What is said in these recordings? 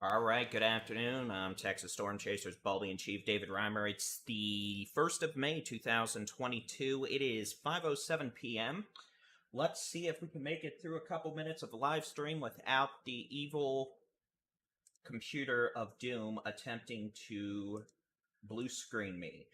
All right, good afternoon. I'm Texas Storm Chasers Baldy in Chief David-Reimer. It's the 1st of May, 2022. It is 5:07 p.m. Let's see if we can make it through a couple minutes of the live stream without the evil computer of doom attempting to blue screen me.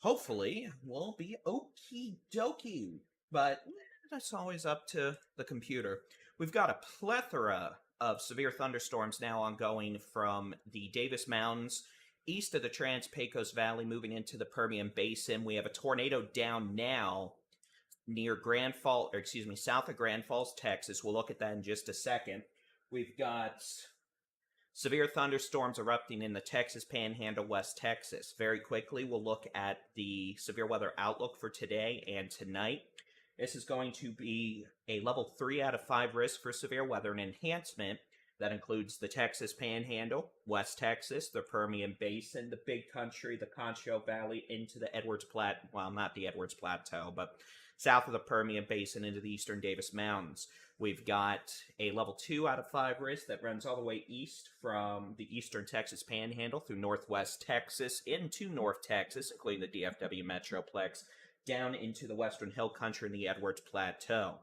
Hopefully, we'll be okie dokie, but that's always up to the computer. We've got a plethora of severe thunderstorms now ongoing from the Davis Mountains east of the Trans-Pecos Valley moving into the Permian Basin. We have a tornado down now near south of Grand Falls, Texas. We'll look at that in just a second. We've got severe thunderstorms erupting in the Texas Panhandle, West Texas. Very quickly, we'll look at the severe weather outlook for today and tonight. This is going to be a level 3 out of 5 risk for severe weather and enhancement. That includes the Texas Panhandle, West Texas, the Permian Basin, the Big Country, the Concho Valley, into the not the Edwards Plateau, but south of the Permian Basin into the eastern Davis Mountains. We've got a level 2 out of 5 risk that runs all the way east from the eastern Texas Panhandle through northwest Texas into North Texas, including the DFW Metroplex, down into the western hill country and the Edwards Plateau.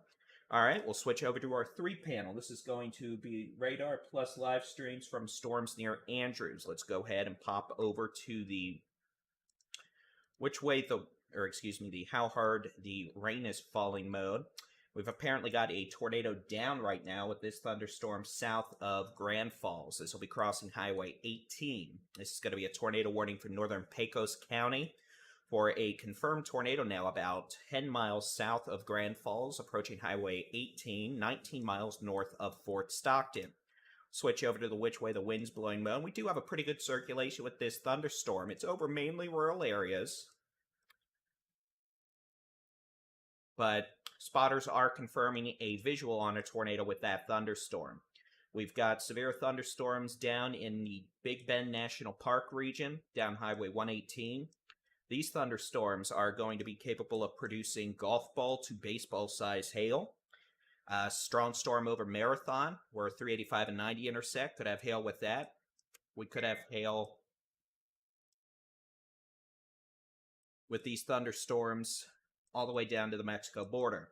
All right, we'll switch over to our 3-panel. This is going to be radar plus live streams from storms near Andrews. Let's go ahead and pop over to the the how hard the rain is falling mode. We've apparently got a tornado down right now with this thunderstorm south of Grand Falls. This will be crossing Highway 18. This is going to be a tornado warning for northern Pecos County for a confirmed tornado now about 10 miles south of Grand Falls, approaching Highway 18, 19 miles north of Fort Stockton. Switch over to the which way the wind's blowing mode. We do have a pretty good circulation with this thunderstorm. It's over mainly rural areas, but spotters are confirming a visual on a tornado with that thunderstorm. We've got severe thunderstorms down in the Big Bend National Park region, down Highway 118. These thunderstorms are going to be capable of producing golf ball to baseball size hail. Strong storm over Marathon, where 385 and 90 intersect, could have hail with that. We could have hail with these thunderstorms all the way down to the Mexico border.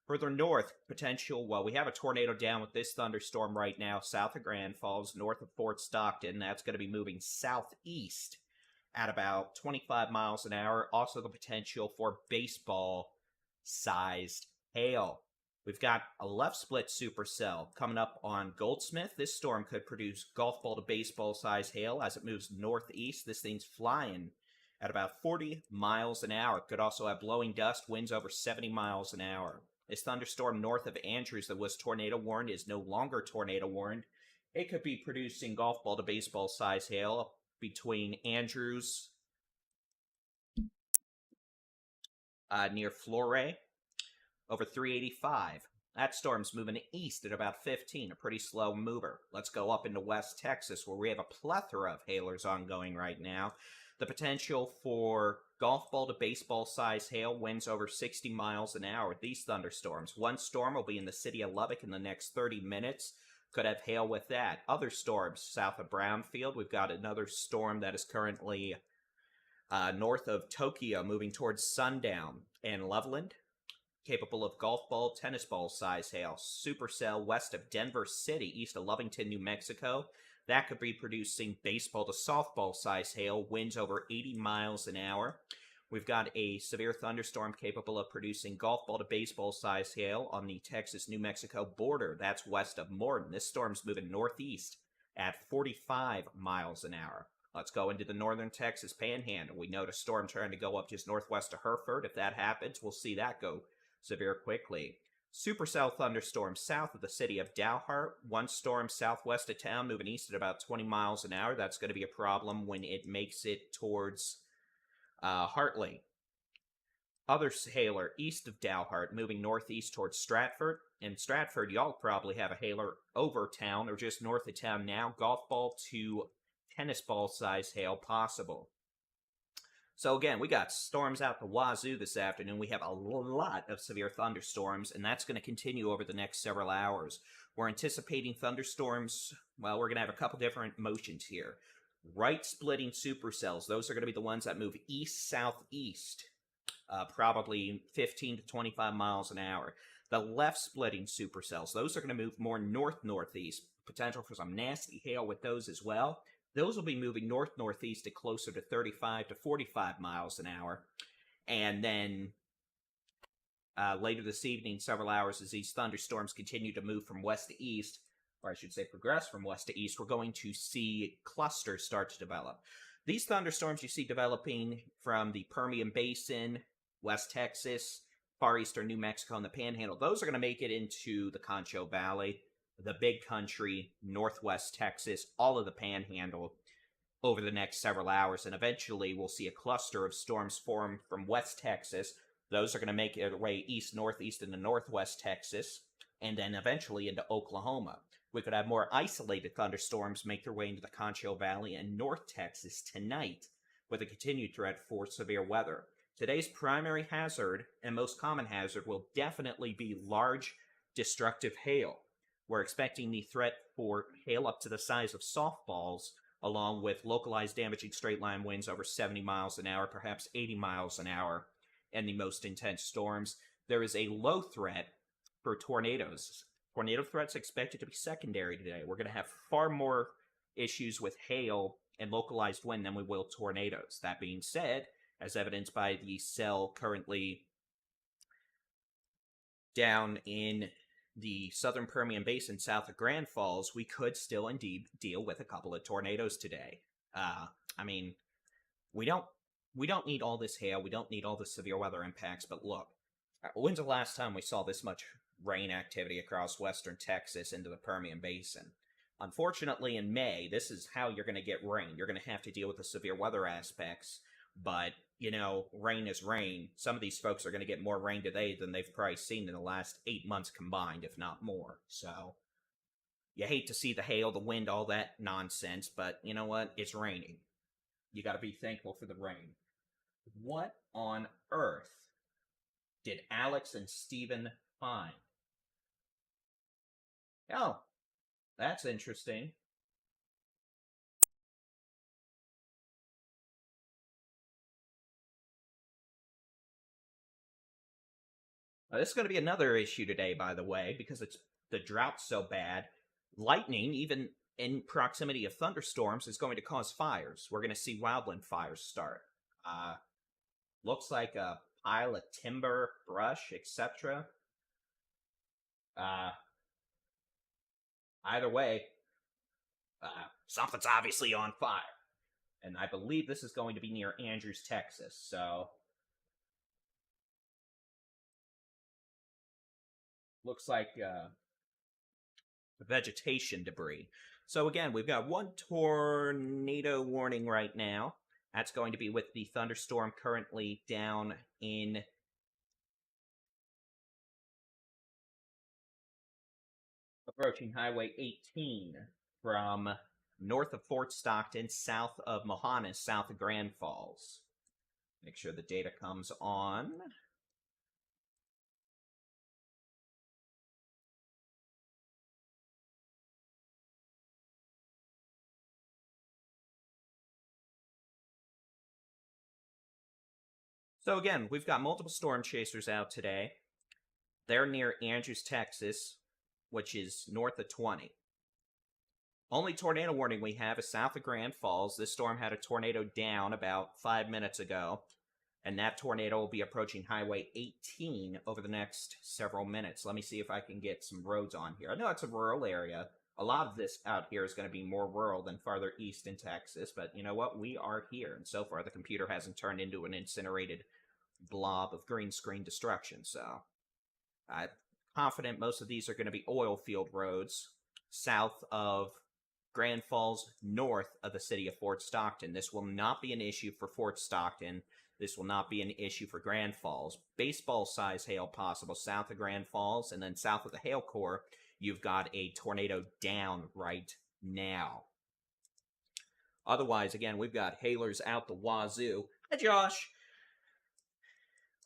Further north, we have a tornado down with this thunderstorm right now, south of Grand Falls, north of Fort Stockton. That's going to be moving southeast at about 25 miles an hour. Also the potential for baseball-sized hail. We've got a left split supercell coming up on Goldsmith. This storm could produce golf ball to baseball size hail as it moves northeast. This thing's flying at about 40 miles an hour. It could also have blowing dust, winds over 70 miles an hour. This thunderstorm north of Andrews that was tornado warned is no longer tornado warned. It could be producing golf ball to baseball size hail between Andrews near Florey over 385. That storm's moving east at about 15, a pretty slow mover. Let's go up into West Texas, where we have a plethora of hailers ongoing right now. The potential for golf ball to baseball size hail, winds over 60 miles an hour with these thunderstorms. One storm will be in the city of Lubbock in the next 30 minutes. Could have hail with that. Other storms south of Brownfield. We've got another storm that is currently north of Tokyo, moving towards sundown. And Loveland, capable of golf ball, tennis ball size hail. Supercell west of Denver City, east of Lovington, New Mexico. That could be producing baseball to softball size hail, winds over 80 miles an hour. We've got a severe thunderstorm capable of producing golf ball to baseball size hail on the Texas-New Mexico border. That's west of Morton. This storm's moving northeast at 45 miles an hour. Let's go into the northern Texas Panhandle. We note a storm trying to go up just northwest of Hereford. If that happens, we'll see that go severe quickly. Supercell thunderstorm south of the city of Dalhart. One storm southwest of town moving east at about 20 miles an hour. That's going to be a problem when it makes it towards Hartley. Other hailer east of Dalhart moving northeast towards Stratford. In Stratford, y'all probably have a hailer over town or just north of town now. Golf ball to tennis ball size hail possible. So again, we got storms out the wazoo this afternoon. We have a lot of severe thunderstorms, and that's going to continue over the next several hours. We're anticipating thunderstorms. Well, we're going to have a couple different motions here. Right-splitting supercells. Those are going to be the ones that move east-southeast, probably 15 to 25 miles an hour. The left-splitting supercells. Those are going to move more north-northeast. Potential for some nasty hail with those as well. Those will be moving north-northeast at closer to 35 to 45 miles an hour. And then later this evening, several hours, as these thunderstorms continue to move from west to east, or I should say progress from west to east, we're going to see clusters start to develop. These thunderstorms you see developing from the Permian Basin, West Texas, far eastern New Mexico, and the Panhandle, those are going to make it into the Concho Valley, the Big Country, Northwest Texas, all of the Panhandle over the next several hours, and eventually we'll see a cluster of storms form from West Texas. Those are going to make their way east, northeast, into Northwest Texas, and then eventually into Oklahoma. We could have more isolated thunderstorms make their way into the Concho Valley and North Texas tonight, with a continued threat for severe weather. Today's primary hazard and most common hazard will definitely be large, destructive hail. We're expecting the threat for hail up to the size of softballs, along with localized damaging straight-line winds over 70 miles an hour, perhaps 80 miles an hour, and the most intense storms. There is a low threat for tornadoes. Tornado threats expected to be secondary today. We're going to have far more issues with hail and localized wind than we will tornadoes. That being said, as evidenced by the cell currently down in the southern Permian Basin south of Grand Falls, we could still indeed deal with a couple of tornadoes today. I mean, we don't need all this hail. We don't need all the severe weather impacts. But look, when's the last time we saw this much rain activity across western Texas into the Permian Basin? Unfortunately, in May, this is how you're going to get rain. You're going to have to deal with the severe weather aspects. But, you know, rain is rain. Some of these folks are going to get more rain today than they've probably seen in the last 8 months combined, if not more. So, you hate to see the hail, the wind, all that nonsense, but you know what? It's raining. You got to be thankful for the rain. What on earth did Alex and Steven find? Oh, that's interesting. This is going to be another issue today, by the way, because the drought's so bad. Lightning, even in proximity of thunderstorms, is going to cause fires. We're going to see wildland fires start. Looks like a pile of timber, brush, etc. Either way, something's obviously on fire. And I believe this is going to be near Andrews, Texas, so looks like vegetation debris. So again, we've got one tornado warning right now. That's going to be with the thunderstorm currently down in approaching Highway 18 from north of Fort Stockton, south of Mohannis, south of Grand Falls. Make sure the data comes on. So again, we've got multiple storm chasers out today. They're near Andrews, Texas, which is north of 20. Only tornado warning we have is south of Grand Falls. This storm had a tornado down about 5 minutes ago, and that tornado will be approaching Highway 18 over the next several minutes. Let me see if I can get some roads on here. I know it's a rural area. A lot of this out here is going to be more rural than farther east in Texas, but you know what? We are here, and so far the computer hasn't turned into an incinerated blob of green screen destruction, so I'm confident most of these are going to be oil field roads south of Grand Falls, north of the city of Fort Stockton. This will not be an issue for Fort Stockton. This will not be an issue for Grand Falls. Baseball-size hail possible south of Grand Falls, and then south of the hail core, you've got a tornado down right now. Otherwise, again, we've got hailers out the wazoo. Hi, Josh.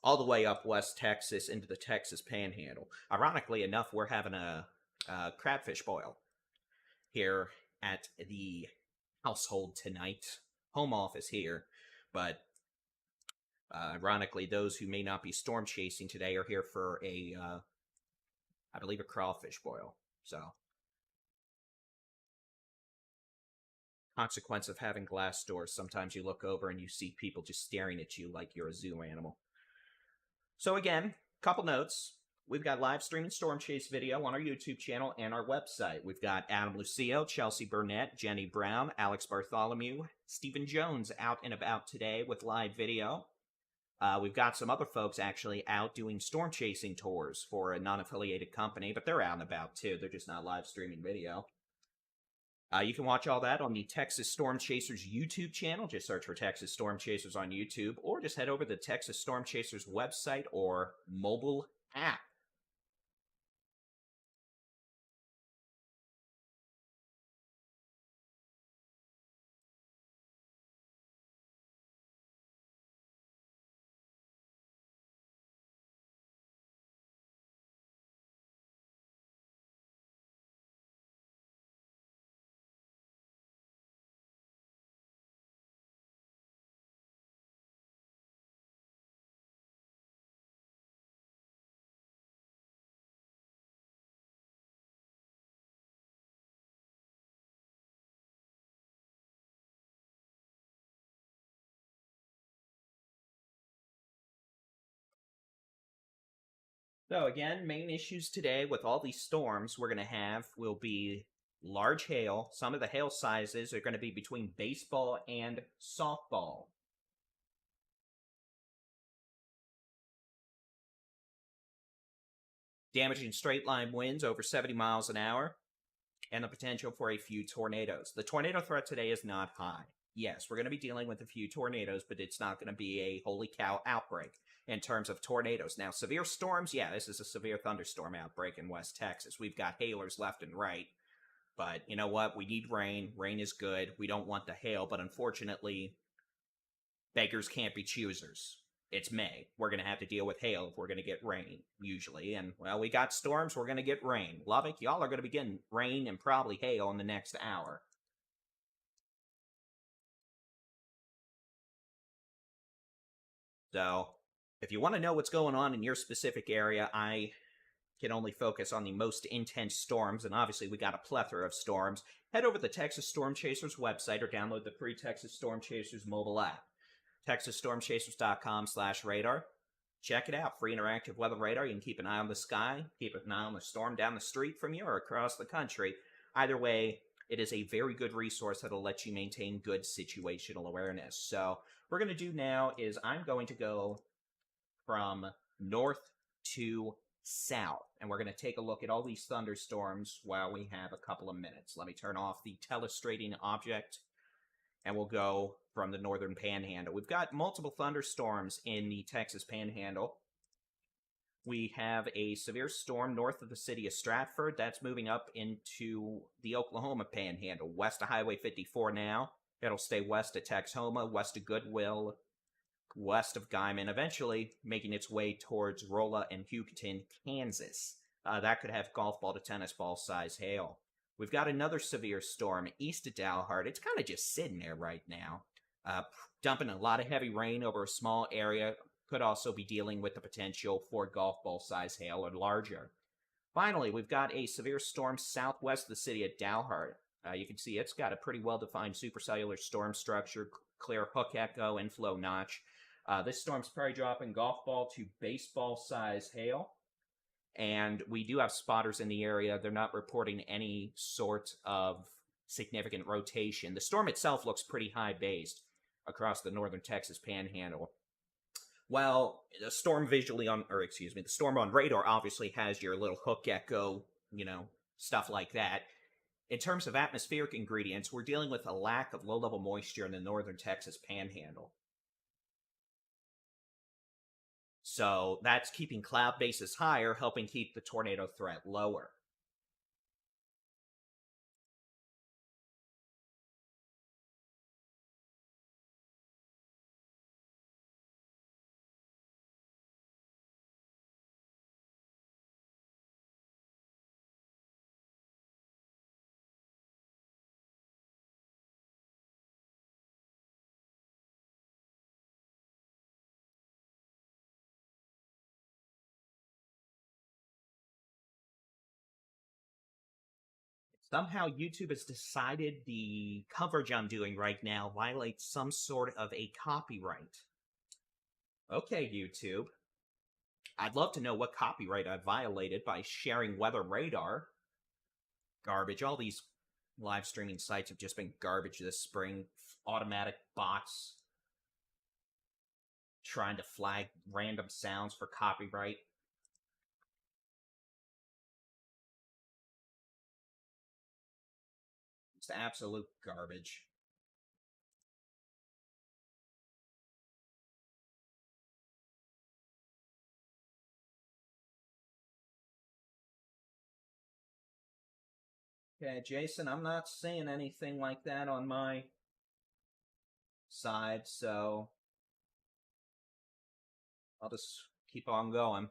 All the way up West Texas into the Texas Panhandle. Ironically enough, we're having a crabfish boil here at the household tonight. Home office here, but ironically, those who may not be storm chasing today are here for I believe, a crawfish boil. So, consequence of having glass doors, sometimes you look over and you see people just staring at you like you're a zoo animal. So again, couple notes. We've got live streaming Storm Chase video on our YouTube channel and our website. We've got Adam Lucio, Chelsea Burnett, Jenny Brown, Alex Bartholomew, Stephen Jones out and about today with live video. We've got some other folks actually out doing storm chasing tours for a non-affiliated company, but they're out and about too. They're just not live streaming video. You can watch all that on the Texas Storm Chasers YouTube channel. Just search for Texas Storm Chasers on YouTube, or just head over to the Texas Storm Chasers website or mobile app. So again, main issues today with all these storms we're going to have will be large hail. Some of the hail sizes are going to be between baseball and softball. Damaging straight line winds over 70 miles an hour, and the potential for a few tornadoes. The tornado threat today is not high. Yes, we're going to be dealing with a few tornadoes, but it's not going to be a holy cow outbreak in terms of tornadoes. Now, severe storms, yeah, this is a severe thunderstorm outbreak in West Texas. We've got hailers left and right. But you know what? We need rain. Rain is good. We don't want the hail, but unfortunately, beggars can't be choosers. It's May. We're going to have to deal with hail if we're going to get rain, usually. And, well, we got storms, we're going to get rain. Lubbock, y'all are going to be getting rain and probably hail in the next hour. So, if you want to know what's going on in your specific area, I can only focus on the most intense storms, and obviously we got a plethora of storms. Head over to the Texas Storm Chasers website or download the free Texas Storm Chasers mobile app. TexasStormChasers.com/radar. Check it out. Free interactive weather radar. You can keep an eye on the sky, keep an eye on the storm down the street from you or across the country. Either way, it is a very good resource that'll let you maintain good situational awareness. So, what we're going to do now is I'm going to go from north to south, and we're going to take a look at all these thunderstorms while we have a couple of minutes. Let me turn off the telestrating object, and we'll go from the northern panhandle. We've got multiple thunderstorms in the Texas Panhandle. We have a severe storm north of the city of Stratford. That's moving up into the Oklahoma Panhandle, west of Highway 54 now. It'll stay west of Texhoma, west of Goodwill, west of Guyman, eventually making its way towards Rolla and Hugoton, Kansas. That could have golf ball to tennis ball size hail. We've got another severe storm east of Dalhart. It's kind of just sitting there right now, dumping a lot of heavy rain over a small area. Could also be dealing with the potential for golf ball size hail or larger. Finally, we've got a severe storm southwest of the city of Dalhart. You can see it's got a pretty well-defined supercellular storm structure, clear hook echo, inflow notch. This storm's probably dropping golf ball to baseball size hail. And we do have spotters in the area. They're not reporting any sort of significant rotation. The storm itself looks pretty high-based across the northern Texas Panhandle. Well, the storm the storm on radar obviously has your little hook echo, stuff like that. In terms of atmospheric ingredients, we're dealing with a lack of low-level moisture in the northern Texas Panhandle. So that's keeping cloud bases higher, helping keep the tornado threat lower. Somehow YouTube has decided the coverage I'm doing right now violates some sort of a copyright. Okay, YouTube. I'd love to know what copyright I violated by sharing weather radar. Garbage. All these live streaming sites have just been garbage this spring. Automatic bots trying to flag random sounds for copyright. It's absolute garbage. Okay, Jason, I'm not seeing anything like that on my side, so I'll just keep on going.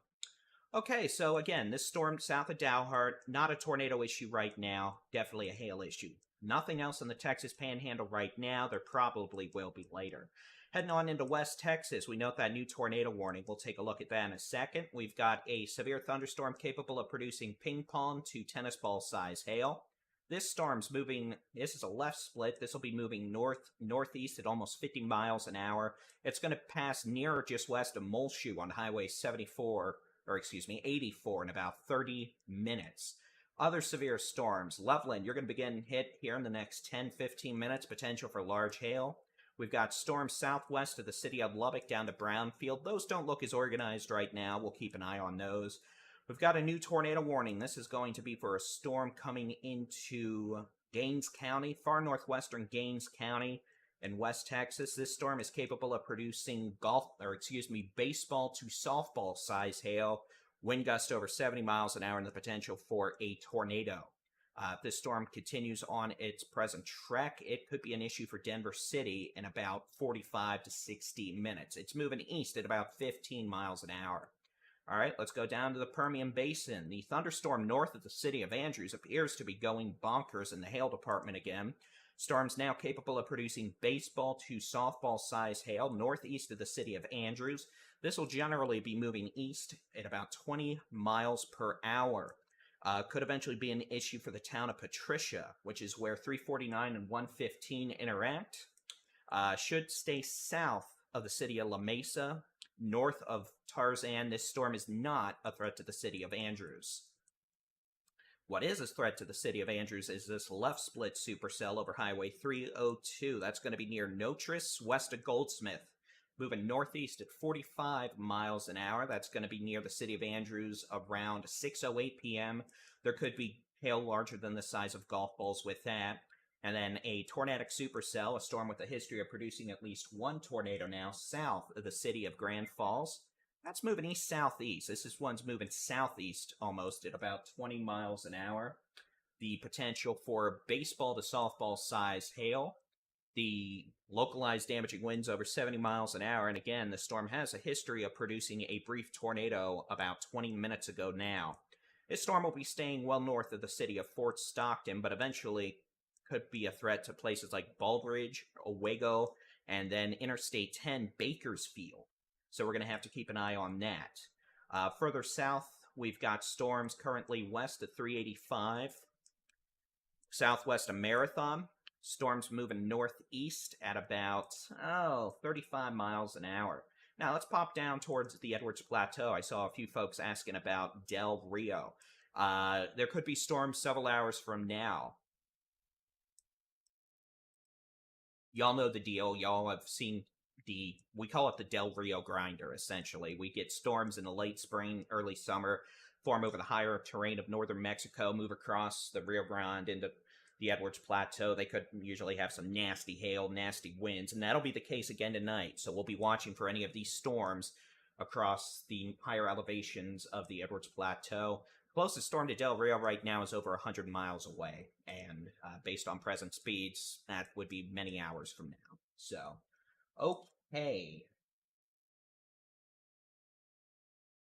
Okay, so again, this storm south of Dalhart, not a tornado issue right now, definitely a hail issue. Nothing else in the Texas Panhandle right now. There probably will be later. Heading on into West Texas, we note that new tornado warning. We'll take a look at that in a second. We've got a severe thunderstorm capable of producing ping pong to tennis ball size hail. This storm's moving, this is a left split. This will be moving northeast at almost 50 miles an hour. It's going to pass near or just west of Muleshoe on Highway 74, or excuse me, 84 in about 30 minutes. Other severe storms. Loveland, you're going to begin hit here in the next 10-15 minutes, potential for large hail. We've got storms southwest of the city of Lubbock down to Brownfield. Those don't look as organized right now. We'll keep an eye on those. We've got a new tornado warning. This is going to be for a storm coming into Gaines County, far northwestern Gaines County in West Texas. This storm is capable of producing baseball to softball size hail, wind gust over 70 miles an hour, and the potential for a tornado. If this storm continues on its present trek, it could be an issue for Denver City in about 45 to 60 minutes. It's moving east at about 15 miles an hour. All right, let's go down to the Permian Basin. The thunderstorm north of the city of Andrews appears to be going bonkers in the hail department again. Storms now capable of producing baseball to softball size hail northeast of the city of Andrews. This will generally be moving east at about 20 miles per hour. Could eventually be an issue for the town of Patricia, which is where 349 and 115 interact. Should stay south of the city of La Mesa, north of Tarzan. This storm is not a threat to the city of Andrews. What is a threat to the city of Andrews is this left split supercell over Highway 302. That's going to be near Notris, west of Goldsmith. Moving northeast at 45 miles an hour. That's going to be near the city of Andrews around 6:08 p.m. There could be hail larger than the size of golf balls with that. And then a tornadic supercell, a storm with a history of producing at least one tornado now, south of the city of Grand Falls. That's moving east-southeast. This one's moving southeast almost at about 20 miles an hour. The potential for baseball to softball size hail. The localized damaging winds over 70 miles an hour. And again, the storm has a history of producing a brief tornado about 20 minutes ago now. This storm will be staying well north of the city of Fort Stockton, but eventually could be a threat to places like Baldridge, Owego, and then Interstate 10, Bakersfield. So we're going to have to keep an eye on that. Further south, we've got storms currently west of 385, southwest of Marathon. Storms moving northeast at about, 35 miles an hour. Now let's pop down towards the Edwards Plateau. I saw a few folks asking about Del Rio. There could be storms several hours from now. Y'all know the deal. Y'all have seen we call it the Del Rio grinder, essentially. We get storms in the late spring, early summer, form over the higher terrain of northern Mexico, move across the Rio Grande into the Edwards Plateau. They could usually have some nasty hail, nasty winds, and that'll be the case again tonight. So we'll be watching for any of these storms across the higher elevations of the Edwards Plateau. Closest storm to Del Rio right now is over 100 miles away, and based on present speeds, that would be many hours from now. So, okay.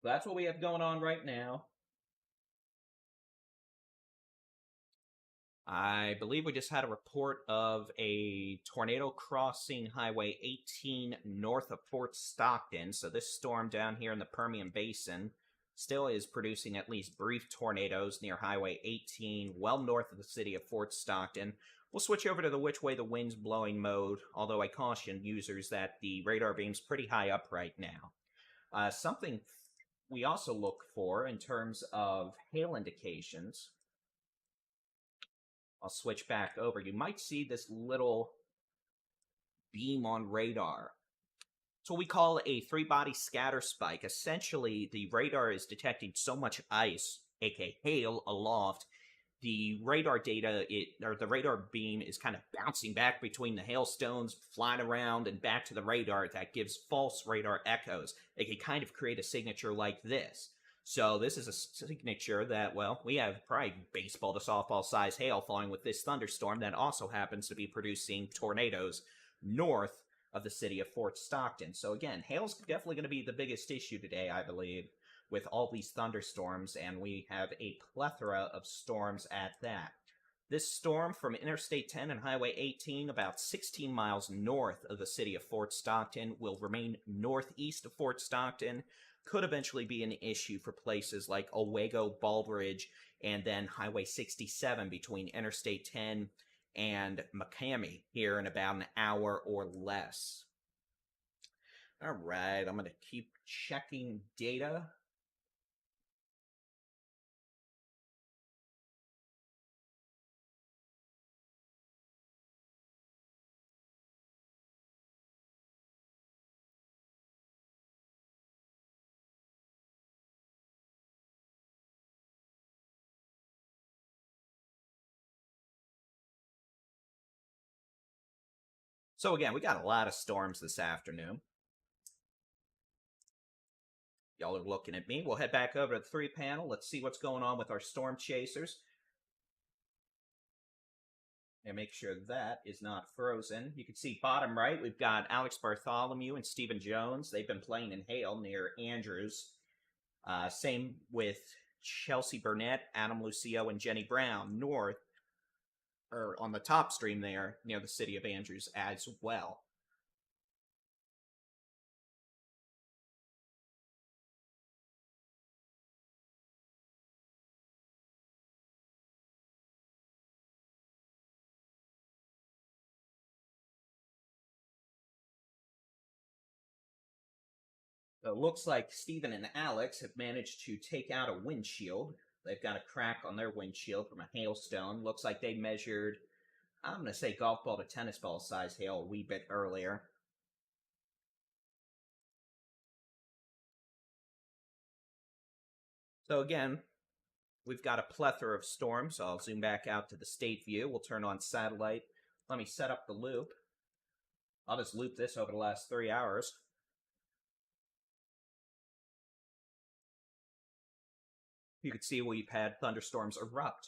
That's what we have going on right now. I believe we just had a report of a tornado crossing Highway 18 north of Fort Stockton. So this storm down here in the Permian Basin still is producing at least brief tornadoes near Highway 18, well north of the city of Fort Stockton. We'll switch over to the which way the wind's blowing mode, although I caution users that the radar beam's pretty high up right now. Something we also look for in terms of hail indications. I'll switch back over. You might see this little beam on radar. It's what we call a three-body scatter spike. Essentially, the radar is detecting so much ice, aka hail, aloft. The radar data, the radar beam is kind of bouncing back between the hailstones, flying around and back to the radar. That gives false radar echoes. It can kind of create a signature like this. So this is a signature that, well, we have probably baseball to softball size hail falling with this thunderstorm that also happens to be producing tornadoes north of the city of Fort Stockton. So again, hail's definitely going to be the biggest issue today, I believe, with all these thunderstorms, and we have a plethora of storms at that. This storm from Interstate 10 and Highway 18, about 16 miles north of the city of Fort Stockton, will remain northeast of Fort Stockton, could eventually be an issue for places like Owego, Baldridge, and then Highway 67 between Interstate 10 and McCamey here in about an hour or less. All right, I'm going to keep checking data. So again, we got a lot of storms this afternoon. Y'all are looking at me. We'll head back over to the 3 panel. Let's see what's going on with our storm chasers. And make sure that is not frozen. You can see bottom right, we've got Alex Bartholomew and Stephen Jones. They've been playing in hail near Andrews. Same with Chelsea Burnett, Adam Lucio, and Jenny Brown north, or on the top stream there, near the city of Andrews as well. It looks like Stephen and Alex have managed to take out a windshield. They've got a crack on their windshield from a hailstone. Looks like they measured, I'm going to say golf ball to tennis ball size hail a wee bit earlier. So again, we've got a plethora of storms. So I'll zoom back out to the state view. We'll turn on satellite. Let me set up the loop. I'll just loop this over the last 3 hours. You can see we've had thunderstorms erupt.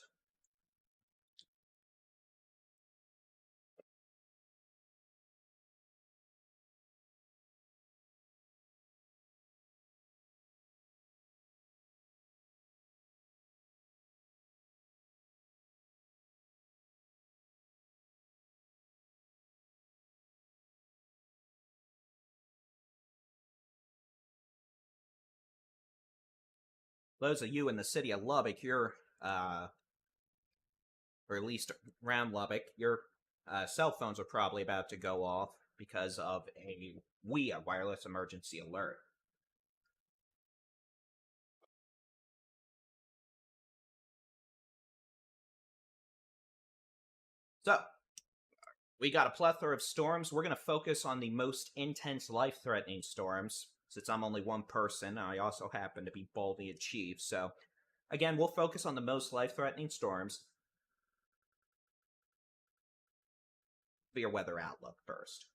Those of you in the city of Lubbock, you're, or at least around Lubbock, your cell phones are probably about to go off because of a WIA, wireless emergency alert. So, we got a plethora of storms. We're going to focus on the most intense life-threatening storms. Since I'm only one person, I also happen to be Baldy in Chief. So, again, we'll focus on the most life-threatening storms. Severe weather outlook first.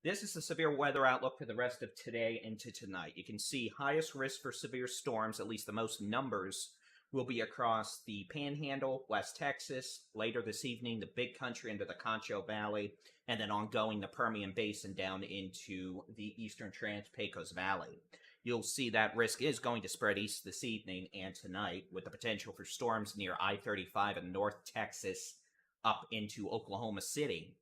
This is the severe weather outlook for the rest of today into tonight. You can see highest risk for severe storms, at least the most numbers, will be across the Panhandle, West Texas, later this evening, the Big Country into the Concho Valley, and then ongoing the Permian Basin down into the eastern Trans-Pecos Valley. You'll see that risk is going to spread east this evening and tonight, with the potential for storms near I-35 in North Texas up into Oklahoma City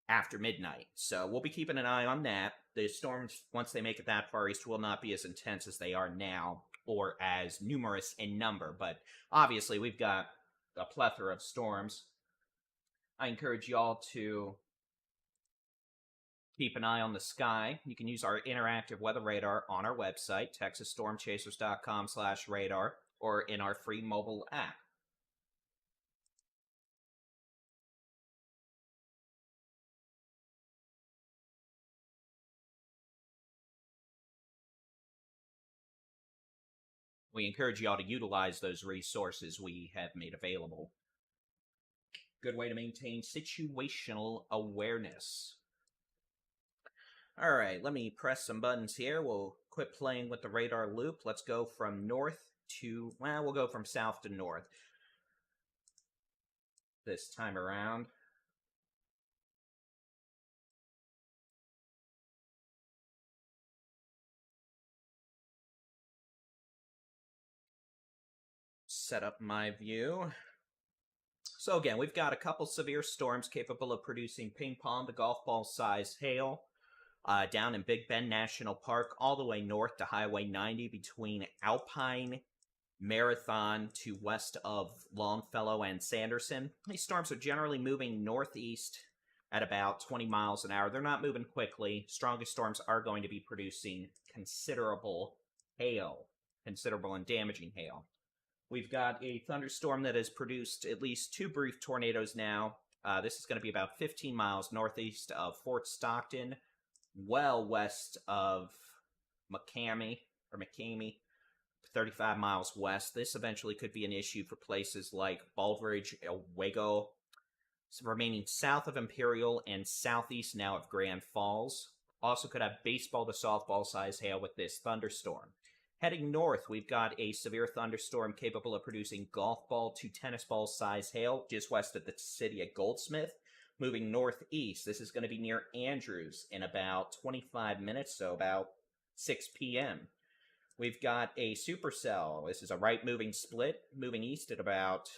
after midnight. So we'll be keeping an eye on that. The storms, once they make it that far east, will not be as intense as they are now. or as numerous in number, but obviously we've got a plethora of storms. I encourage y'all to keep an eye on the sky. You can use our interactive weather radar on our website, texasstormchasers.com/radar, or in our free mobile app. We encourage y'all to utilize those resources we have made available. Good way to maintain situational awareness. All right, let me press some buttons here. We'll quit playing with the radar loop. Let's go from north to, well, we'll go from south to north this time around. Set up my view. So again, we've got a couple severe storms capable of producing ping pong to golf ball size hail down in Big Bend National Park, all the way north to Highway 90 between Alpine, Marathon to west of Longfellow and Sanderson. These storms are generally moving northeast at about 20 miles an hour. They're not moving quickly. Strongest storms are going to be producing considerable hail, considerable and damaging hail. We've got a thunderstorm that has produced at least 2 brief tornadoes now. This is going to be about 15 miles northeast of Fort Stockton, well west of McCamey, 35 miles west. This eventually could be an issue for places like Baldridge, Owego, remaining south of Imperial and southeast now of Grand Falls. Also could have baseball to softball size hail with this thunderstorm. Heading north, we've got a severe thunderstorm capable of producing golf ball to tennis ball size hail just west of the city of Goldsmith. Moving northeast, this is going to be near Andrews in about 25 minutes, so about 6 p.m. We've got a supercell. This is a right-moving split, moving east at about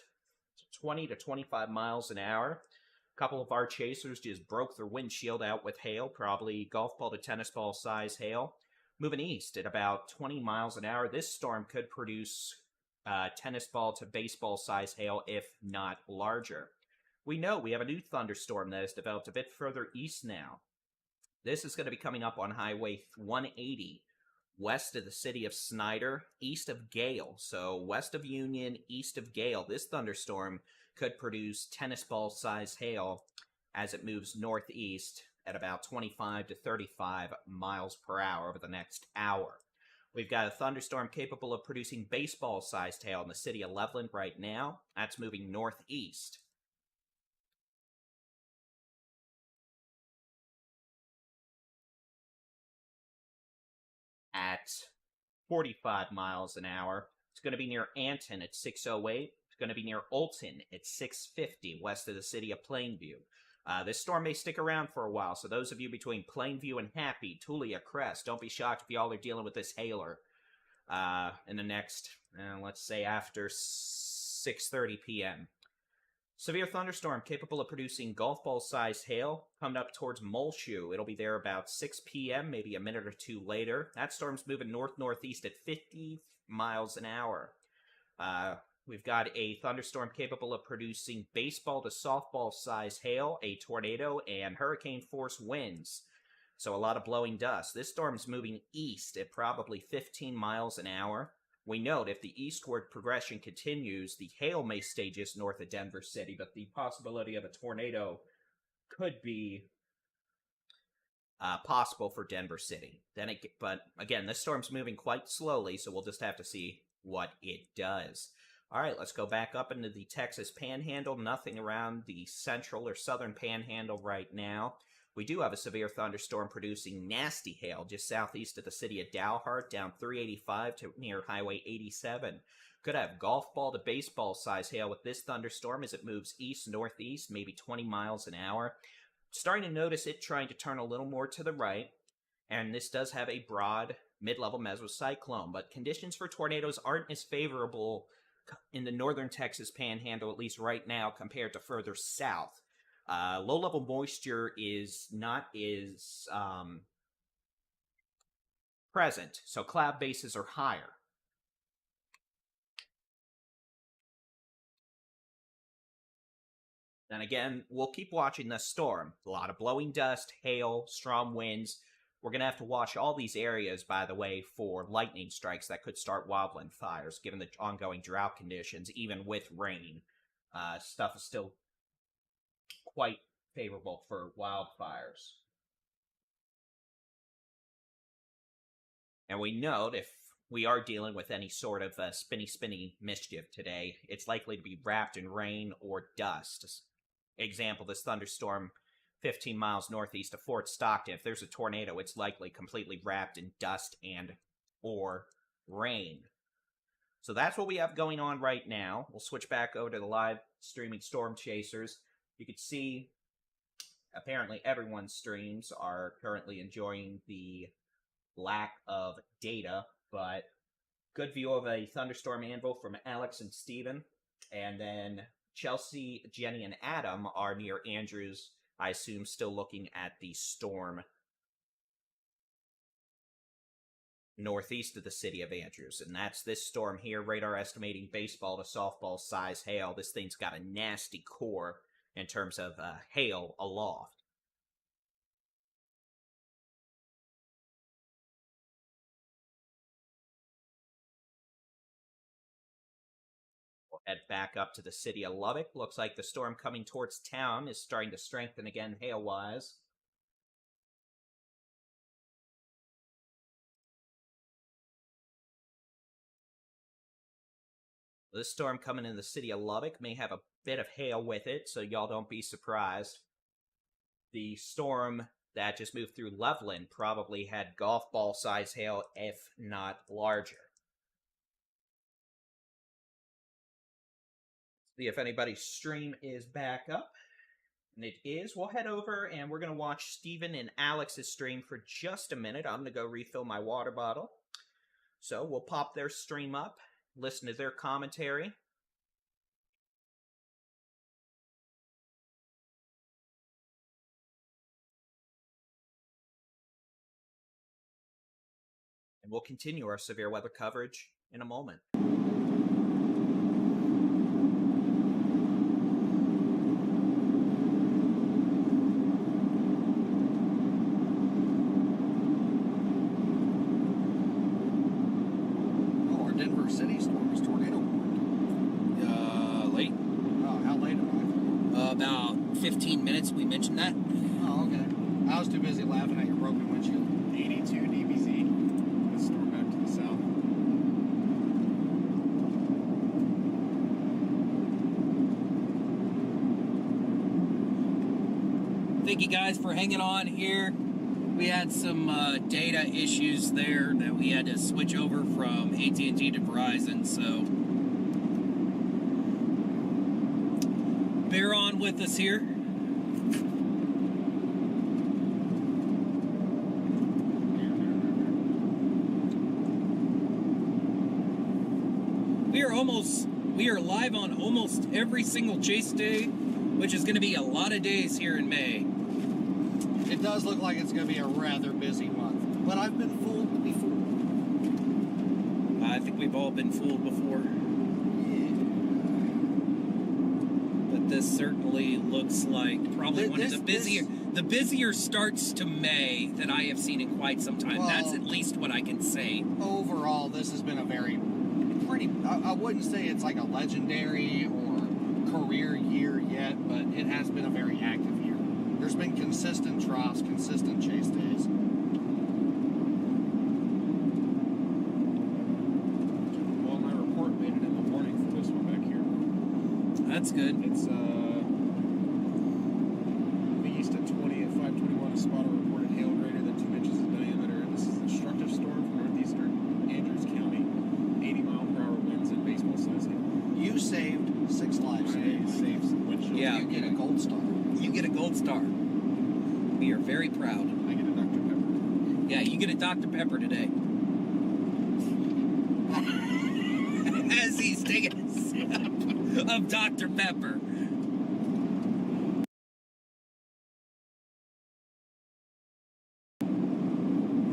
20 to 25 miles an hour. A couple of our chasers just broke their windshield out with hail, probably golf ball to tennis ball size hail. Moving east at about 20 miles an hour, this storm could produce tennis ball to baseball size hail, if not larger. We know we have a new thunderstorm that has developed a bit further east now. This is going to be coming up on Highway 180, west of the city of Snyder, east of Gale. So west of Union, east of Gale, this thunderstorm could produce tennis ball size hail as it moves northeast at about 25 to 35 miles per hour over the next hour. We've got a thunderstorm capable of producing baseball-sized hail in the city of Loveland right now. That's moving northeast. At 45 miles an hour. It's going to be near Anton at 6:08. It's going to be near Olton at 6:50, west of the city of Plainview. This storm may stick around for a while, so those of you between Plainview and Happy, Tulia, Crest, don't be shocked if y'all are dealing with this hailer in the next, let's say, after 6:30 p.m. Severe thunderstorm capable of producing golf ball-sized hail coming up towards Muleshoe. It'll be there about 6 p.m., maybe a minute or two later. That storm's moving north-northeast at 50 miles an hour. We've got a thunderstorm capable of producing baseball to softball size hail, a tornado, and hurricane force winds. So a lot of blowing dust. This storm's moving east at probably 15 miles an hour. We note if the eastward progression continues, the hail may stay just north of Denver City, but the possibility of a tornado could be possible for Denver City. But again, this storm's moving quite slowly, so we'll just have to see what it does. All right, let's go back up into the Texas Panhandle. Nothing around the central or southern Panhandle right now. We do have a severe thunderstorm producing nasty hail just southeast of the city of Dalhart, down 385 to near Highway 87. Could have golf ball to baseball size hail with this thunderstorm as it moves east-northeast, maybe 20 miles an hour. Starting to notice it trying to turn a little more to the right, and this does have a broad mid-level mesocyclone, but conditions for tornadoes aren't as favorable in the northern Texas Panhandle, at least right now, compared to further south. Low-level moisture is not as present, so cloud bases are higher. And again, we'll keep watching this storm. A lot of blowing dust, hail, strong winds. We're going to have to watch all these areas, by the way, for lightning strikes that could start wildland fires, given the ongoing drought conditions, even with rain. Stuff is still quite favorable for wildfires. And we note if we are dealing with any sort of spinny mischief today, it's likely to be wrapped in rain or dust. Example, this thunderstorm 15 miles northeast of Fort Stockton. If there's a tornado, it's likely completely wrapped in dust and or rain. So that's what we have going on right now. We'll switch back over to the live streaming Storm Chasers. You can see apparently everyone's streams are currently enjoying the lack of data, but good view of a thunderstorm anvil from Alex and Steven. And then Chelsea, Jenny, and Adam are near Andrews, I assume still looking at the storm northeast of the city of Andrews. And that's this storm here, radar estimating baseball to softball size hail. This thing's got a nasty core in terms of hail aloft. We'll head back up to the city of Lubbock. Looks like the storm coming towards town is starting to strengthen again hail-wise. This storm coming in the city of Lubbock may have a bit of hail with it, so y'all don't be surprised. The storm that just moved through Loveland probably had golf ball size hail, if not larger. See if anybody's stream is back up. And it is. We'll head over and we're going to watch Steven and Alex's stream for just a minute. I'm going to go refill my water bottle. So we'll pop their stream up, listen to their commentary. And we'll continue our severe weather coverage in a moment. City storm is tornado warned. Late. Oh, how late am I? About 15 minutes, we mentioned that. Oh, okay. I was too busy laughing at your broken windshield. 82 dBz. Let's storm back to the south. Thank you guys for hanging on here. We had some data issues there that we had to switch over from AT&T to Verizon, so bear on with us here. We are live on almost every single chase day, which is going to be a lot of days here in May. It does look like it's going to be a rather busy month, but I've been fooled before. I think we've all been fooled before. Yeah. But this certainly looks like probably one of the busier starts to May that I have seen in quite some time. Well, that's at least what I can say. Overall, this has been a pretty, I wouldn't say it's like a legendary or career year yet, but it has been a very active year. There's been consistent troughs, consistent chase days. Well, my report made it in the morning for this one back here. That's good. It's the east at 20 at 521. A spotter reported hail greater than 2 inches in diameter. This is a destructive storm from northeastern Andrews County. 80-mile-per-hour winds and baseball-sized hail. You saved 6 lives today. Saved some windshield. Yeah. You get a gold star. You get a gold star. We are very proud. I get a Dr. Pepper. Yeah, you get a Dr. Pepper today. As he's taking a sip of Dr. Pepper.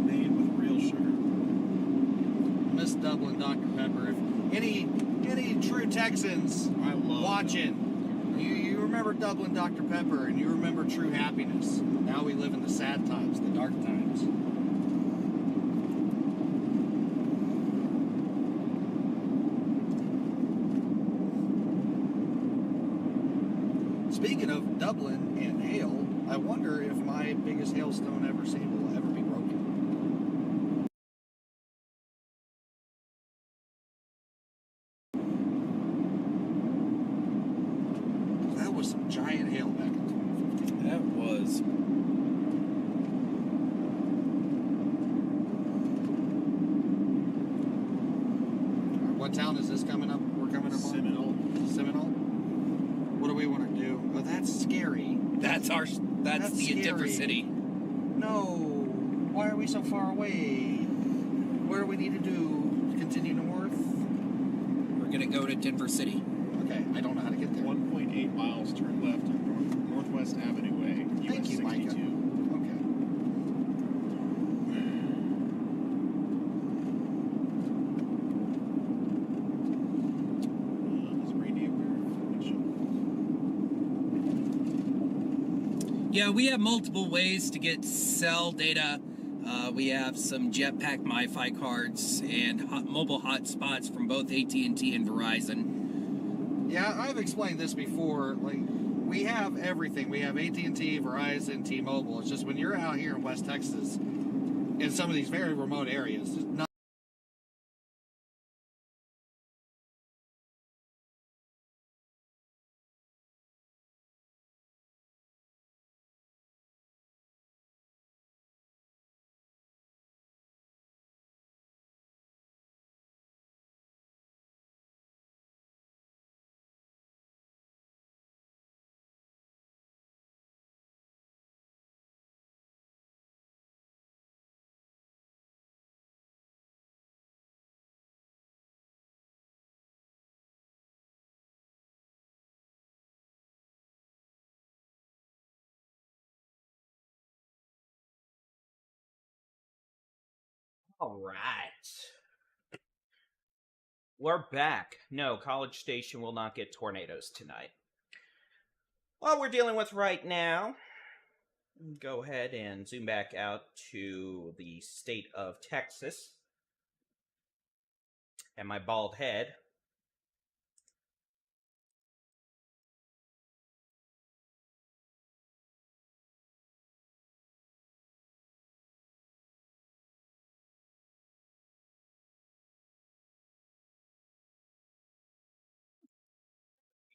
Made with real sugar. Miss Dublin Dr. Pepper. If any true Texans I love watching, you remember Dublin Dr. Pepper, and you remember true happiness. Now we live in the sad times, the dark times. Speaking of Dublin and hail, I wonder if my biggest hailstone ever seen will ever be broken. That was some giant hail back in 2015. That was. What town is this coming up? We're coming up on? Seminole. What do we want to do? Oh, that's scary. That's the scary. Denver City. No. Why are we so far away? What do we need to do? Continue north? We're gonna go to Denver City. Okay, I don't know how to get there. 1.8 miles, turn left on Northwest Avenue Way, Thank US you, Micah. 62. Okay. Is Randy aware of Yeah, we have multiple ways to get cell data. We have some Jetpack MiFi cards and mobile hotspots from both AT&T and Verizon. Yeah, I've explained this before. Like, we have everything. We have AT&T, Verizon, T-Mobile. It's just when you're out here in West Texas, in some of these very remote areas, it's not. All right. We're back. No, College Station will not get tornadoes tonight. What we're dealing with right now, go ahead and zoom back out to the state of Texas and my bald head.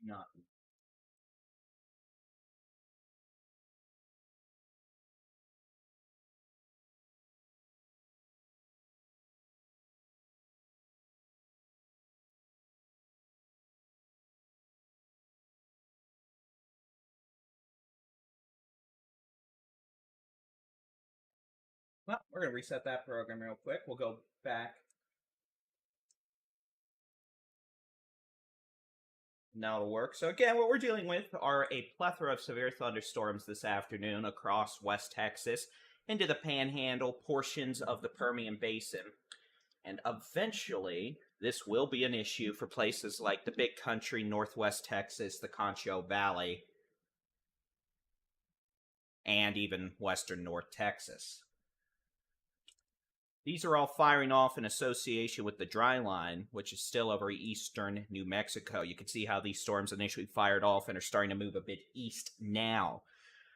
Not. Well, we're going to reset that program real quick. We'll go back. Now it'll work. So again, what we're dealing with are a plethora of severe thunderstorms this afternoon across West Texas, into the Panhandle, portions of the Permian Basin. And eventually, this will be an issue for places like the Big Country, Northwest Texas, the Concho Valley, and even western North Texas. These are all firing off in association with the dry line, which is still over eastern New Mexico. You can see how these storms initially fired off and are starting to move a bit east now.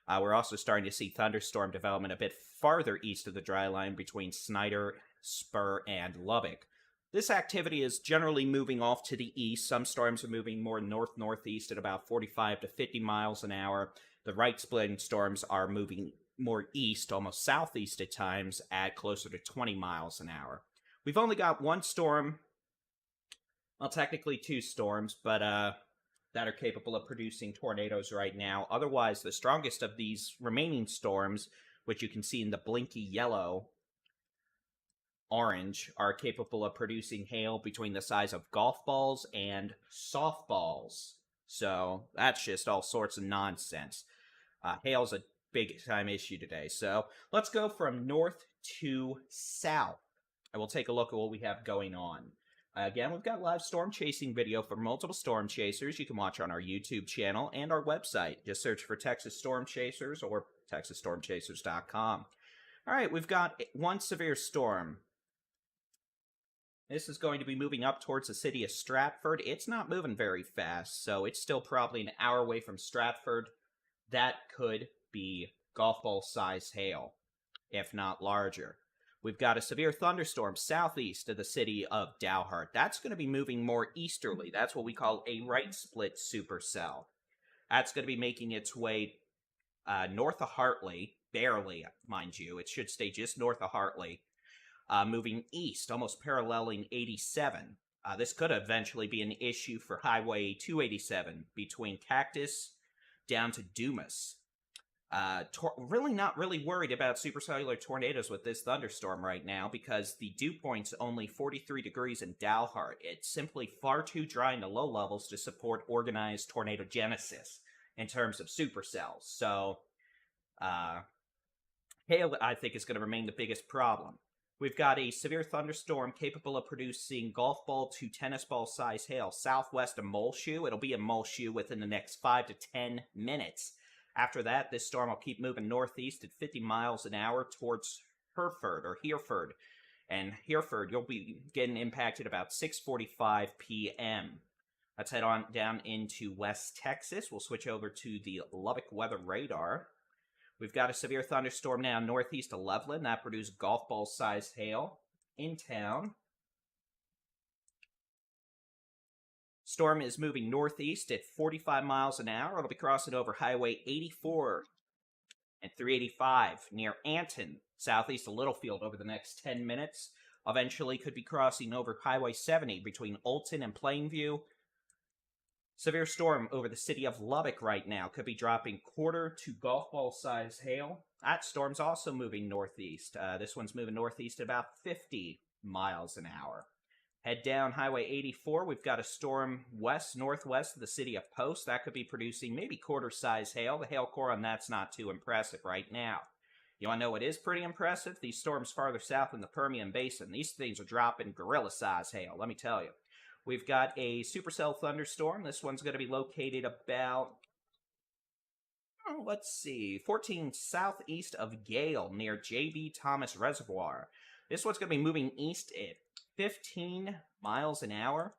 We're also starting to see thunderstorm development a bit farther east of the dry line between Snyder, Spur, and Lubbock. This activity is generally moving off to the east. Some storms are moving more north-northeast at about 45 to 50 miles an hour. The right-splitting storms are moving more east, almost southeast at times, at closer to 20 miles an hour. We've only got one storm, well, technically two storms, but that are capable of producing tornadoes right now. Otherwise, the strongest of these remaining storms, which you can see in the blinky yellow, orange, are capable of producing hail between the size of golf balls and softballs. So that's just all sorts of nonsense. Hail's a big-time issue today. So let's go from north to south, and we'll take a look at what we have going on. Again, we've got live storm chasing video for multiple storm chasers you can watch on our YouTube channel and our website. Just search for Texas Storm Chasers or TexasStormChasers.com. All right, we've got one severe storm. This is going to be moving up towards the city of Stratford. It's not moving very fast, so it's still probably an hour away from Stratford. That could be golf ball size hail, if not larger. We've got a severe thunderstorm southeast of the city of Dalhart. That's going to be moving more easterly. That's what we call a right split supercell. That's going to be making its way north of Hartley, barely, mind you. It should stay just north of Hartley, moving east, almost paralleling 87. This could eventually be an issue for Highway 287 between Cactus down to Dumas. Really not really worried about supercellular tornadoes with this thunderstorm right now because the dew point's only 43 degrees in Dalhart. It's simply far too dry in the low levels to support organized tornadogenesis in terms of supercells. So, hail, I think, is going to remain the biggest problem. We've got a severe thunderstorm capable of producing golf ball to tennis ball size hail southwest of Muleshoe. It'll be in Muleshoe within the next 5 to 10 minutes. After that, this storm will keep moving northeast at 50 miles an hour towards Hereford. And Hereford, you'll be getting impacted about 6:45 p.m. Let's head on down into West Texas. We'll switch over to the Lubbock weather radar. We've got a severe thunderstorm now northeast of Loveland. That produced golf ball size hail in town. Storm is moving northeast at 45 miles an hour. It'll be crossing over Highway 84 and 385 near Anton, southeast of Littlefield over the next 10 minutes. Eventually could be crossing over Highway 70 between Olton and Plainview. Severe storm over the city of Lubbock right now. Could be dropping quarter to golf ball size hail. That storm's also moving northeast. This one's moving northeast at about 50 miles an hour. Head down Highway 84. We've got a storm northwest of the city of Post. That could be producing maybe quarter-size hail. The hail core on that's not too impressive right now. You want to know what is pretty impressive? These storms farther south in the Permian Basin. These things are dropping gorilla-size hail, let me tell you. We've got a supercell thunderstorm. This one's going to be located about, 14 southeast of Gale near J.B. Thomas Reservoir. This one's going to be moving east at 15 miles an hour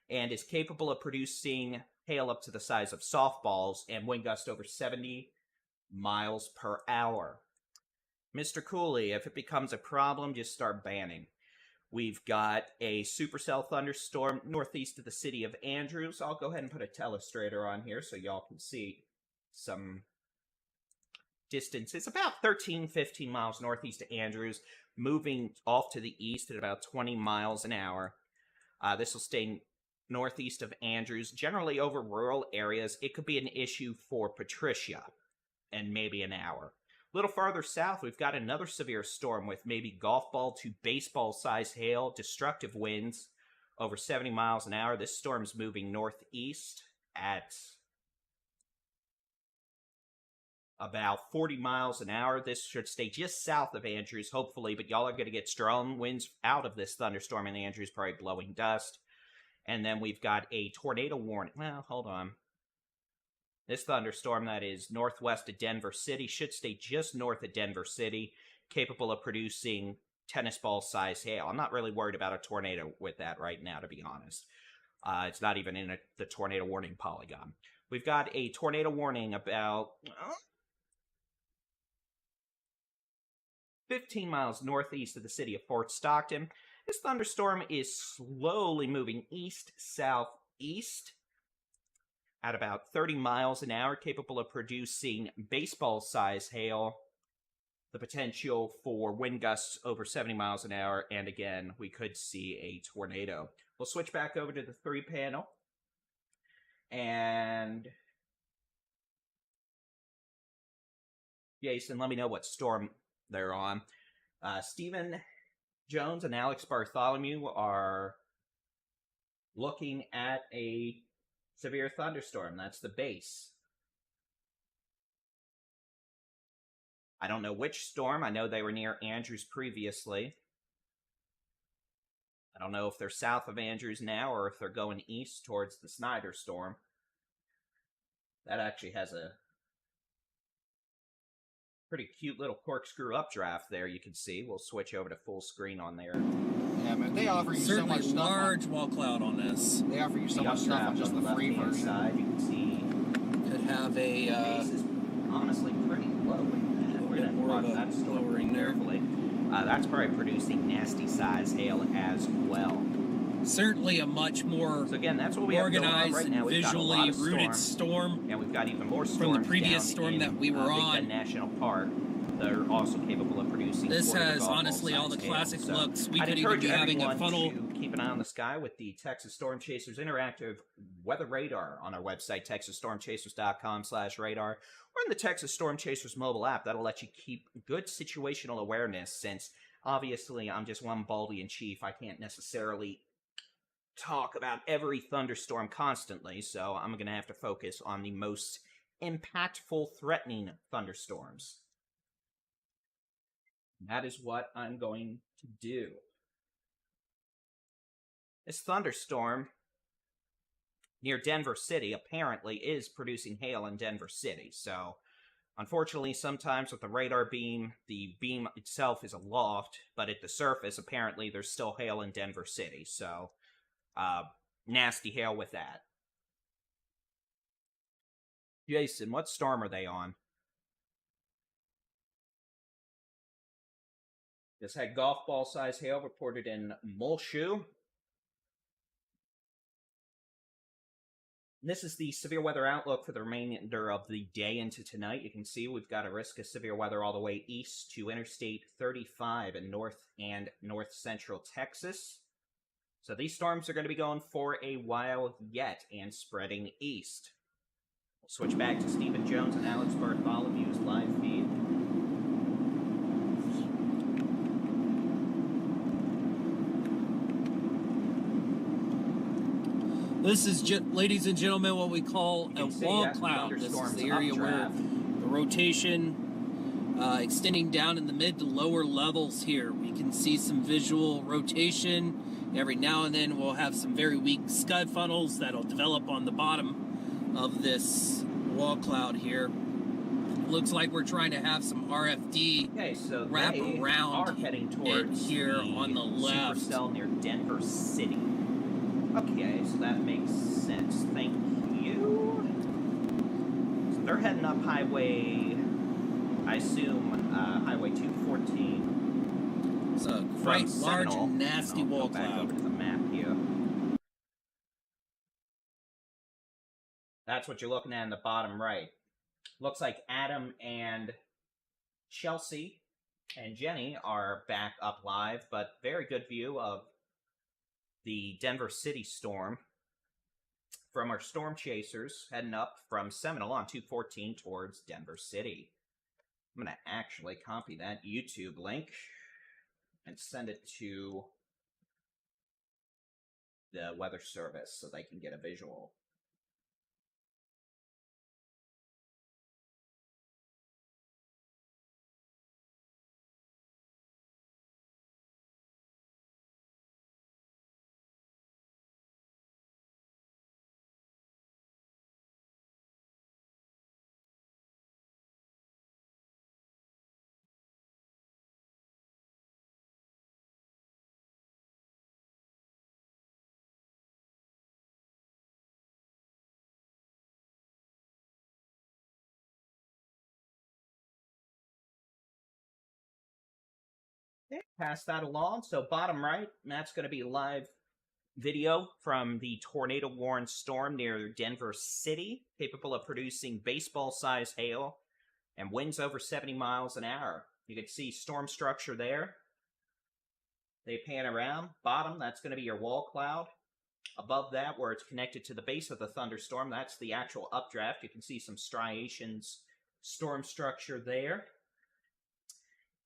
and is capable of producing hail up to the size of softballs and wind gusts over 70 miles per hour. Mr. Cooley, if it becomes a problem, just start banning. We've got a supercell thunderstorm northeast of the city of Andrews. I'll go ahead and put a telestrator on here so y'all can see some distance. It's about 13-15 miles northeast of Andrews, moving off to the east at about 20 miles an hour. This will stay northeast of Andrews, generally over rural areas. It could be an issue for Patricia and maybe an hour. A little farther south, we've got another severe storm with maybe golf ball to baseball size hail, destructive winds over 70 miles an hour. This storm's moving northeast at about 40 miles an hour. This should stay just south of Andrews, hopefully, but y'all are going to get strong winds out of this thunderstorm in Andrews, probably blowing dust. And then we've got a tornado warning. Well, hold on. This thunderstorm that is northwest of Denver City should stay just north of Denver City, capable of producing tennis ball size hail. I'm not really worried about a tornado with that right now, to be honest. It's not even in the tornado warning polygon. We've got a tornado warning about 15 miles northeast of the city of Fort Stockton. This thunderstorm is slowly moving east-southeast at about 30 miles an hour, capable of producing baseball-size hail, the potential for wind gusts over 70 miles an hour, and again, we could see a tornado. We'll switch back over to the 3-panel, and Jason, let me know what storm they're on. Stephen Jones and Alex Bartholomew are looking at a severe thunderstorm. That's the base. I don't know which storm. I know they were near Andrews previously. I don't know if they're south of Andrews now or if they're going east towards the Snyder storm. That actually has a pretty cute little corkscrew updraft there, you can see. We'll switch over to full screen on there. Yeah, man, they offer you Certainly so much stuff. large wall cloud on this. They offer you so much stuff on just the free left-hand version. side. You can see Could have a base is honestly pretty low. We're going to more watch of a that storm lowering there. carefully. That's probably producing nasty size hail as well. certainly a much more So again, that's what we have going on organized right now. and We've got a lot visually of rooted storm. storm. And we've got even more storms From the previous down storm in, that we were Big on. Bend National Park. They're also capable of producing. This quarter to has golf ball honestly all the size hail. classic So looks. We I'd could even encourage be having a everyone funnel. to keep an eye on the sky with the Texas Storm Chasers interactive weather radar on our website, texasstormchasers.com/radar, or in the Texas Storm Chasers mobile app. That'll let you keep good situational awareness, since obviously I'm just one baldy in chief. I can't necessarily talk about every thunderstorm constantly, so I'm going to have to focus on the most impactful, threatening thunderstorms. That is what I'm going to do. This thunderstorm near Denver City apparently is producing hail in Denver City, so unfortunately sometimes with the radar beam, the beam itself is aloft, but at the surface apparently there's still hail in Denver City, so nasty hail with that. Jason, what storm are they on? This had golf ball size hail reported in Muleshoe. This is the severe weather outlook for the remainder of the day into tonight. You can see we've got a risk of severe weather all the way east to Interstate 35 in north and north central Texas. So these storms are going to be going for a while yet and spreading east. We'll switch back to Stephen Jones and Alex Bartholomew's live feed. This is, ladies and gentlemen, what we call a wall that cloud. This is thunderstorm's the area where updraft. the rotation extending down in the mid to lower levels here. We can see some visual rotation. Every now and then we'll have some very weak scud funnels that'll develop on the bottom of this wall cloud here. Looks like we're trying to have some RFD Okay, so wrap they around are heading it towards here on the left. supercell near Denver City. Okay, so that makes sense. Thank you. So they're heading up highway, I assume, highway 214. It's a From quite large Seminole. and nasty I'll wall go back cloud. over to the map here. That's what you're looking at in the bottom right. Looks like Adam and Chelsea and Jenny are back up live, but very good view of the Denver City storm from our storm chasers heading up from Seminole on 214 towards Denver City. I'm going to actually copy that YouTube link and send it to the Weather Service so they can get a visual. Okay, pass that along. So bottom right, that's going to be live video from the tornado-warned storm near Denver City, capable of producing baseball-sized hail and winds over 70 miles an hour. You can see storm structure there. They pan around. Bottom, that's going to be your wall cloud. Above that, where it's connected to the base of the thunderstorm, that's the actual updraft. You can see some striations, storm structure there.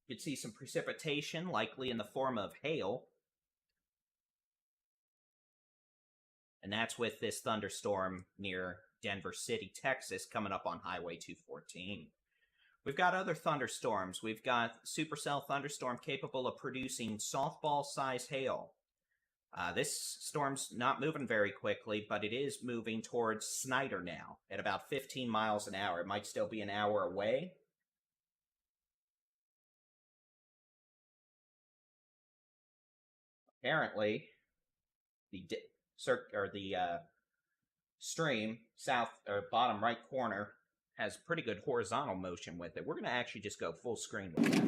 You can see some precipitation, likely in the form of hail. And that's with this thunderstorm near Denver City, Texas, coming up on Highway 214. We've got other thunderstorms. We've got supercell thunderstorm capable of producing softball-sized hail. This storm's not moving very quickly, but it is moving towards Snyder now at about 15 miles an hour. It might still be an hour away. Apparently, the stream south or bottom right corner has pretty good horizontal motion with it. We're going to actually just go full screen with that.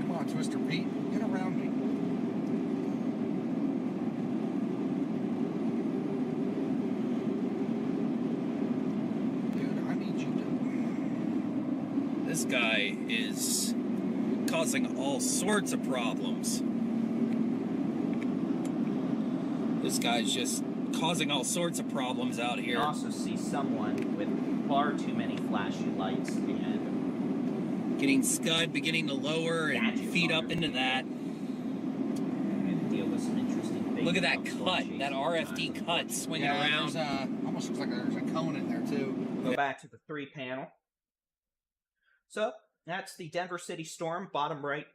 Come on, Twister Pete, get around me. Dude, I need you to. This guy is causing all sorts of problems. This guy's just causing all sorts of problems out You here. also see someone with far too many flashy lights and Getting scud, beginning to lower and Gadgets feed on up your into that. deal with some interesting things. Look at that about storm cut, chasing that RFD times. cut swinging Yeah, around. there's almost looks like there's a cone in there too. Go back to the 3 panel. So that's the Denver City Storm, bottom right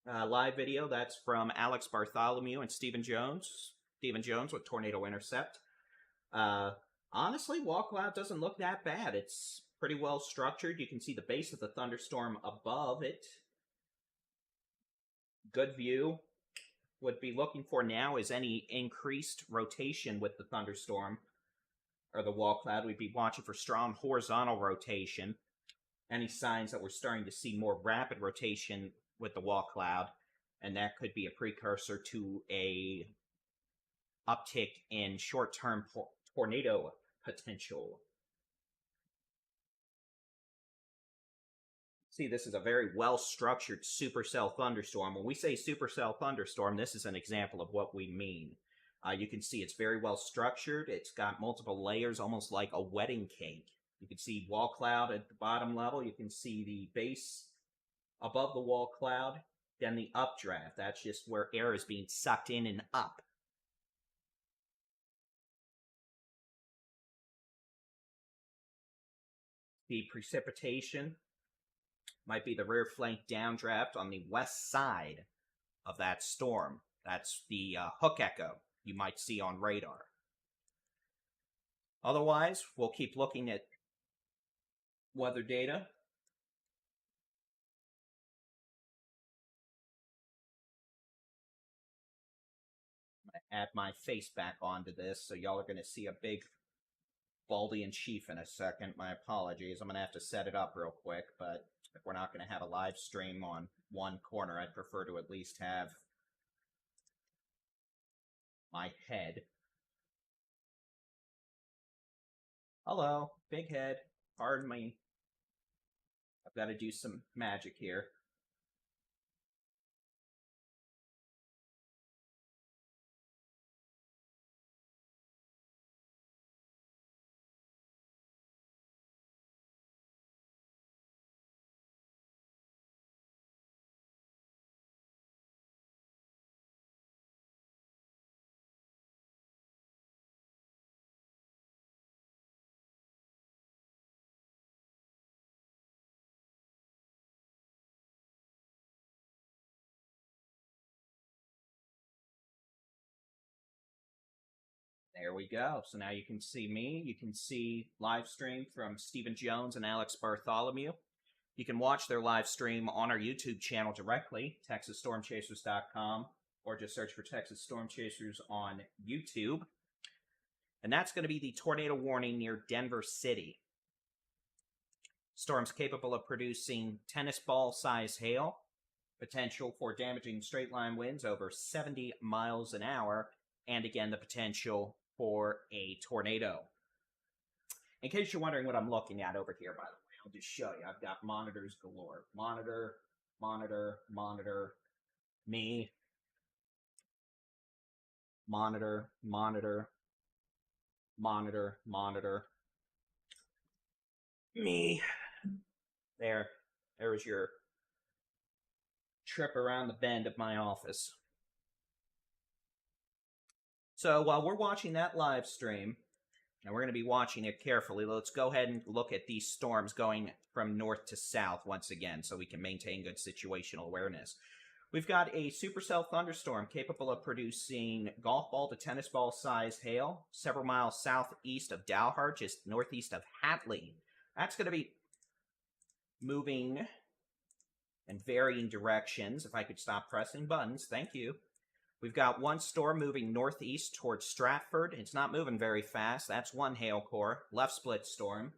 live video. That's from Alex Bartholomew and Stephen Jones. Stephen Jones with Tornado Intercept. Honestly, wall cloud doesn't look that bad. It's pretty well structured. You can see the base of the thunderstorm above it. Good view. Would be looking for now is any increased rotation with the thunderstorm or the wall cloud. We'd be watching for strong horizontal rotation. Any signs that we're starting to see more rapid rotation with the wall cloud, and that could be a precursor to a uptick in short-term tornado potential. See, this is a very well-structured supercell thunderstorm. When we say supercell thunderstorm, this is an example of what we mean. You can see it's very well-structured. It's got multiple layers, almost like a wedding cake. You can see wall cloud at the bottom level. You can see the base above the wall cloud. Then the updraft. That's just where air is being sucked in and up. The precipitation might be the rear flank downdraft on the west side of that storm. That's the hook echo you might see on radar. Otherwise, we'll keep looking at weather data. I'm going to add my face back onto this, so y'all are going to see a big Baldy and Chief in a second. My apologies. I'm going to have to set it up real quick, but if we're not going to have a live stream on one corner, I'd prefer to at least have my head. Hello, big head. Pardon me. I've got to do some magic here. There we go. So now you can see me. You can see live stream from Stephen Jones and Alex Bartholomew. You can watch their live stream on our YouTube channel directly, TexasStormChasers.com, or just search for Texas Storm Chasers on YouTube. And that's going to be the tornado warning near Denver City. Storms capable of producing tennis ball size hail, potential for damaging straight line winds over 70 miles an hour, and again, the potential for a tornado. In case you're wondering what I'm looking at over here, by the way, I'll just show you. I've got monitors galore. Monitor, monitor, monitor, me. Monitor, monitor, monitor, monitor, me. There's your trip around the bend of my office. So while we're watching that live stream, and we're going to be watching it carefully. Let's go ahead and look at these storms going from north to south once again so we can maintain good situational awareness. We've got a supercell thunderstorm capable of producing golf ball to tennis ball size hail several miles southeast of Dalhart, just northeast of Hatley. That's going to be moving in varying directions. If I could stop pressing buttons, thank you. We've got one storm moving northeast towards Stratford. It's not moving very fast. That's one hail core. Left split storm.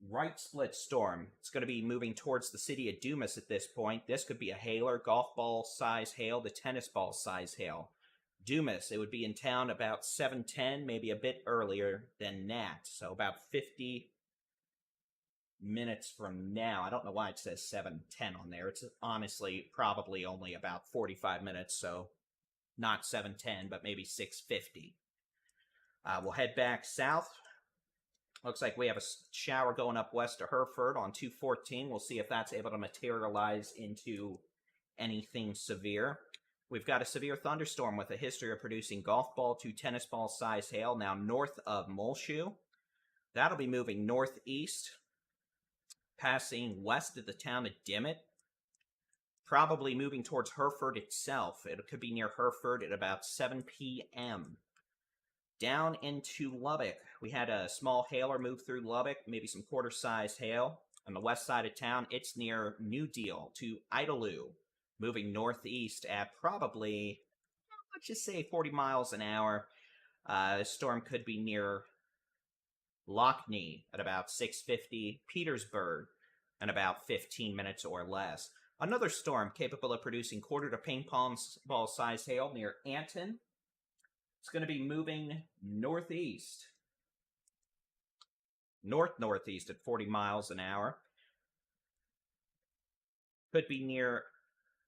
Right split storm. It's going to be moving towards the city of Dumas at this point. This could be a hailer, golf ball size hail to tennis ball size hail. Dumas, it would be in town about 7:10, maybe a bit earlier than that. So about 50 minutes from now. I don't know why it says 7:10 on there. It's honestly probably only about 45 minutes, so not 7:10, but maybe 6:50. We'll head back south. Looks like we have a shower going up west of Hereford on 214. We'll see if that's able to materialize into anything severe. We've got a severe thunderstorm with a history of producing golf ball to tennis ball size hail now north of Muleshoe. That'll be moving northeast, passing west of the town of Dimmitt, probably moving towards Hereford itself. It could be near Hereford at about 7 p.m. Down into Lubbock, we had a small hailer move through Lubbock, maybe some quarter-sized hail. On the west side of town, it's near New Deal to Idalou, moving northeast at probably, let's just say 40 miles an hour. This storm could be near Lockney at about 6:50, Petersburg in about 15 minutes or less. Another storm capable of producing quarter to ping pong ball size hail near Anton. It's going to be moving northeast, northeast at 40 miles an hour. Could be near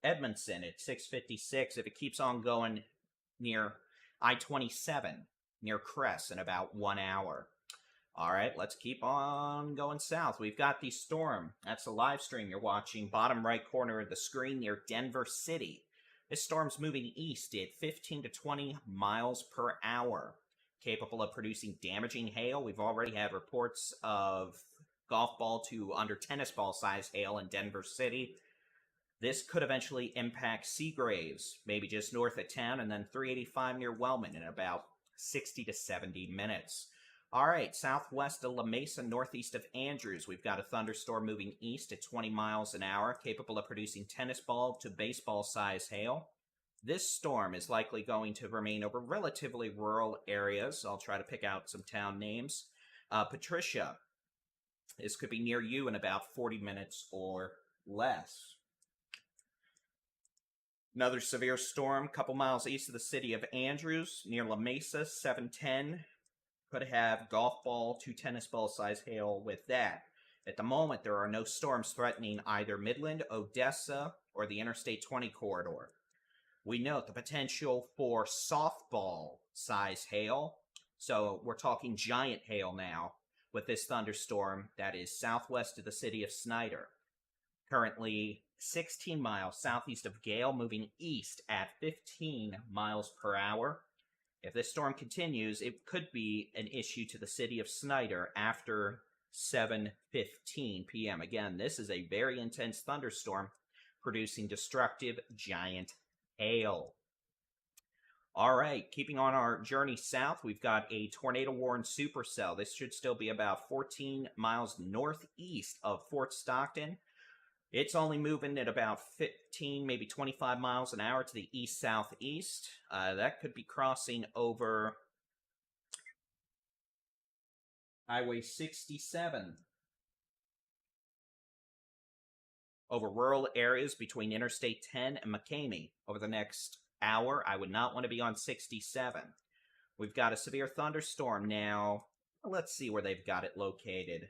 Edmondson at 6:56 if it keeps on going near I-27, near Cress in about 1 hour. All right, let's keep on going south. We've got the storm. That's a live stream you're watching. Bottom right corner of the screen near Denver City. This storm's moving east at 15 to 20 miles per hour. Capable of producing damaging hail. We've already had reports of golf ball to under tennis ball size hail in Denver City. This could eventually impact Seagraves, maybe just north of town, and then 385 near Wellman in about 60 to 70 minutes. All right, southwest of La Mesa, northeast of Andrews, we've got a thunderstorm moving east at 20 miles an hour, capable of producing tennis ball to baseball size hail. This storm is likely going to remain over relatively rural areas. I'll try to pick out some town names. Patricia, this could be near you in about 40 minutes or less. Another severe storm, a couple miles east of the city of Andrews, near La Mesa, 7:10. Could have golf ball to tennis ball size hail with that. At the moment, there are no storms threatening either Midland, Odessa, or the Interstate 20 corridor. We note the potential for softball size hail. So we're talking giant hail now with this thunderstorm that is southwest of the city of Snyder. Currently 16 miles southeast of Gale, moving east at 15 miles per hour. If this storm continues, it could be an issue to the city of Snyder after 7:15 p.m. Again, this is a very intense thunderstorm producing destructive giant hail. All right, keeping on our journey south, we've got a tornado-warned supercell. This should still be about 14 miles northeast of Fort Stockton. It's only moving at about 15, maybe 25 miles an hour to the east-southeast. That could be crossing over Highway 67. Over rural areas between Interstate 10 and McCamey. Over the next hour, I would not want to be on 67. We've got a severe thunderstorm now. Let's see where they've got it located.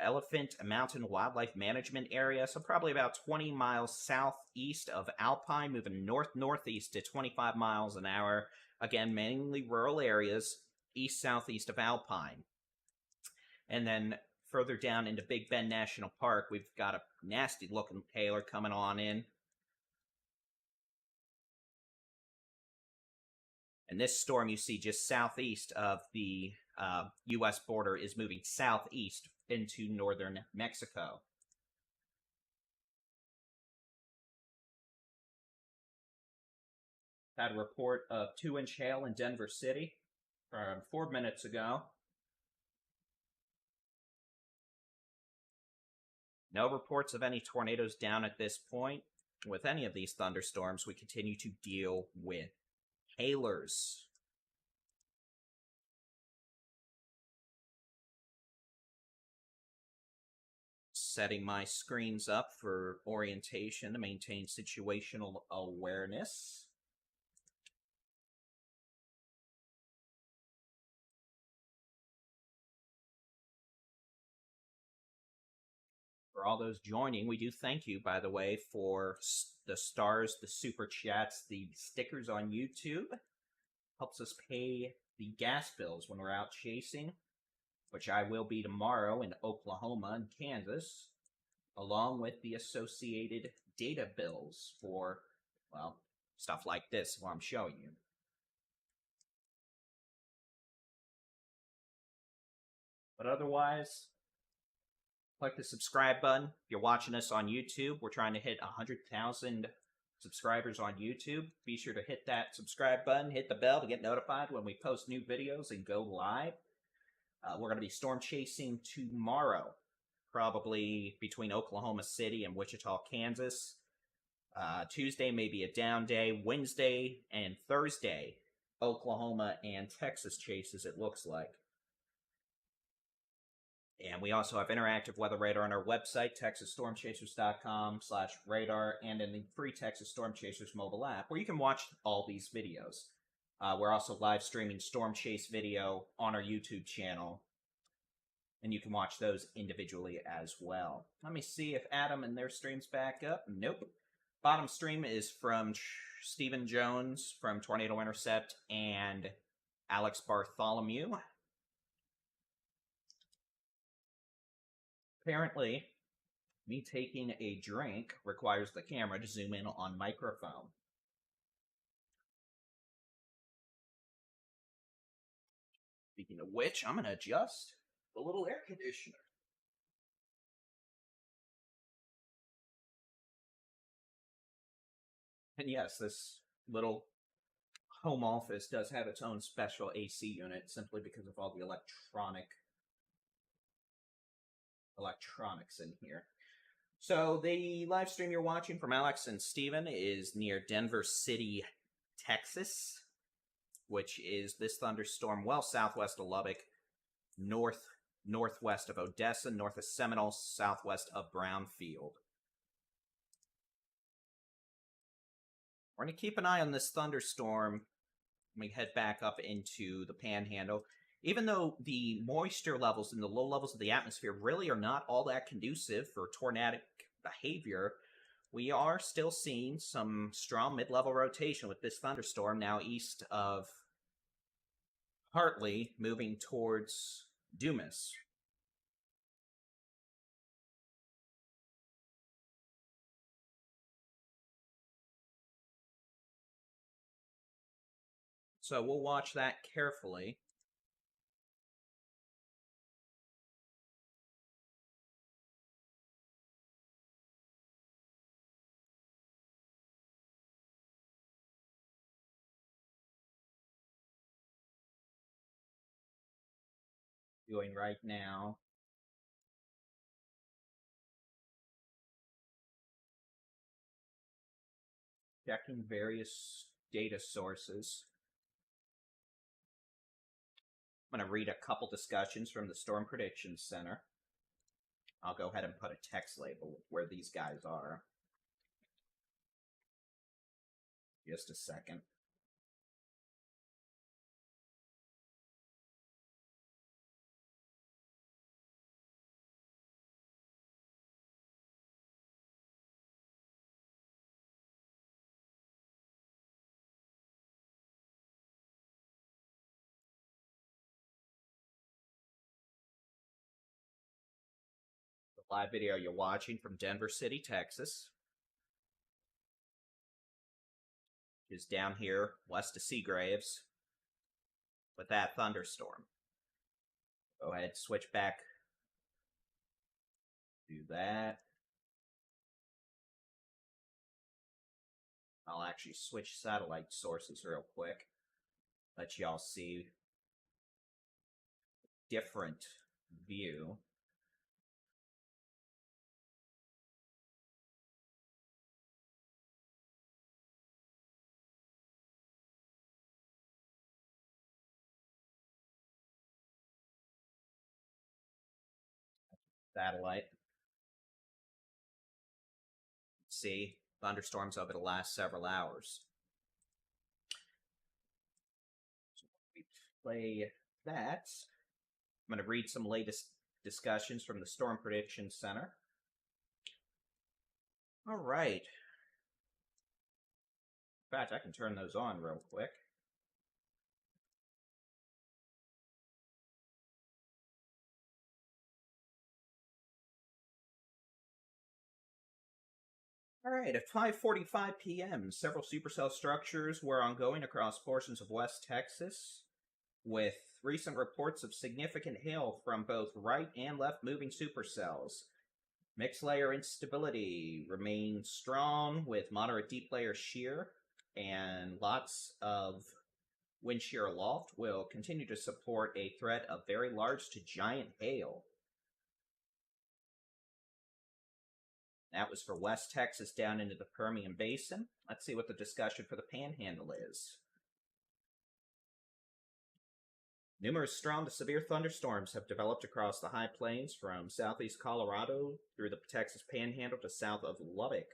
Elephant Mountain Wildlife Management Area, so probably about 20 miles southeast of Alpine, moving north-northeast at 25 miles an hour. Again, mainly rural areas, east-southeast of Alpine. And then further down into Big Bend National Park, we've got a nasty-looking hailer coming on in. And this storm you see just southeast of the U.S. border is moving southeast into northern Mexico. Had a report of 2-inch hail in Denver City from 4 minutes ago. No reports of any tornadoes down at this point. With any of these thunderstorms, we continue to deal with hailers. Setting my screens up for orientation to maintain situational awareness. For all those joining, we do thank you, by the way, for the stars, the super chats, the stickers on YouTube. Helps us pay the gas bills when we're out chasing, which I will be tomorrow in Oklahoma and Kansas, along with the associated data bills for, well, stuff like this, what I'm showing you. But otherwise, click the subscribe button. If you're watching us on YouTube, we're trying to hit 100,000 subscribers on YouTube. Be sure to hit that subscribe button, hit the bell to get notified when we post new videos and go live. We're going to be storm chasing tomorrow, probably between Oklahoma City and Wichita, Kansas. Tuesday may be a down day. Wednesday and Thursday, Oklahoma and Texas chases, it looks like. And we also have interactive weather radar on our website, texasstormchasers.com/radar, and in the free Texas Storm Chasers mobile app, where you can watch all these videos. We're also live streaming Storm Chase video on our YouTube channel, and you can watch those individually as well. Let me see if Adam and their stream's back up. Nope. Bottom stream is from Stephen Jones from Tornado Intercept and Alex Bartholomew. Apparently, me taking a drink requires the camera to zoom in on microphone. Speaking of which, I'm going to adjust the little air conditioner. And yes, this little home office does have its own special AC unit simply because of all the electronics in here. So the live stream you're watching from Alex and Steven is near Denver City, Texas, which is this thunderstorm well southwest of Lubbock, northwest of Odessa, north of Seminole, southwest of Brownfield. We're going to keep an eye on this thunderstorm when we head back up into the Panhandle. Even though the moisture levels and the low levels of the atmosphere really are not all that conducive for tornadic behavior, we are still seeing some strong mid-level rotation with this thunderstorm now east of Hartley, moving towards Dumas. So we'll watch that carefully. Doing right now. Checking various data sources. I'm going to read a couple discussions from the Storm Prediction Center. I'll go ahead and put a text label where these guys are. Just a second. Live video you're watching from Denver City, Texas, is down here west of Seagraves. with that thunderstorm. Go ahead, switch back. Do that. I'll actually switch satellite sources real quick. Let y'all see different view. Satellite. See, thunderstorms over the last several hours. So we play that. I'm going to read some latest discussions from the Storm Prediction Center. All right. In fact, I can turn those on real quick. All right, at 5:45 p.m., several supercell structures were ongoing across portions of West Texas, with recent reports of significant hail from both right and left moving supercells. Mixed layer instability remains strong with moderate deep layer shear, and lots of wind shear aloft will continue to support a threat of very large to giant hail. That was for West Texas down into the Permian Basin. Let's see what the discussion for the Panhandle is. Numerous strong to severe thunderstorms have developed across the high plains from southeast Colorado through the Texas Panhandle to south of Lubbock.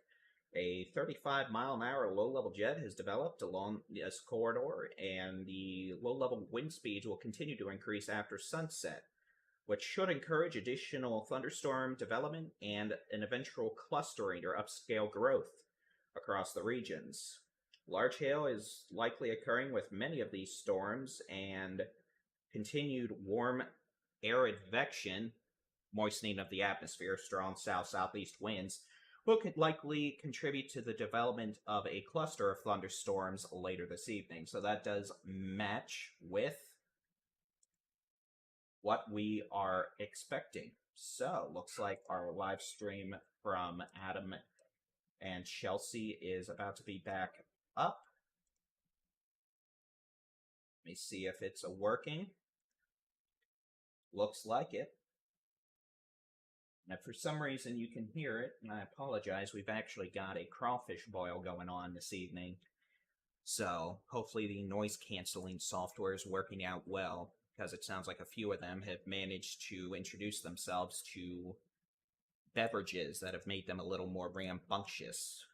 A 35-mile-an-hour low-level jet has developed along this corridor, and the low-level wind speeds will continue to increase after sunset, which should encourage additional thunderstorm development and an eventual clustering or upscale growth across the regions. Large hail is likely occurring with many of these storms, and continued warm air advection, moistening of the atmosphere, strong south-southeast winds, will likely contribute to the development of a cluster of thunderstorms later this evening. So that does match with what we are expecting. So, looks like our live stream from Adam and Chelsea is about to be back up. Let me see if it's working. Looks like it. And if for some reason you can hear it, and I apologize, we've actually got a crawfish boil going on this evening. So, hopefully the noise canceling software is working out well, because it sounds like a few of them have managed to introduce themselves to beverages that have made them a little more rambunctious.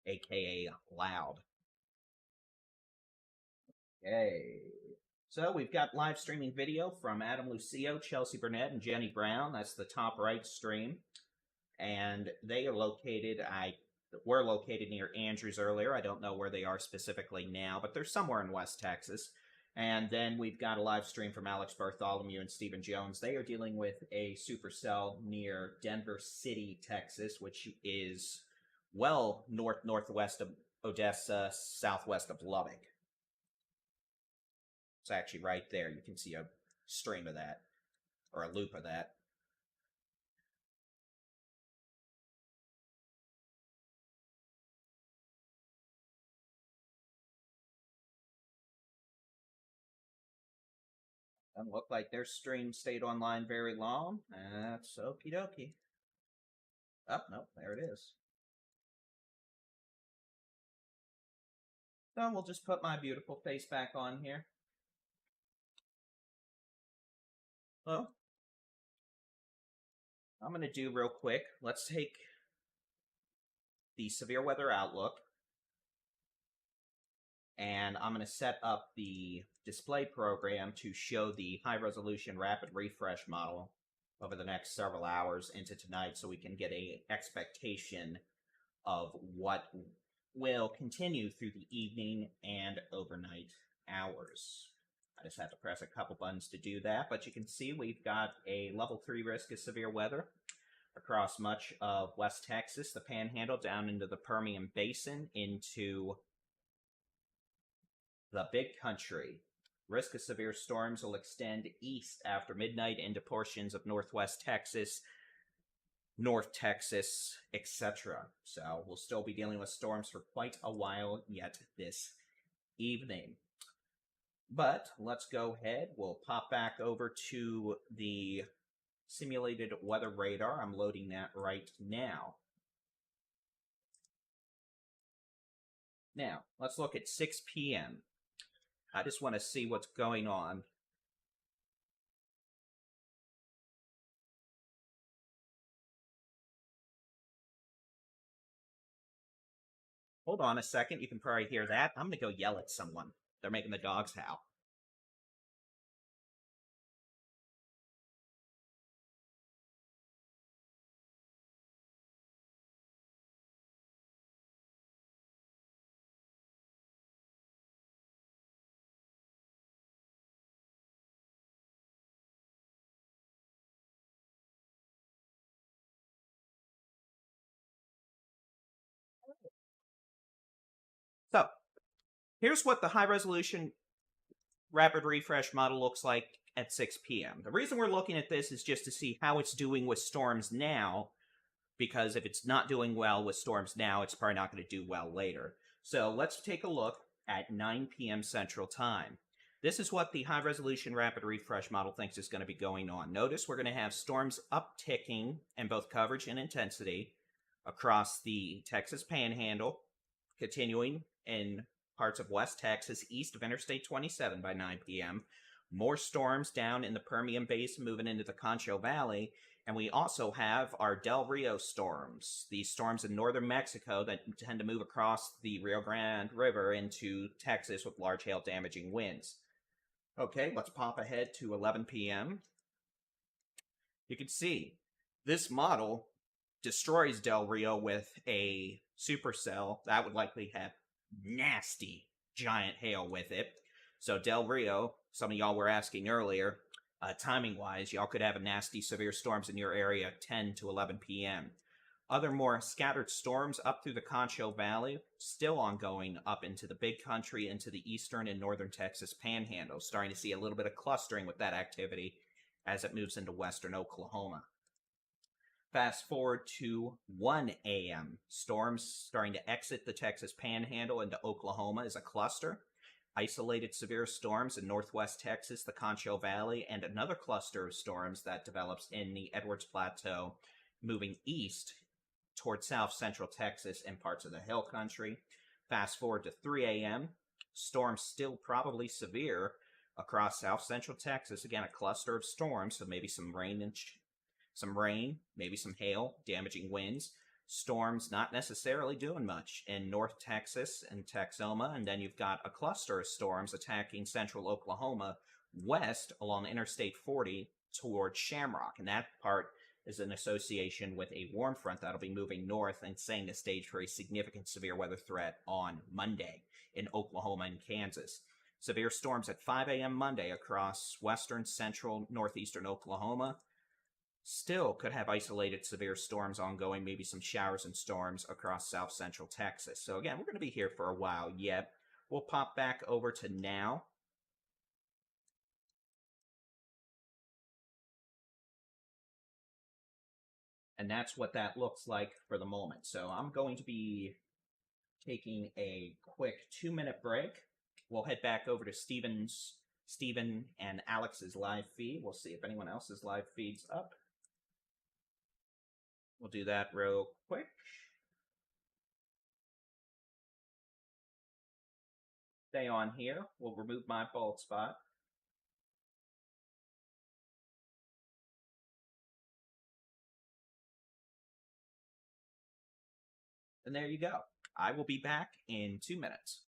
AKA loud. Okay. So we've got live streaming video from Adam Lucio, Chelsea Burnett, and Jenny Brown. That's the top right stream. And they are were located near Andrews earlier. I don't know where they are specifically now, but they're somewhere in West Texas. And then we've got a live stream from Alex Bartholomew and Stephen Jones. They are dealing with a supercell near Denver City, Texas, which is well northwest of Odessa, southwest of Lubbock. It's actually right there. You can see a stream of that, or a loop of that. Doesn't look like their stream stayed online very long. That's okie dokie. Oh, no, there it is. So we'll just put my beautiful face back on here. Well, I'm going to do real quick. Let's take the severe weather outlook, and I'm going to set up the display program to show the high-resolution rapid refresh model over the next several hours into tonight, so we can get an expectation of what will continue through the evening and overnight hours. I just have to press a couple buttons to do that, but you can see we've got a level 3 risk of severe weather across much of West Texas, the Panhandle, down into the Permian Basin, into the Big Country. Risk of severe storms will extend east after midnight into portions of northwest Texas, North Texas, etc. So we'll still be dealing with storms for quite a while yet this evening. But let's go ahead. We'll pop back over to the simulated weather radar. I'm loading that right now. Now, let's look at 6 p.m. I just want to see what's going on. Hold on a second. You can probably hear that. I'm going to go yell at someone. They're making the dogs howl. So, here's what the high-resolution rapid refresh model looks like at 6 p.m. The reason we're looking at this is just to see how it's doing with storms now, because if it's not doing well with storms now, it's probably not going to do well later. So let's take a look at 9 p.m. Central Time. This is what the high-resolution rapid refresh model thinks is going to be going on. Notice we're going to have storms upticking in both coverage and intensity across the Texas Panhandle, continuing in parts of West Texas, east of Interstate 27 by 9 p.m. More storms down in the Permian Basin moving into the Concho Valley. And we also have our Del Rio storms, these storms in northern Mexico that tend to move across the Rio Grande River into Texas with large hail damaging winds. Okay, let's pop ahead to 11 p.m. You can see this model destroys Del Rio with a supercell. That would likely have nasty giant hail with it. So Del Rio, some of y'all were asking earlier, timing-wise, y'all could have a nasty severe storms in your area 10 to 11 p.m. Other more scattered storms up through the Concho Valley, still ongoing up into the Big Country, into the eastern and northern Texas Panhandle. Starting to see a little bit of clustering with that activity as it moves into western Oklahoma. Fast forward to 1 a.m. Storms starting to exit the Texas Panhandle into Oklahoma as a cluster. Isolated severe storms in northwest Texas, the Concho Valley, and another cluster of storms that develops in the Edwards Plateau, moving east toward south central Texas and parts of the Hill Country. Fast forward to 3 a.m. Storms still probably severe across south central Texas. Again, a cluster of storms, so maybe some rain, maybe some hail, damaging winds. Storms not necessarily doing much in North Texas and Texoma, and then you've got a cluster of storms attacking central Oklahoma west along Interstate 40 towards Shamrock, and that part is an association with a warm front that'll be moving north and setting the stage for a significant severe weather threat on Monday in Oklahoma and Kansas. Severe storms at 5 a.m. Monday across western, central, northeastern Oklahoma. Still could have isolated severe storms ongoing, maybe some showers and storms across south central Texas. So again, we're going to be here for a while yet. We'll pop back over to now. And that's what that looks like for the moment. So I'm going to be taking a quick 2-minute break. We'll head back over to Stephen and Alex's live feed. We'll see if anyone else's live feed's up. We'll do that real quick. Stay on here. We'll remove my bald spot. And there you go. I will be back in 2 minutes.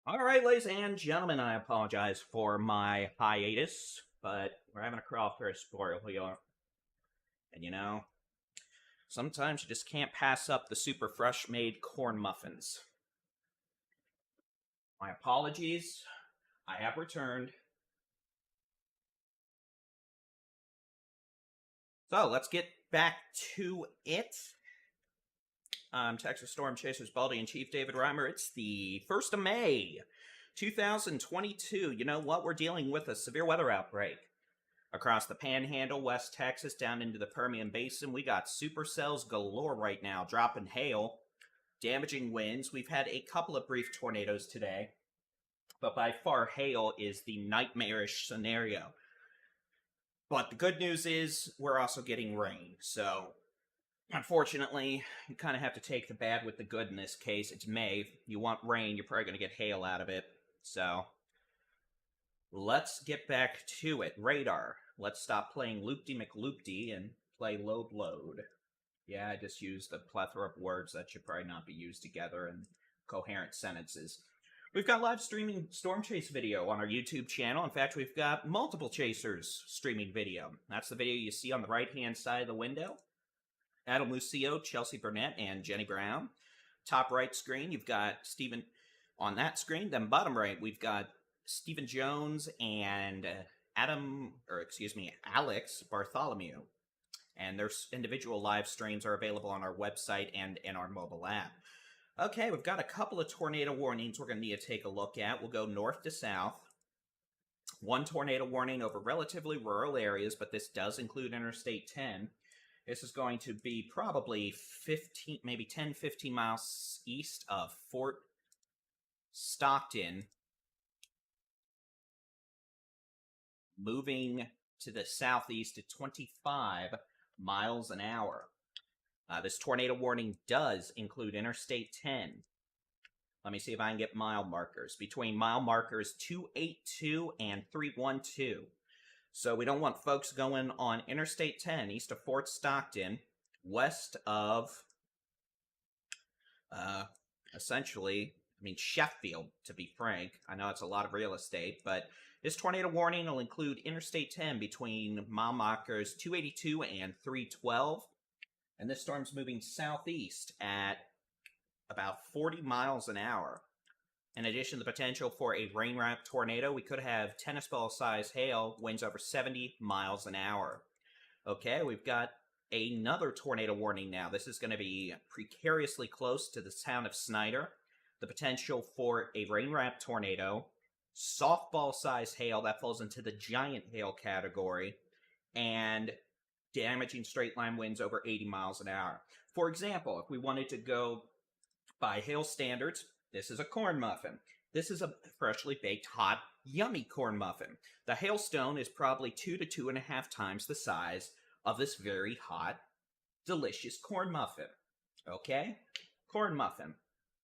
All right, ladies and gentlemen, I apologize for my hiatus, but we're having a crawl for a spoil here. And you know, sometimes you just can't pass up the super fresh made corn muffins. My apologies. I have returned. So let's get back to it. I'm Texas Storm Chasers Baldy and Chief David-Reimer. It's the 1st of May, 2022. You know what? We're dealing with a severe weather outbreak. Across the Panhandle, West Texas, down into the Permian Basin, we got supercells galore right now, dropping hail, damaging winds. We've had a couple of brief tornadoes today, but by far hail is the nightmarish scenario. But the good news is we're also getting rain, so unfortunately, you kind of have to take the bad with the good in this case. It's May. You want rain, you're probably going to get hail out of it. So, let's get back to it. Radar. Let's stop playing loop-de-mc-loop-de and play load-load. Yeah, I just used a plethora of words that should probably not be used together in coherent sentences. We've got live streaming Storm Chase video on our YouTube channel. In fact, we've got multiple chasers streaming video. That's the video you see on the right-hand side of the window. Adam Lucio, Chelsea Burnett, and Jenny Brown. Top right screen, you've got Stephen on that screen. Then bottom right, we've got Stephen Jones and Alex Bartholomew. And their individual live streams are available on our website and in our mobile app. Okay, we've got a couple of tornado warnings we're going to need to take a look at. We'll go north to south. One tornado warning over relatively rural areas, but this does include Interstate 10. This is going to be probably 15, maybe 10, 15 miles east of Fort Stockton, moving to the southeast at 25 miles an hour. This tornado warning does include Interstate 10. Let me see if I can get mile markers. Between mile markers 282 and 312. So we don't want folks going on Interstate 10 east of Fort Stockton, west of, Sheffield, to be frank. I know it's a lot of real estate, but this tornado warning will include Interstate 10 between mile markers 282 and 312. And this storm's moving southeast at about 40 miles an hour. In addition to the potential for a rain-wrapped tornado, we could have tennis ball-sized hail, winds over 70 miles an hour. Okay, we've got another tornado warning now. This is going to be precariously close to the town of Snyder. The potential for a rain-wrapped tornado, softball-sized hail, that falls into the giant hail category, and damaging straight-line winds over 80 miles an hour. For example, if we wanted to go by hail standards, this is a corn muffin. This is a freshly baked, hot, yummy corn muffin. The hailstone is probably 2 to 2.5 times the size of this very hot, delicious corn muffin. Okay? Corn muffin.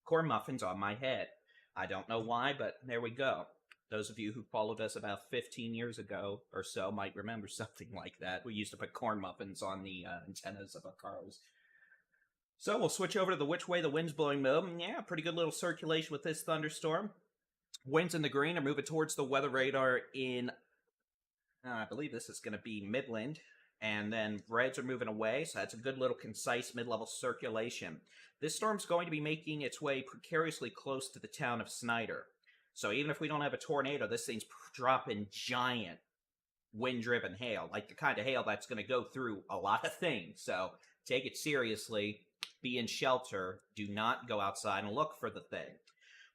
Corn muffin's on my head. I don't know why, but there we go. Those of you who followed us about 15 years ago or so might remember something like that. We used to put corn muffins on the antennas of our cars. So we'll switch over to the which way the wind's blowing mode. Yeah, pretty good little circulation with this thunderstorm. Winds in the green are moving towards the weather radar in, I believe this is going to be Midland. And then reds are moving away, so that's a good little concise mid-level circulation. This storm's going to be making its way precariously close to the town of Snyder. So even if we don't have a tornado, this thing's dropping giant wind-driven hail, like the kind of hail that's going to go through a lot of things. So take it seriously. Be in shelter. Do not go outside and look for the thing.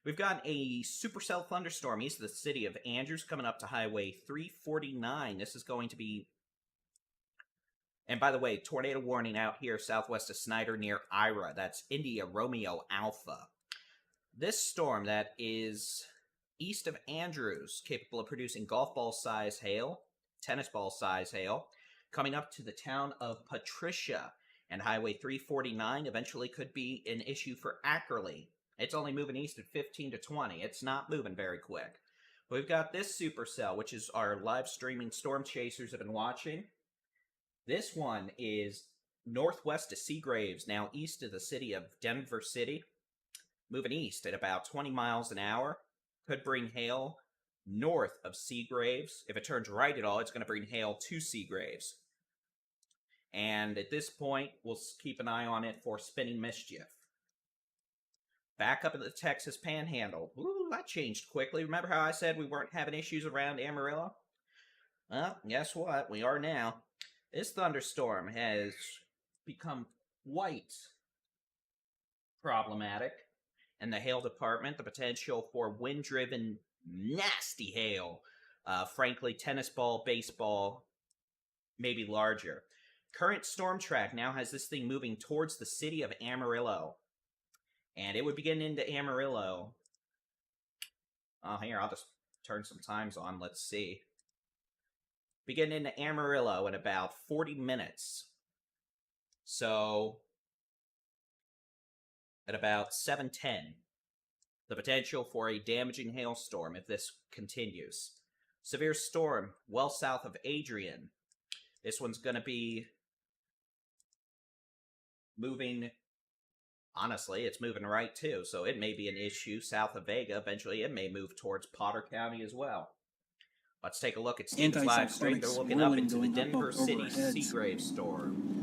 We've got a supercell thunderstorm east of the city of Andrews coming up to Highway 349. This is going to be... And by the way, tornado warning out here southwest of Snyder near Ira. That's India Romeo Alpha. This storm that is east of Andrews, capable of producing golf ball size hail, tennis ball size hail, coming up to the town of Patricia. And Highway 349 eventually could be an issue for Ackerley. It's only moving east at 15 to 20. It's not moving very quick. We've got this supercell, which is our live streaming storm chasers have been watching. This one is northwest of Seagraves, now east of the city of Denver City. Moving east at about 20 miles an hour. could bring hail north of Seagraves. If it turns right at all, it's going to bring hail to Seagraves. And at this point, we'll keep an eye on it for spinning mischief. Back up in the Texas Panhandle. Ooh, that changed quickly. Remember how I said we weren't having issues around Amarillo? Well, guess what? We are now. This thunderstorm has become quite problematic. In the hail department, the potential for wind-driven, nasty hail. Frankly, tennis ball, baseball, maybe larger. Current storm track now has this thing moving towards the city of Amarillo. And it would be getting into Amarillo. Oh, here, I'll just turn some times on. Let's see. Be getting into Amarillo in about 40 minutes. So, at about 7:10, the potential for a damaging hailstorm if this continues. Severe storm well south of Adrian. This one's going to be moving. Honestly, it's moving right too, so it may be an issue south of Vega. Eventually, it may move towards Potter County as well. Let's take a look at Steve's live stream. They're looking up into the Denver City Seagrave storm.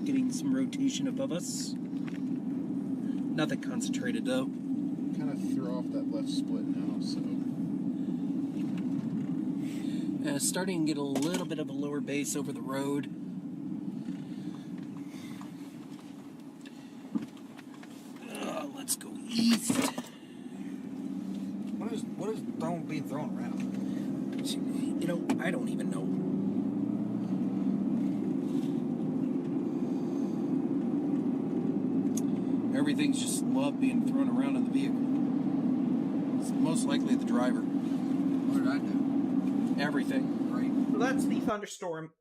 Getting some rotation above us. Nothing concentrated though. Kind of threw off that left split now, so. Starting to get a little bit of a lower base over the road. Let's go east. What is being thrown around? You know, I don't even know. Everything's just love being thrown around in the vehicle. It's most likely the driver. What did I do? Everything. Great. So that's the thunderstorm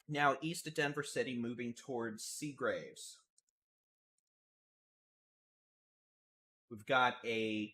now east of Denver City, moving towards Seagraves. We've got a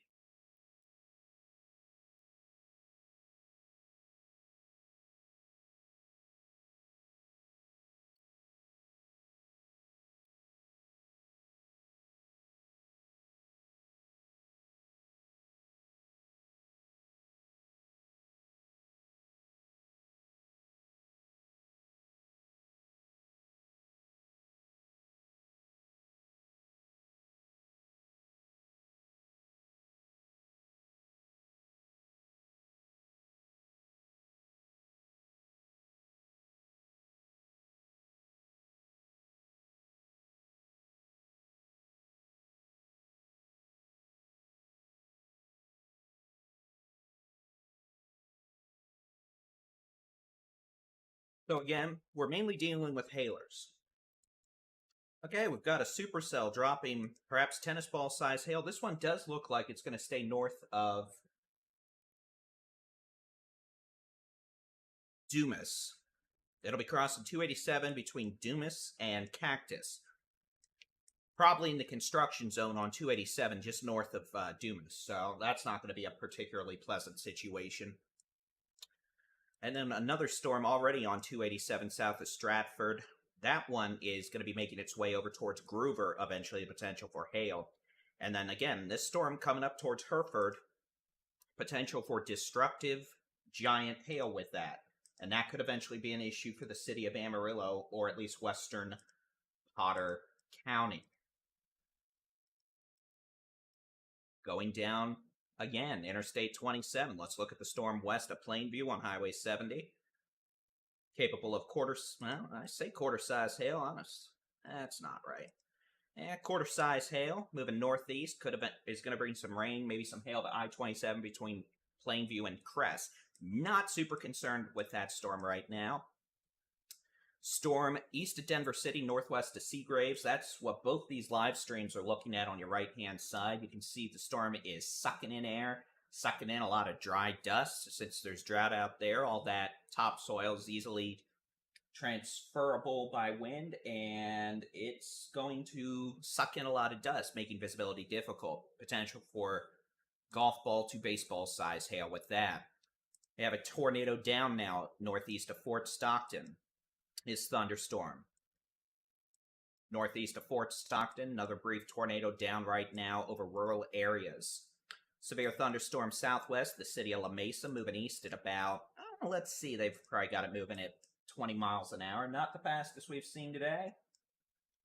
So again, we're mainly dealing with hailers. Okay, we've got a supercell dropping perhaps tennis ball size hail. This one does look like it's going to stay north of Dumas. It'll be crossing 287 between Dumas and Cactus. Probably in the construction zone on 287, just north of Dumas. So that's not going to be a particularly pleasant situation. And then another storm already on 287 south of Stratford. That one is going to be making its way over towards Groover, eventually the potential for hail. And then again, this storm coming up towards Hereford, potential for destructive giant hail with that. And that could eventually be an issue for the city of Amarillo, or at least western Potter County. Going down again, Interstate 27. Let's look at the storm west of Plainview on Highway 70. Capable of quarter-size hail. Honest, that's not right. Quarter-size hail moving northeast is going to bring some rain, maybe some hail to I-27 between Plainview and Crest. Not super concerned with that storm right now. Storm east of Denver City, northwest of Seagraves. That's what both these live streams are looking at on your right-hand side. You can see the storm is sucking in air, sucking in a lot of dry dust. Since there's drought out there, all that topsoil is easily transferable by wind, and it's going to suck in a lot of dust, making visibility difficult. Potential for golf ball to baseball size hail with that. We have a tornado down now northeast of Fort Stockton. This thunderstorm. Northeast of Fort Stockton, another brief tornado down right now over rural areas. Severe thunderstorm southwest, the city of La Mesa, moving east at about, let's see, they've probably got it moving at 20 miles an hour. Not the fastest we've seen today.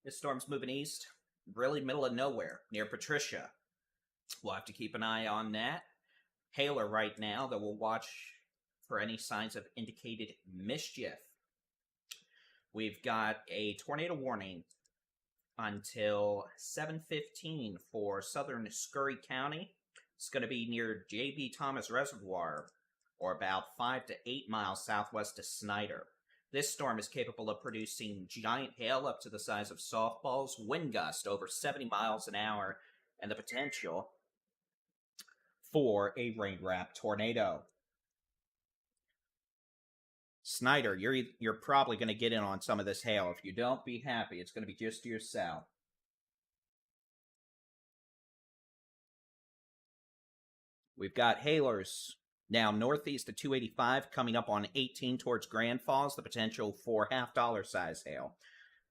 This storm's moving east, really middle of nowhere, near Patricia. We'll have to keep an eye on that. Hailer right now, that we'll watch for any signs of indicated mischief. We've got a tornado warning until 7:15 for southern Scurry County. It's going to be near J.B. Thomas Reservoir, or about 5 to 8 miles southwest of Snyder. This storm is capable of producing giant hail up to the size of softballs, wind gust over 70 miles an hour, and the potential for a rain-wrapped tornado. Snyder, you're probably going to get in on some of this hail. If you don't, be happy. It's going to be just to your south. We've got hailers now northeast of 285, coming up on 18 towards Grand Falls, the potential for $half size hail.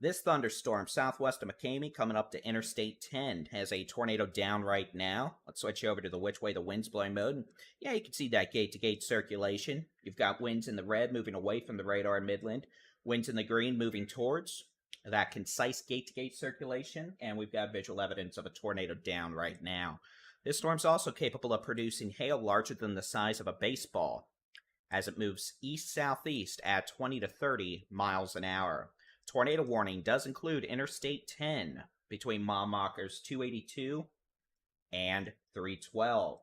This thunderstorm southwest of McCamey, coming up to Interstate 10, has a tornado down right now. Let's switch over to the which way the wind's blowing mode. And yeah, you can see that gate-to-gate circulation. You've got winds in the red moving away from the radar in Midland, winds in the green moving towards that concise gate-to-gate circulation, and we've got visual evidence of a tornado down right now. This storm's also capable of producing hail larger than the size of a baseball as it moves east-southeast at 20 to 30 miles an hour. Tornado warning does include Interstate 10 between mile markers 282 and 312.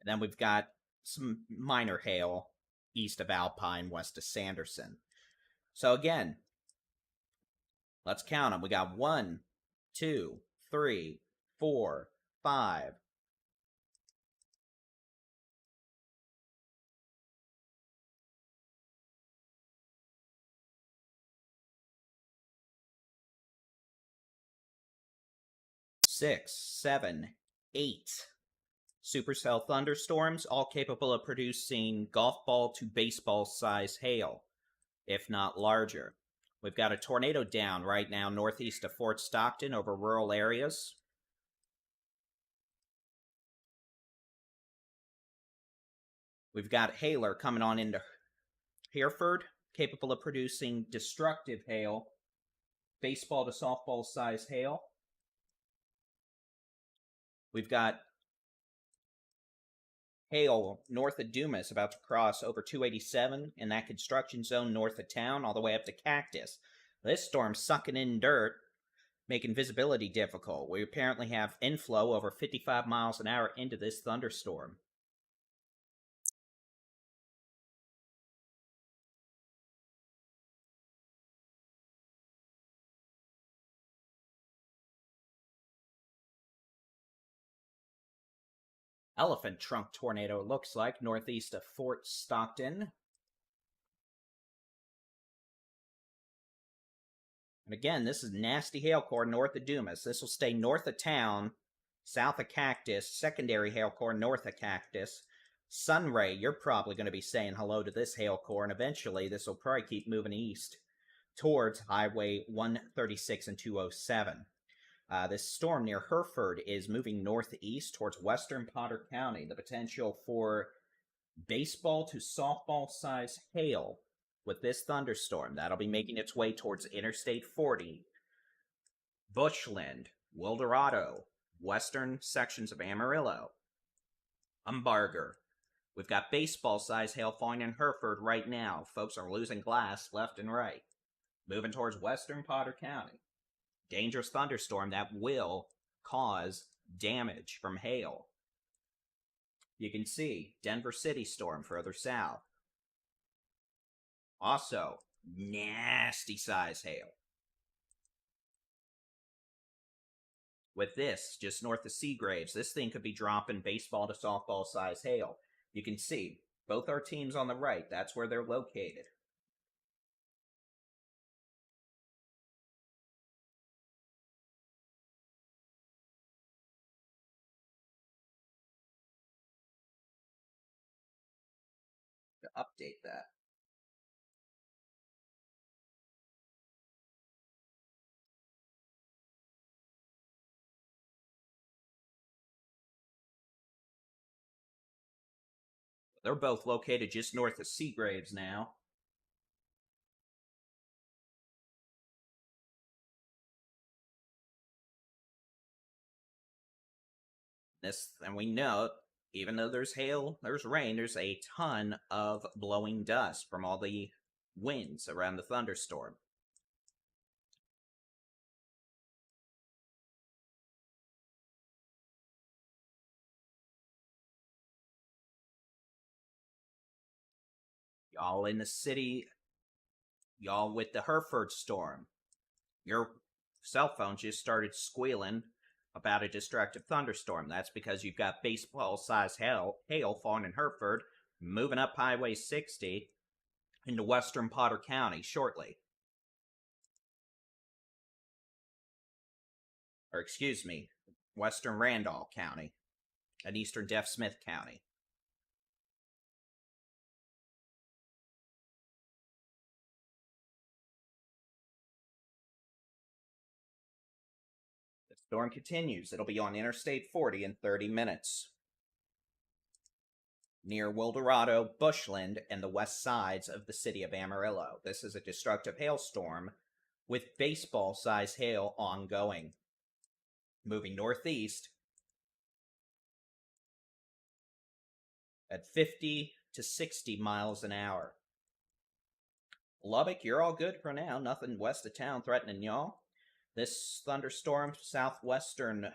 And then we've got some minor hail east of Alpine, west of Sanderson. So again, let's count them. We got 1, 2, 3, 4, 5. 6, 7, 8 supercell thunderstorms, all capable of producing golf ball to baseball size hail, if not larger. We've got a tornado down right now northeast of Fort Stockton over rural areas. We've got hailer coming on into Hereford, capable of producing destructive hail, baseball to softball size hail. We've got hail north of Dumas, about to cross over 287 in that construction zone north of town, all the way up to Cactus. This storm's sucking in dirt, making visibility difficult. We apparently have inflow over 55 miles an hour into this thunderstorm. Elephant trunk tornado, looks like, northeast of Fort Stockton. And again, this is nasty hail core north of Dumas. This will stay north of town, south of Cactus, secondary hail core north of Cactus. Sunray, you're probably going to be saying hello to this hail core, and eventually this will probably keep moving east towards Highway 136 and 207. This storm near Hereford is moving northeast towards western Potter County. The potential for baseball to softball size hail with this thunderstorm. That'll be making its way towards Interstate 40, Bushland, Wildorado, western sections of Amarillo, Umbarger. We've got baseball size hail falling in Hereford right now. Folks are losing glass left and right. Moving towards western Potter County. Dangerous thunderstorm that will cause damage from hail. You can see Denver City storm further south. Also, nasty size hail. with this just north of Seagraves. This thing could be dropping baseball to softball size hail. You can see both our teams on the right. That's where they're located. To update that. They're both located just north of Seagraves now. And we know, even though there's hail, there's rain, there's a ton of blowing dust from all the winds around the thunderstorm. Y'all in the city, y'all with the Hereford storm, your cell phone just started squealing about a destructive thunderstorm. That's because you've got baseball-sized hail falling in Hereford, moving up Highway 60 into western Potter County shortly. Or excuse me, western Randolph County and eastern Deaf Smith County. The storm continues. It'll be on Interstate 40 in 30 minutes. Near Wildorado, Bushland, and the west sides of the city of Amarillo. This is a destructive hailstorm with baseball-sized hail ongoing. Moving northeast at 50 to 60 miles an hour. Lubbock, you're all good for now. Nothing west of town threatening y'all. This thunderstorm, southwestern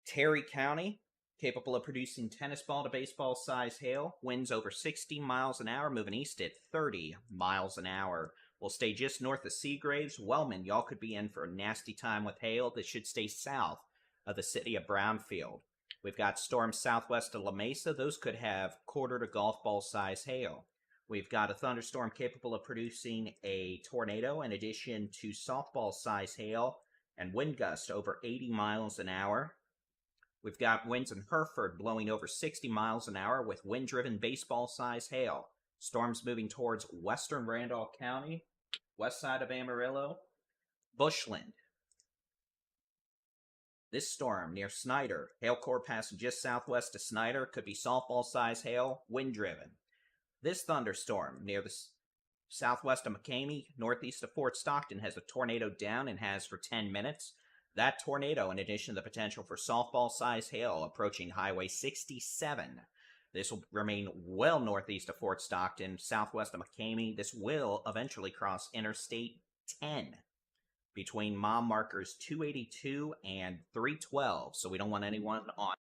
Terry County, capable of producing tennis ball to baseball size hail. Winds over 60 miles an hour, moving east at 30 miles an hour. We'll stay just north of Seagraves. Wellman, y'all could be in for a nasty time with hail that should stay south of the city of Brownfield. We've got storms southwest of La Mesa. Those could have quarter to golf ball size hail. We've got a thunderstorm capable of producing a tornado in addition to softball size hail and wind gusts over 80 miles an hour. We've got winds in Hereford blowing over 60 miles an hour with wind-driven baseball-size hail. Storms moving towards western Randolph County, west side of Amarillo, Bushland. This storm near Snyder, hail core passing just southwest of Snyder, could be softball-size hail, wind-driven. This thunderstorm near the southwest of McCamey, northeast of Fort Stockton, has a tornado down and has for 10 minutes. That tornado, in addition to the potential for softball-sized hail approaching Highway 67. This will remain well northeast of Fort Stockton, southwest of McCamey. This will eventually cross Interstate 10 between mile markers 282 and 312, so we don't want anyone on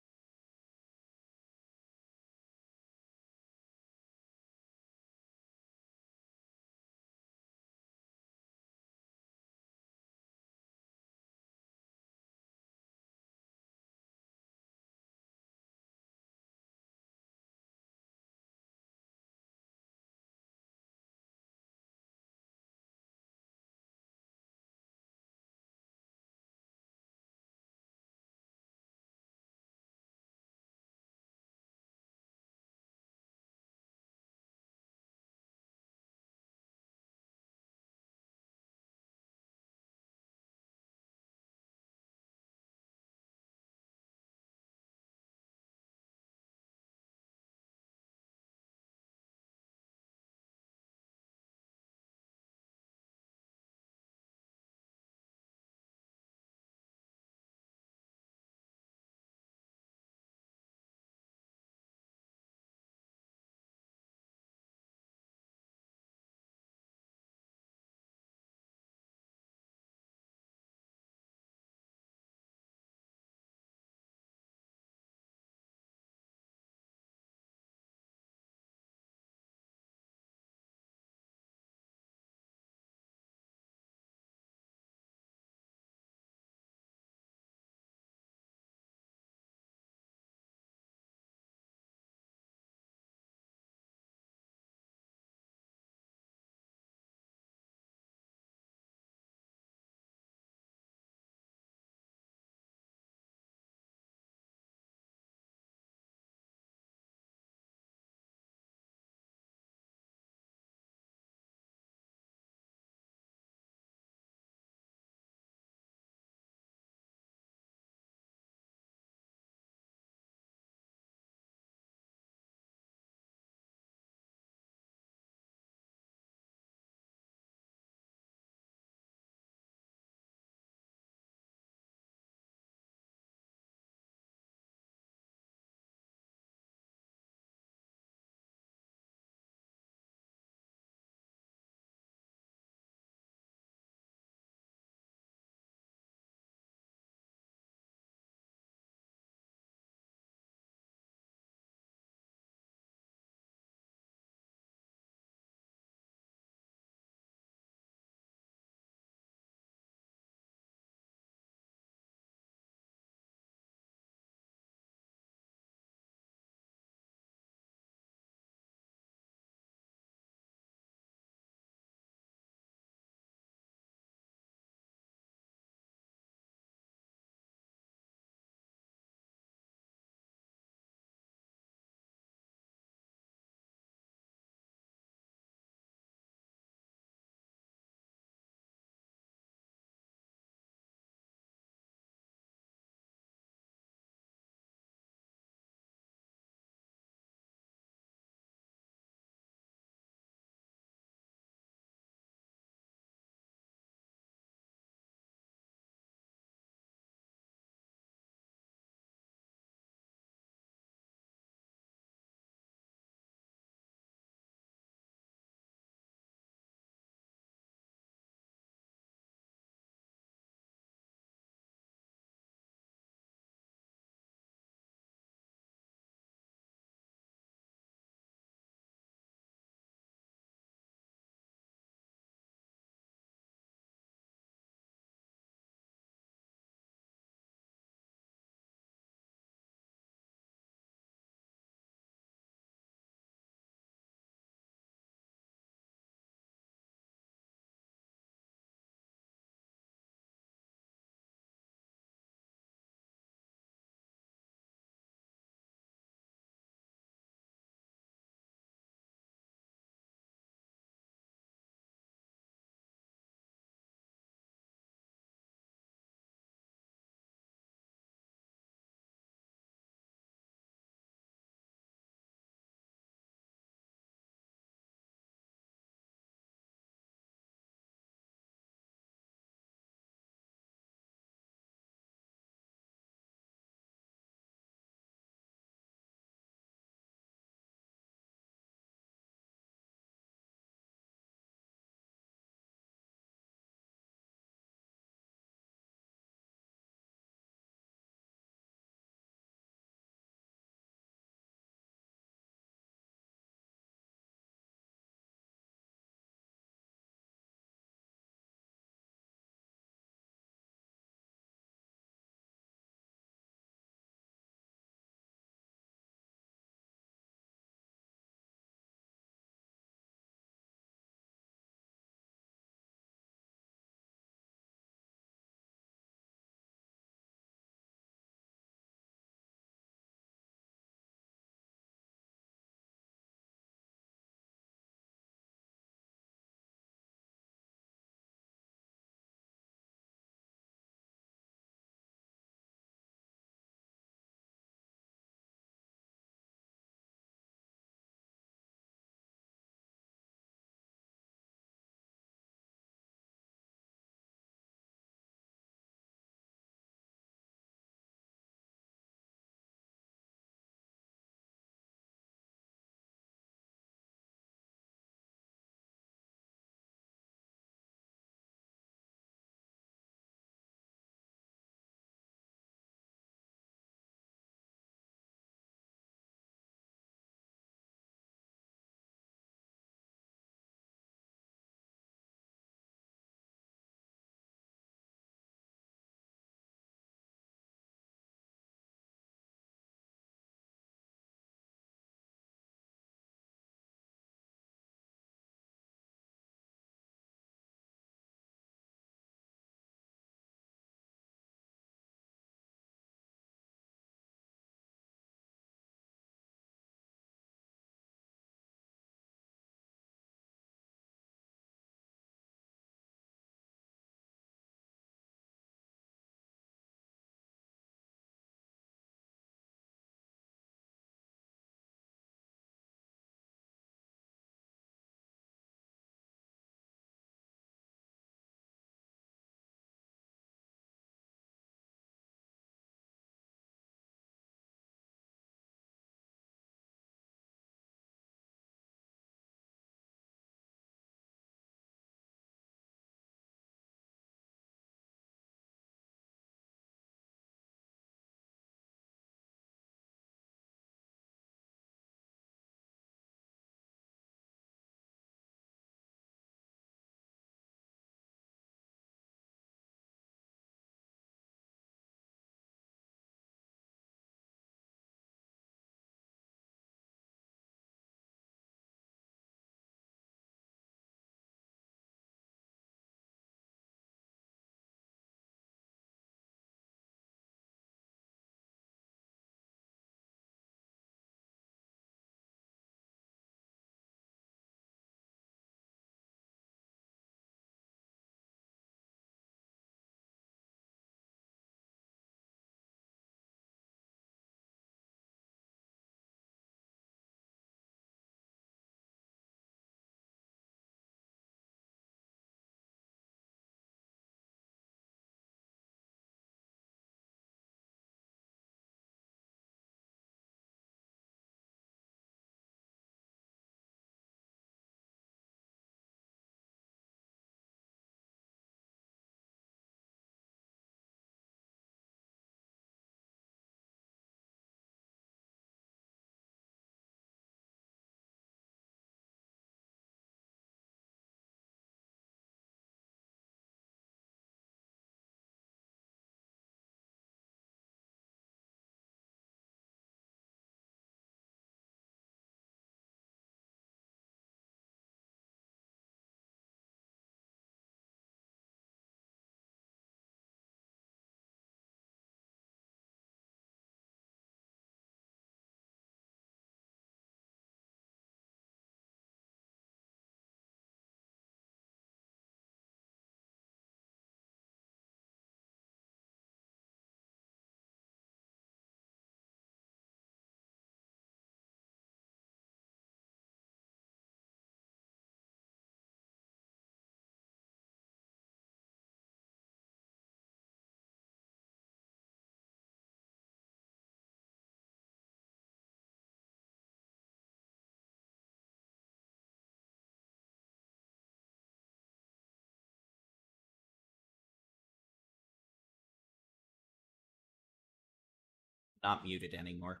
Not muted anymore.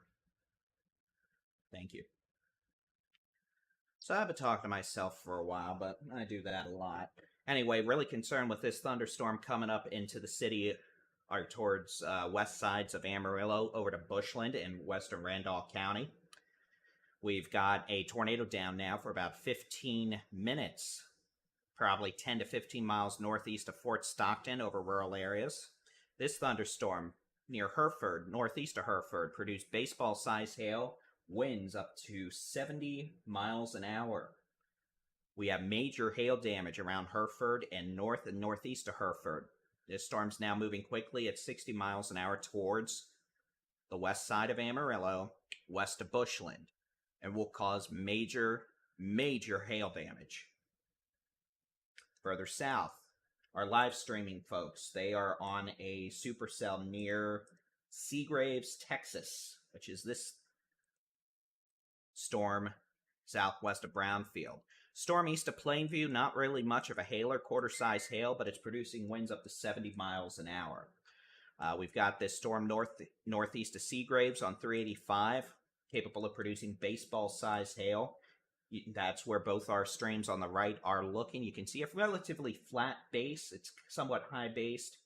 Thank you. So I've been talking to myself for a while, but I do that a lot. Anyway, really concerned with this thunderstorm coming up into the city or towards west sides of Amarillo over to Bushland in western Randolph County. We've got a tornado down now for about 15 minutes, probably 10 to 15 miles northeast of Fort Stockton over rural areas. This thunderstorm near Hereford, northeast of Hereford, produced baseball-sized hail, winds up to 70 miles an hour. We have major hail damage around Hereford and north and northeast of Hereford. This storm's now moving quickly at 60 miles an hour towards the west side of Amarillo, west of Bushland, and will cause major hail damage. Further south, our live streaming folks, they are on a supercell near Seagraves, Texas, which is this storm southwest of Brownfield. Storm east of Plainview, not really much of a hail or quarter-size hail, but it's producing winds up to 70 miles an hour. We've got this storm northeast of Seagraves on 385, capable of producing baseball-sized hail. That's where both our streams on the right are looking. You can see a relatively flat base. It's somewhat high-based.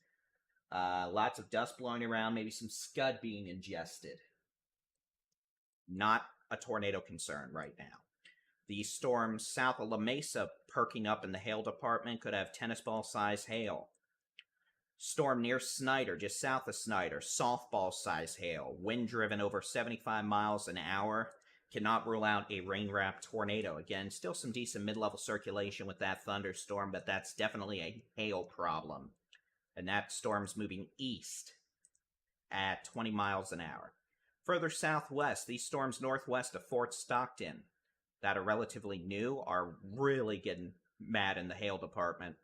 Lots of dust blowing around, maybe some scud being ingested. Not a tornado concern right now. The storm south of La Mesa perking up in the hail department could have tennis ball size hail. Storm near Snyder, just south of Snyder, softball size hail. Wind driven over 75 miles an hour. Cannot rule out a rain-wrapped tornado. Again, still some decent mid-level circulation with that thunderstorm, but that's definitely a hail problem. And that storm's moving east at 20 miles an hour. Further southwest, these storms northwest of Fort Stockton that are relatively new are really getting mad in the hail department.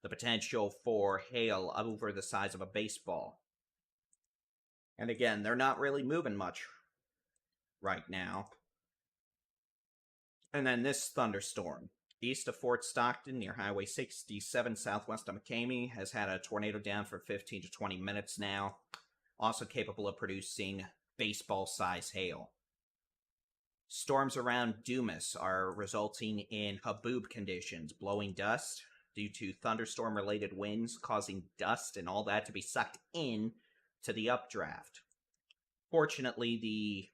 The potential for hail over the size of a baseball. And again, they're not really moving much right now. And then this thunderstorm, east of Fort Stockton near Highway 67 southwest of McCamey, has had a tornado down for 15 to 20 minutes now. Also capable of producing baseball-size hail. Storms around Dumas are resulting in haboob conditions, blowing dust due to thunderstorm-related winds, causing dust and all that to be sucked in to the updraft. Fortunately, the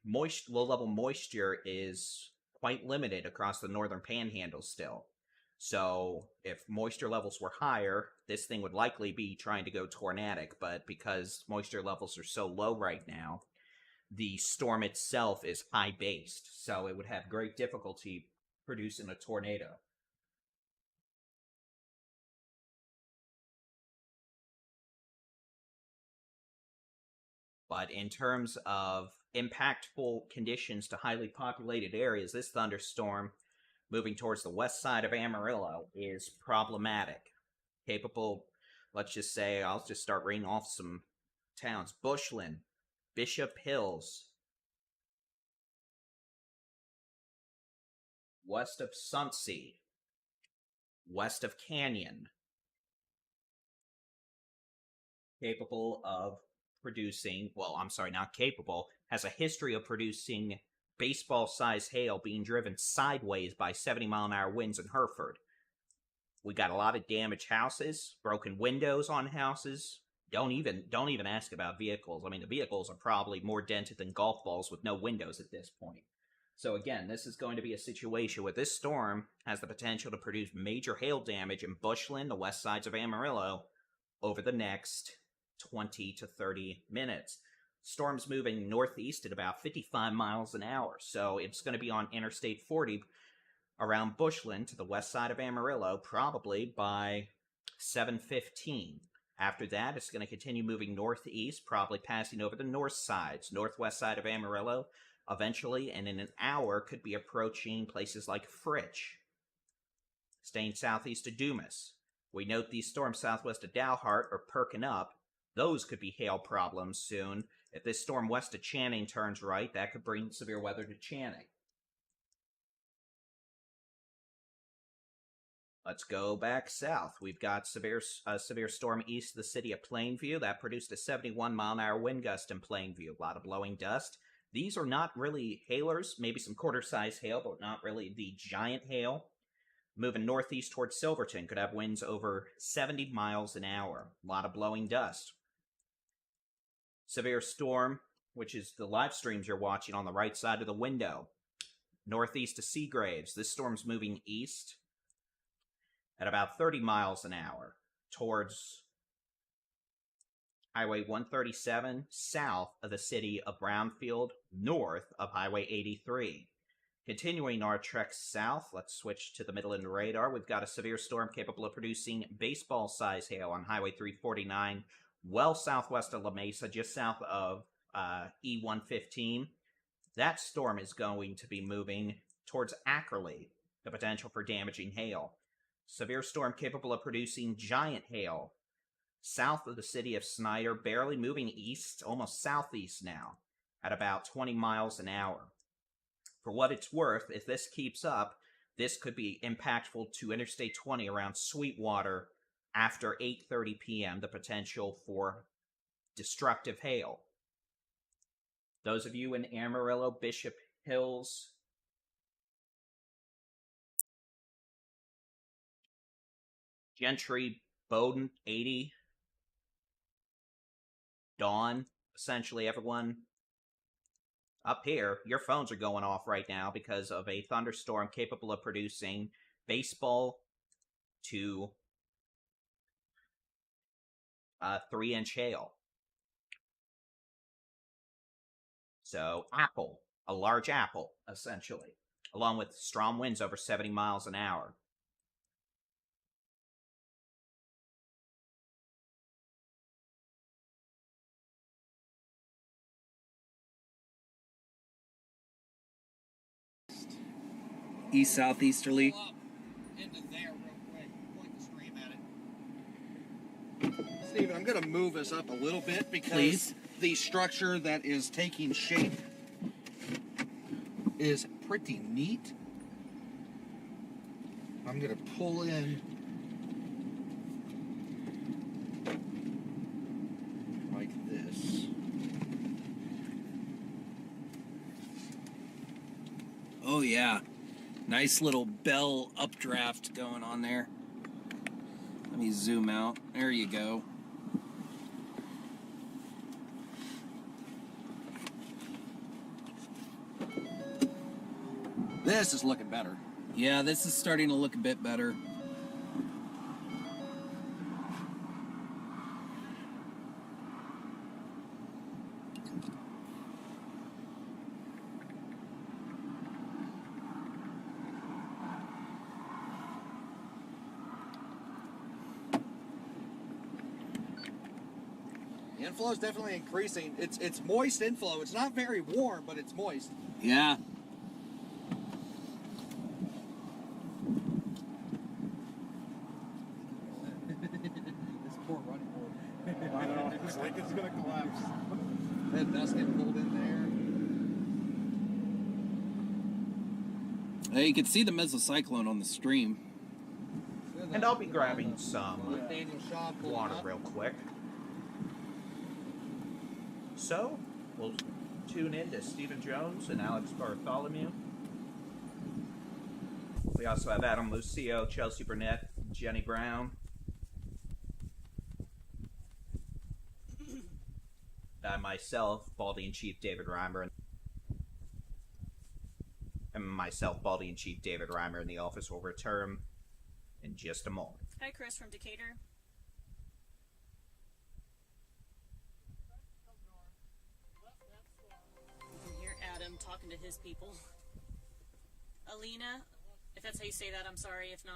low-level moisture is quite limited across the northern Panhandle still. So, if moisture levels were higher, this thing would likely be trying to go tornadic, but because moisture levels are so low right now, the storm itself is high-based, so it would have great difficulty producing a tornado. But in terms of impactful conditions to highly populated areas, this thunderstorm moving towards the west side of Amarillo is problematic. Capable, let's just say, I'll just start reading off some towns. Bushland, Bishop Hills, west of Suntsea, west of Canyon, capable of producing, well, I'm sorry, not capable, has a history of producing baseball-sized hail being driven sideways by 70-mile-an-hour winds in Hereford. We got a lot of damaged houses, broken windows on houses. Don't even ask about vehicles. I mean, the vehicles are probably more dented than golf balls with no windows at this point. So again, this is going to be a situation where this storm has the potential to produce major hail damage in Bushland, the west sides of Amarillo, over the next 20 to 30 minutes. Storm's moving northeast at about 55 miles an hour, so it's going to be on Interstate 40 around Bushland to the west side of Amarillo, probably by 7:15. After that, it's going to continue moving northeast, probably passing over the northwest side of Amarillo, eventually, and in an hour, could be approaching places like Fritch. Staying southeast of Dumas. We note these storms southwest of Dalhart are perking up. Those could be hail problems soon. If this storm west of Channing turns right, that could bring severe weather to Channing. Let's go back south. We've got a severe storm east of the city of Plainview that produced a 71-mile-an-hour wind gust in Plainview. A lot of blowing dust. These are not really hailers, maybe some quarter-size hail, but not really the giant hail. Moving northeast towards Silverton, could have winds over 70 miles an hour. A lot of blowing dust. Severe storm, which is the live streams you're watching on the right side of the window. Northeast of Seagraves. This storm's moving east at about 30 miles an hour towards Highway 137, south of the city of Brownfield, north of Highway 83. Continuing our trek south, let's switch to the Midland radar. We've got a severe storm capable of producing baseball-size hail on Highway 349, well southwest of La Mesa, just south of E115. That storm is going to be moving towards Ackerley, the potential for damaging hail. Severe storm capable of producing giant hail south of the city of Snyder, barely moving east, almost southeast now, at about 20 miles an hour. For what it's worth, if this keeps up, this could be impactful to Interstate 20 around Sweetwater after 8:30 p.m., the potential for destructive hail. Those of you in Amarillo, Bishop Hills, Gentry, Bowdoin, 80, Dawn, essentially everyone up here, your phones are going off right now because of a thunderstorm capable of producing baseball to 3-inch hail. So, apple, a large apple, essentially, along with strong winds over 70 miles an hour. East southeasterly. Pull up into there real quick. Point the stream at it. Steven, I'm going to move us up a little bit because Please. The structure that is taking shape is pretty neat. I'm going to pull in like this. Oh yeah, nice little bell updraft going on there. Let me zoom out. There you go. This is looking better. Yeah, this is starting to look a bit better. The inflow is definitely increasing. It's moist inflow. It's not very warm, but it's moist. Yeah. This poor running board. I know. It's like it's gonna collapse. That dust getting pulled in there. Hey, you can see the mesocyclone on the stream. And I'll be grabbing some Daniel Shaw pulling water up. real quick. So, we'll tune in to Stephen Jones and Alex Bartholomew. We also have Adam Lucio, Chelsea Burnett, Jenny Brown. Myself, Baldy-in-Chief David-Reimer, and myself, Baldy-in-Chief David-Reimer, in the office will return in just a moment. Hi, Chris from Decatur. You can hear Adam talking to his people. Alina, if that's how you say that, I'm sorry. If not,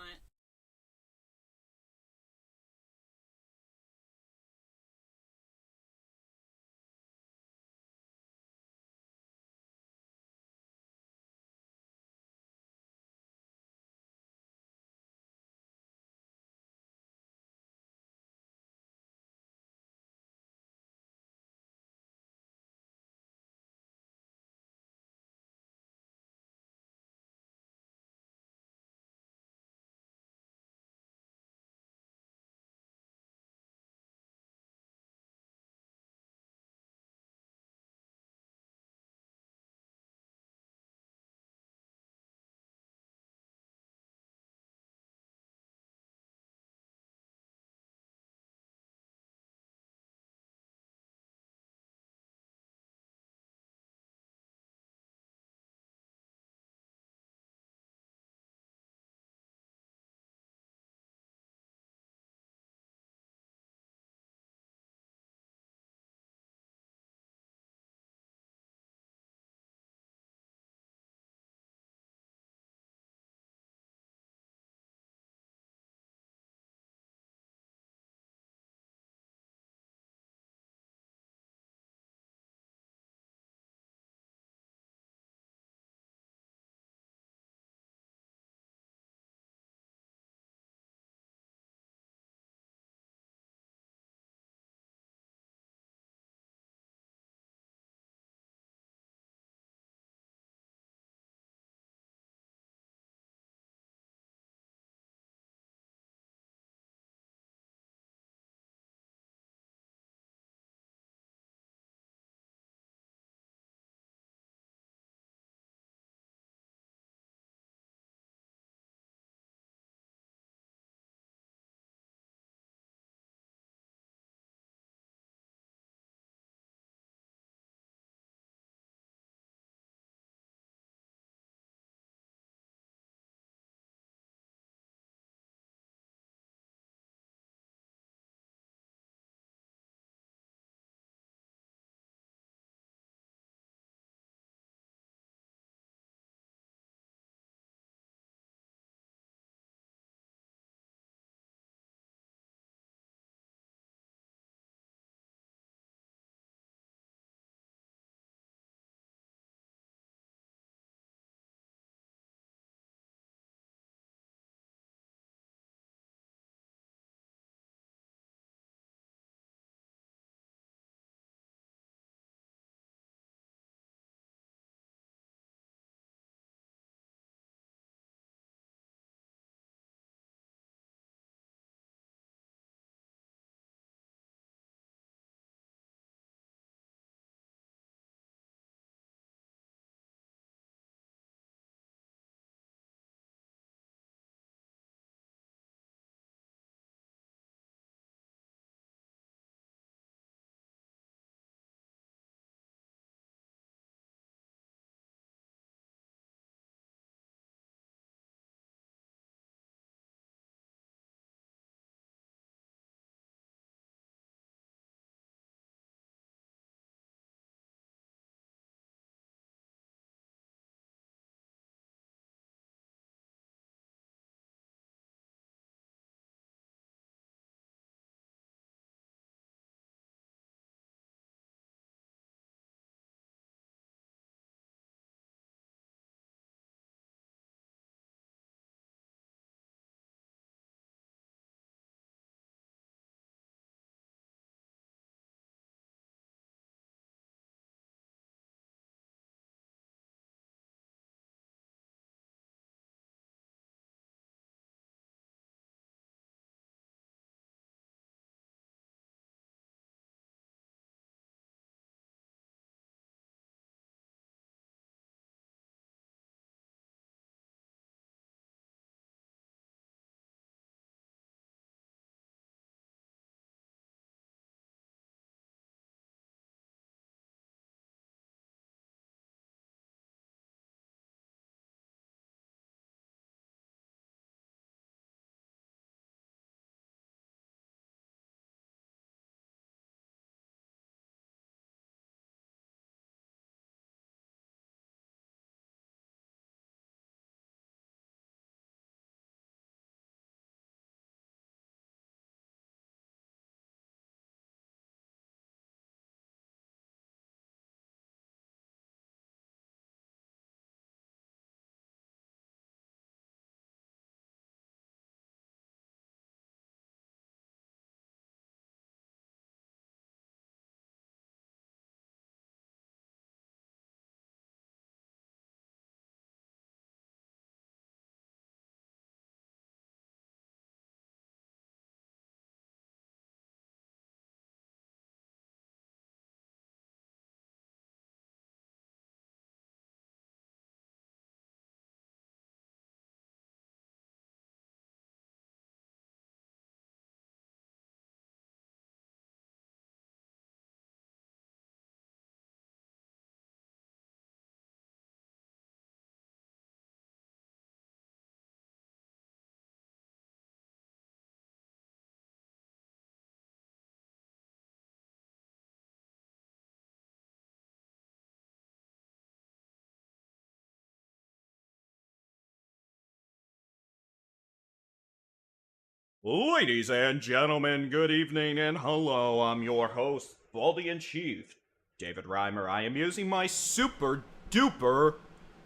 Ladies and gentlemen, good evening and hello. I'm your host, Baldy-in-Chief, David-Reimer. I am using my super duper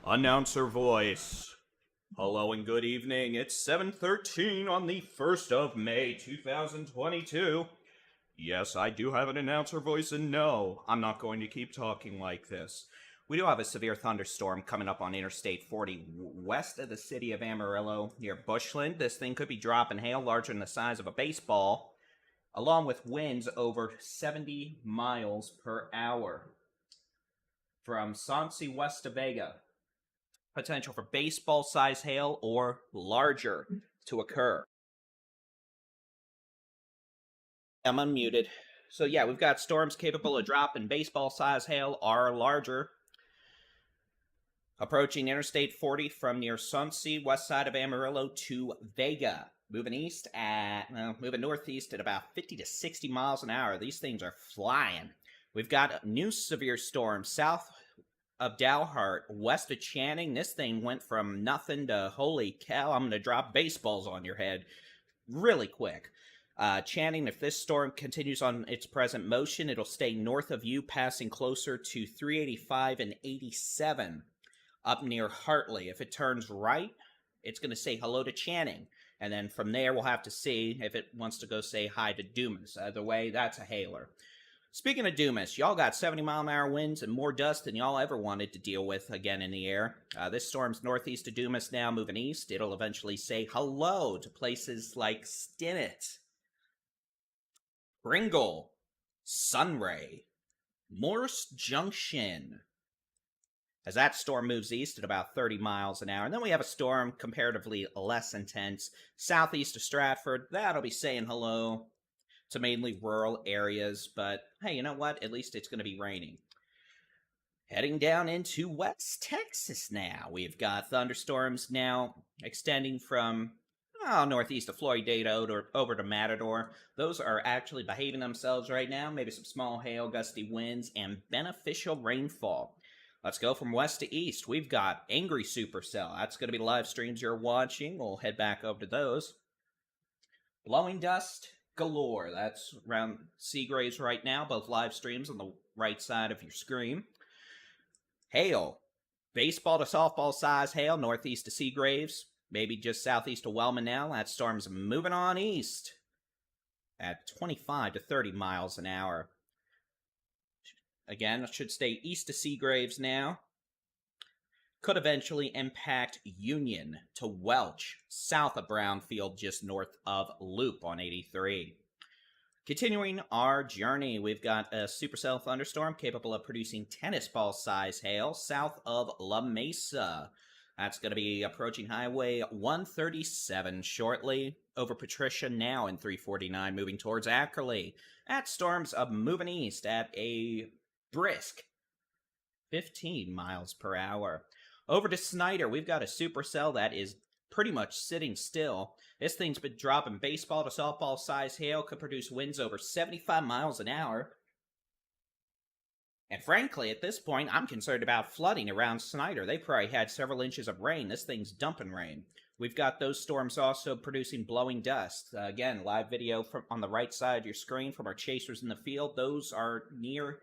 announcer voice. Hello and good evening. It's 7:13 on the 1st of May, 2022. Yes, I do have an announcer voice, and no, I'm not going to keep talking like this. We do have a severe thunderstorm coming up on Interstate 40 west of the city of Amarillo near Bushland. This thing could be dropping hail larger than the size of a baseball, along with winds over 70 miles per hour. From Sonsi west to Vega, potential for baseball-sized hail or larger to occur. I'm unmuted. So yeah, we've got storms capable of dropping baseball-sized hail or larger. Approaching Interstate 40 from near Sonsi, west side of Amarillo to Vega. Moving northeast at about 50 to 60 miles an hour. These things are flying. We've got a new severe storm south of Dalhart, west of Channing. This thing went from nothing to holy cow, I'm going to drop baseballs on your head really quick. Channing, if this storm continues on its present motion, it'll stay north of you, passing closer to 385 and 87. Up near Hartley. If it turns right, it's going to say hello to Channing. And then from there, we'll have to see if it wants to go say hi to Dumas. Either way, that's a hailer. Speaking of Dumas, y'all got 70-mile-an-hour winds and more dust than y'all ever wanted to deal with again in the air. This storm's northeast of Dumas now, moving east. It'll eventually say hello to places like Stinnett, Pringle, Sunray, Morse Junction, as that storm moves east at about 30 miles an hour. And then we have a storm comparatively less intense southeast of Stratford. That'll be saying hello to mainly rural areas. But hey, you know what? At least it's going to be raining. Heading down into West Texas now. We've got thunderstorms now extending from northeast of Floydada over to Matador. Those are actually behaving themselves right now. Maybe some small hail, gusty winds, and beneficial rainfall. Let's go from west to east. We've got Angry Supercell. That's going to be the live streams you're watching. We'll head back over to those. Blowing dust galore. That's around Seagraves right now. Both live streams on the right side of your screen. Hail. Baseball to softball size hail northeast of Seagraves. Maybe just southeast of Wellman now. That storm's moving on east at 25 to 30 miles an hour. Again, it should stay east of Seagraves now. Could eventually impact Union to Welch, south of Brownfield, just north of Loop on 83. Continuing our journey, we've got a supercell thunderstorm capable of producing tennis ball size hail south of La Mesa. That's going to be approaching Highway 137 shortly. Over Patricia now in 349, moving towards Ackerley. That storm's moving east at a brisk 15 miles per hour. Over to Snyder, we've got a supercell that is pretty much sitting still. This thing's been dropping baseball to softball size hail, could produce winds over 75 miles an hour. And frankly, at this point, I'm concerned about flooding around Snyder. They probably had several inches of rain. This thing's dumping rain. We've got those storms also producing blowing dust. Again, live video on the right side of your screen from our chasers in the field. Those are near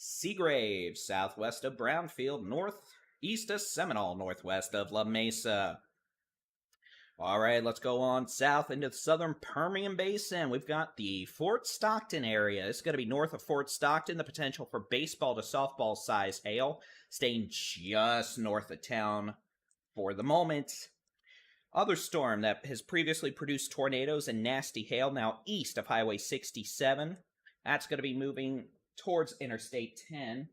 Seagraves, southwest of Brownfield, northeast of Seminole, northwest of La Mesa. All right, let's go on south into the southern Permian Basin. We've got the Fort Stockton area. It's going to be north of Fort Stockton. The potential for baseball to softball size hail, staying just north of town for the moment. Other storm that has previously produced tornadoes and nasty hail, now east of Highway 67. That's going to be moving towards Interstate 10.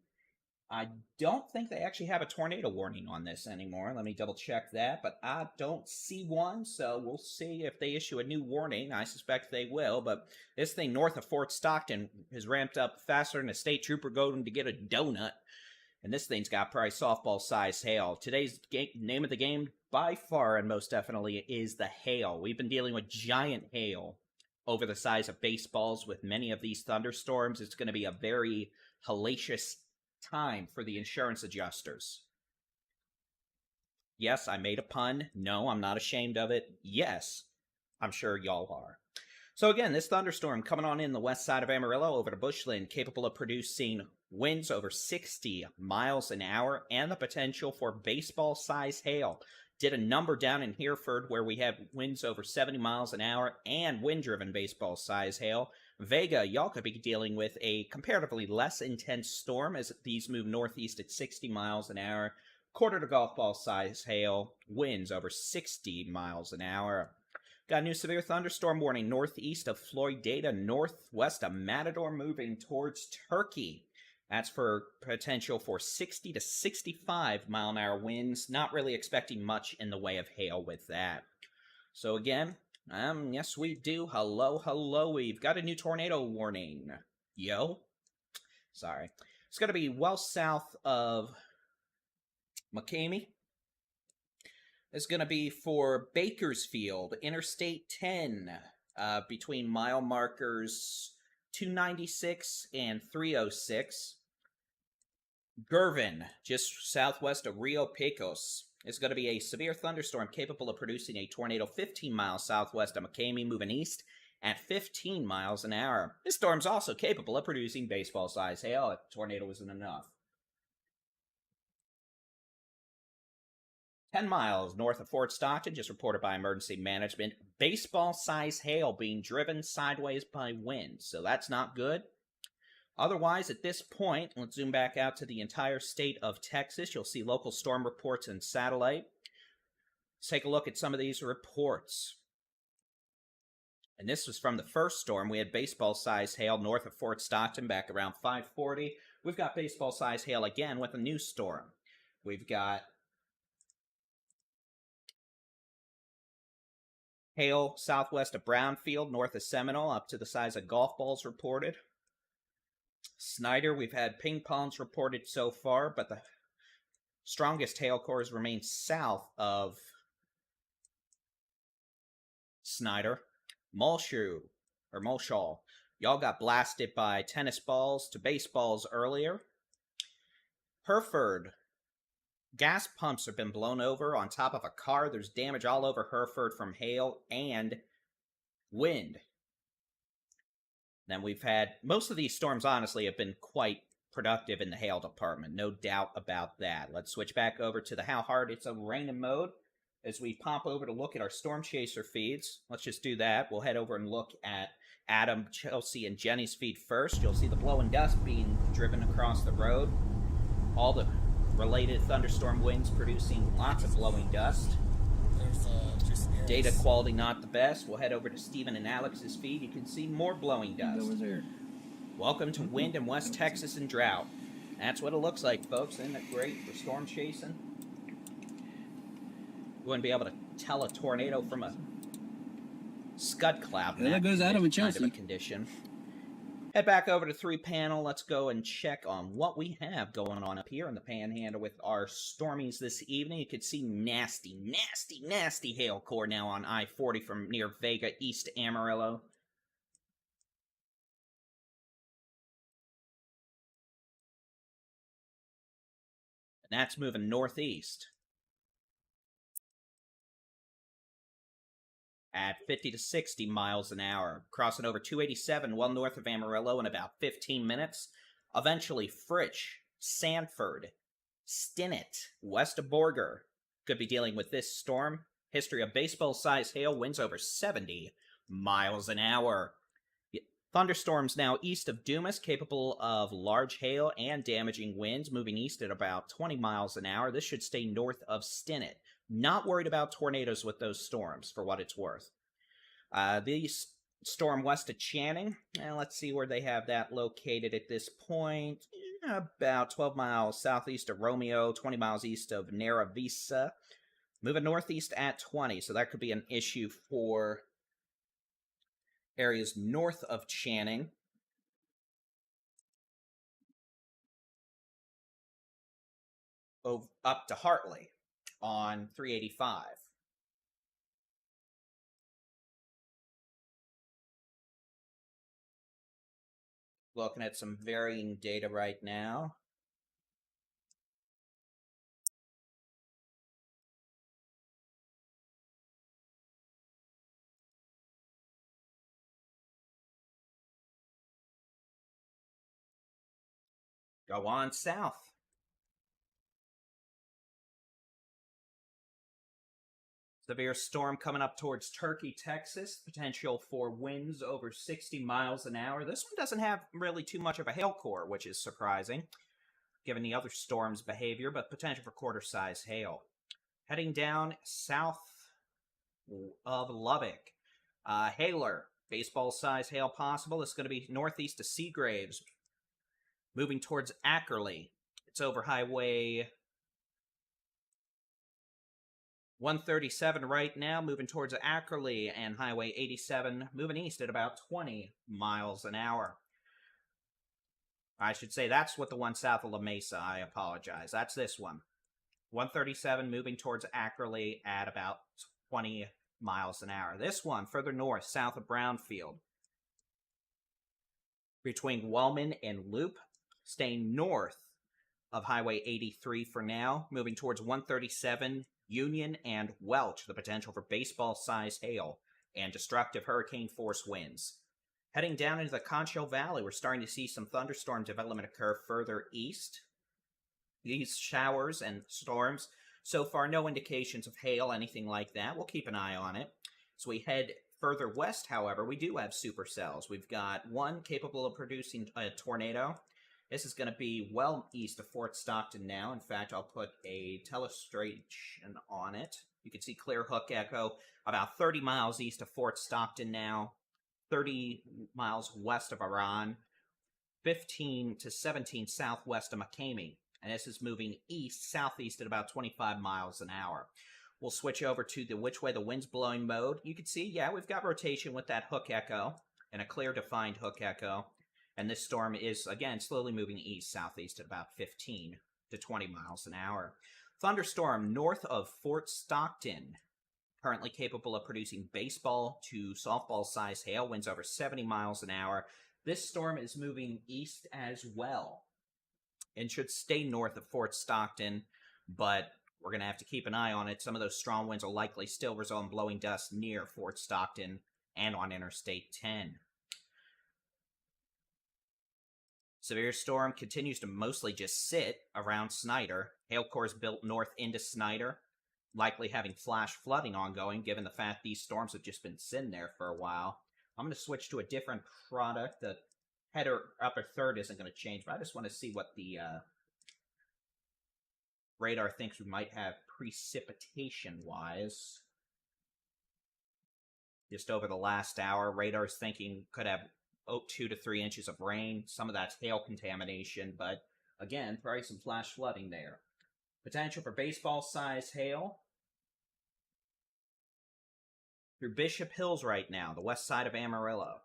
I don't think they actually have a tornado warning on this anymore. Let me double check that, but I don't see one, so we'll see if they issue a new warning. I suspect they will, but this thing north of Fort Stockton has ramped up faster than a state trooper going to get a donut, and this thing's got probably softball-sized hail. Today's name of the game, by far and most definitely, is the hail. We've been dealing with giant hail over the size of baseballs with many of these thunderstorms. It's going to be a very hellacious time for the insurance adjusters. Yes, I made a pun. No, I'm not ashamed of it. Yes, I'm sure y'all are. So again, this thunderstorm coming on in the west side of Amarillo over to Bushland, capable of producing winds over 60 miles an hour and the potential for baseball-size hail. Did a number down in Hereford where we have winds over 70 miles an hour and wind-driven baseball-size hail. Vega, y'all could be dealing with a comparatively less intense storm as these move northeast at 60 miles an hour. Quarter to golf ball size hail, winds over 60 miles an hour. Got a new severe thunderstorm warning northeast of Floydada, northwest of Matador, moving towards Turkey. That's for potential for 60 to 65 mile an hour winds. Not really expecting much in the way of hail with that. So again, yes we do. Hello, we've got a new tornado warning. Yo. Sorry. It's going to be well south of McCamey. It's going to be for Bakersfield, Interstate 10, between mile markers 296 and 306. Gervin, just southwest of Rio Pecos, is going to be a severe thunderstorm capable of producing a tornado 15 miles southwest of McCamey, moving east at 15 miles an hour. This storm's also capable of producing baseball-sized hail if the tornado isn't enough. 10 miles north of Fort Stockton, just reported by emergency management, baseball-sized hail being driven sideways by wind, so that's not good. Otherwise, at this point, let's zoom back out to the entire state of Texas. You'll see local storm reports and satellite. Let's take a look at some of these reports. And this was from the first storm. We had baseball-sized hail north of Fort Stockton back around 5:40. We've got baseball-sized hail again with a new storm. We've got hail southwest of Brownfield, north of Seminole, up to the size of golf balls reported. Snyder, we've had ping pongs reported so far, but the strongest hail cores remain south of Snyder. Mulshall, y'all got blasted by tennis balls to baseballs earlier. Hereford, gas pumps have been blown over on top of a car. There's damage all over Hereford from hail and wind. Then we've had, most of these storms, honestly, have been quite productive in the hail department. No doubt about that. Let's switch back over to the How Hard It's a Raining mode as we pop over to look at our Storm Chaser feeds. Let's just do that. We'll head over and look at Adam, Chelsea, and Jenny's feed first. You'll see the blowing dust being driven across the road. All the related thunderstorm winds producing lots of blowing dust. Data quality not the best. We'll head over to Stephen and Alex's feed. You can see more blowing dust. Welcome to wind in West Texas and drought. That's what it looks like, folks. Isn't it great for storm chasing? You wouldn't be able to tell a tornado from a scud cloud. And that goes Adam and Chelsea. Kind of a condition. Head back over to 3-panel. Let's go and check on what we have going on up here in the Panhandle with our stormies this evening. You can see nasty hail core now on I-40 from near Vega east to Amarillo. And that's moving northeast at 50 to 60 miles an hour, crossing over 287 well north of Amarillo in about 15 minutes. Eventually, Fritch, Sanford, Stinnett, west of Borger could be dealing with this storm. History of baseball-sized hail, winds over 70 miles an hour. Thunderstorms now east of Dumas, capable of large hail and damaging winds, moving east at about 20 miles an hour. This should stay north of Stinnett. Not worried about tornadoes with those storms, for what it's worth. The storm west of Channing, and let's see where they have that located at this point. About 12 miles southeast of Romeo, 20 miles east of Nera Vista. Moving northeast at 20, so that could be an issue for areas north of Channing. Up to Hartley on 385. Looking at some varying data right now. Go on south. Severe storm coming up towards Turkey, Texas. Potential for winds over 60 miles an hour. This one doesn't have really too much of a hail core, which is surprising, given the other storm's behavior, but potential for quarter-size hail. Heading down south of Lubbock. Hailer, baseball-size hail possible. It's going to be northeast of Seagraves. Moving towards Ackerley. It's over Highway 137 right now, moving towards Ackerley, and Highway 87 moving east at about 20 miles an hour. I should say that's what the one south of La Mesa, I apologize. That's this one. 137 moving towards Ackerley at about 20 miles an hour. This one further north, south of Brownfield. Between Wellman and Loop, staying north of Highway 83 for now, moving towards 137, Union and Welch, the potential for baseball-sized hail and destructive hurricane-force winds. Heading down into the Concho Valley, we're starting to see some thunderstorm development occur further east. These showers and storms, so far no indications of hail, anything like that. We'll keep an eye on it. As we head further west, however, we do have supercells. We've got one capable of producing a tornado. This is going to be well east of Fort Stockton now. In fact, I'll put a telestration on it. You can see Clear Hook Echo about 30 miles east of Fort Stockton now, 30 miles west of Iran, 15 to 17 southwest of McCamey. And this is moving east-southeast at about 25 miles an hour. We'll switch over to the which way the wind's blowing mode. You can see, yeah, we've got rotation with that hook echo and a clear defined hook echo. And this storm is, again, slowly moving east-southeast at about 15 to 20 miles an hour. Thunderstorm north of Fort Stockton, currently capable of producing baseball to softball-sized hail, winds over 70 miles an hour. This storm is moving east as well and should stay north of Fort Stockton, but we're going to have to keep an eye on it. Some of those strong winds will likely still result in blowing dust near Fort Stockton and on Interstate 10. Severe storm continues to mostly just sit around Snyder. Hail cores built north into Snyder, likely having flash flooding ongoing, given the fact these storms have just been sitting there for a while. I'm going to switch to a different product. The header upper third isn't going to change, but I just want to see what the radar thinks we might have precipitation-wise. Just over the last hour, radar's thinking could have 2 to 3 inches of rain. Some of that's hail contamination, but again, probably some flash flooding there. Potential for baseball-sized hail through Bishop Hills right now, the west side of Amarillo.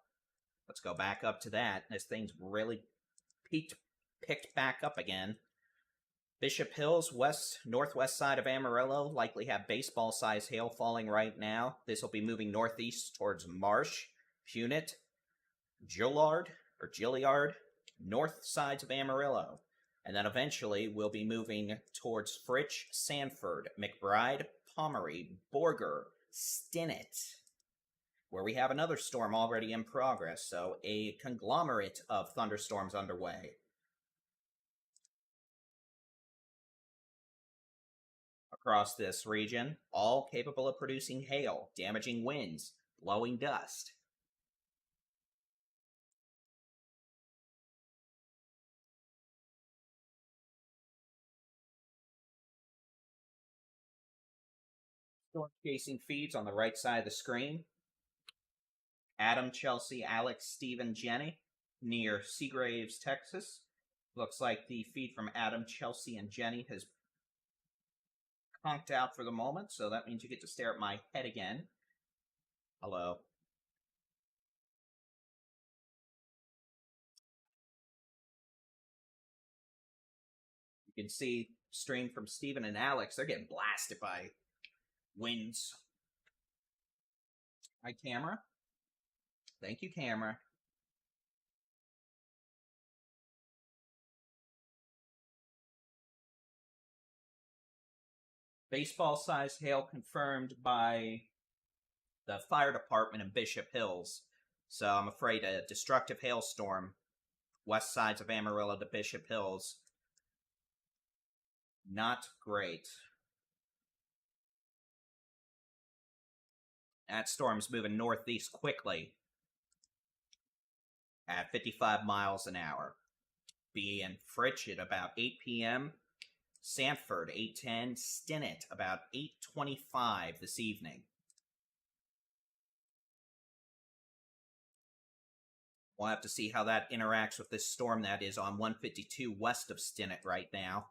Let's go back up to that. This thing's really picked back up again. Bishop Hills, northwest side of Amarillo, likely have baseball-sized hail falling right now. This will be moving northeast towards Marsh, Punit, Gilliard, north sides of Amarillo. And then eventually we'll be moving towards Fritch, Sanford, McBride, Pomeroy, Borger, Stinnett, where we have another storm already in progress, so a conglomerate of thunderstorms underway. Across this region, all capable of producing hail, damaging winds, blowing dust. Storm chasing feeds on the right side of the screen. Adam, Chelsea, Alex, Stephen, Jenny, near Seagraves, Texas. Looks like the feed from Adam, Chelsea, and Jenny has conked out for the moment, so that means you get to stare at my head again. Hello. You can see stream from Stephen and Alex. They're getting blasted by winds. Hi, camera. Thank you, camera. Baseball-sized hail confirmed by the fire department in Bishop Hills. So I'm afraid a destructive hailstorm west sides of Amarillo to Bishop Hills. Not great. That storm's moving northeast quickly at 55 miles an hour. Be in Fritch at about 8 p.m. Sanford, 8:10. Stinnett, about 8:25 this evening. We'll have to see how that interacts with this storm that is on 152 west of Stinnett right now.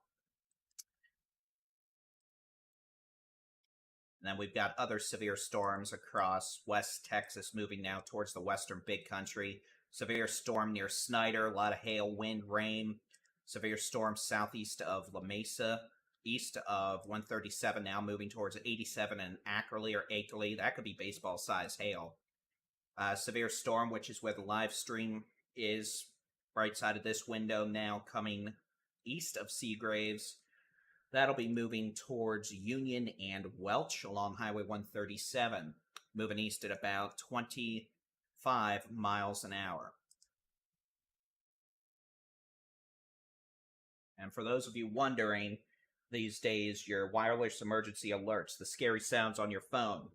And then we've got other severe storms across West Texas moving now towards the western big country. Severe storm near Snyder, a lot of hail, wind, rain. Severe storm southeast of La Mesa, east of 137 now moving towards 87 in Ackerley or Akeley. That could be baseball-size hail. Severe storm, which is where the live stream is, right side of this window now, coming east of Seagraves. That'll be moving towards Union and Welch along Highway 137, moving east at about 25 miles an hour. And for those of you wondering, these days, your wireless emergency alerts, the scary sounds on your phone,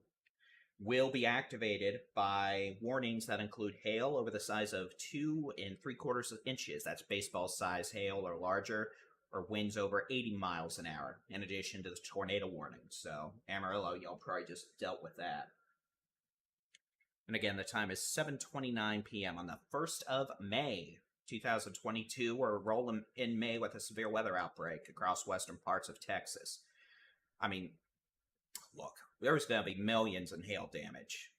will be activated by warnings that include hail over the size of 2 3/4 inches. That's baseball-size hail or larger, or winds over 80 miles an hour, in addition to the tornado warning. So, Amarillo, y'all probably just dealt with that. And again, the time is 7:29 p.m. on the 1st of May, 2022. We're rolling in May with a severe weather outbreak across western parts of Texas. I mean, look, there's going to be millions in hail damage.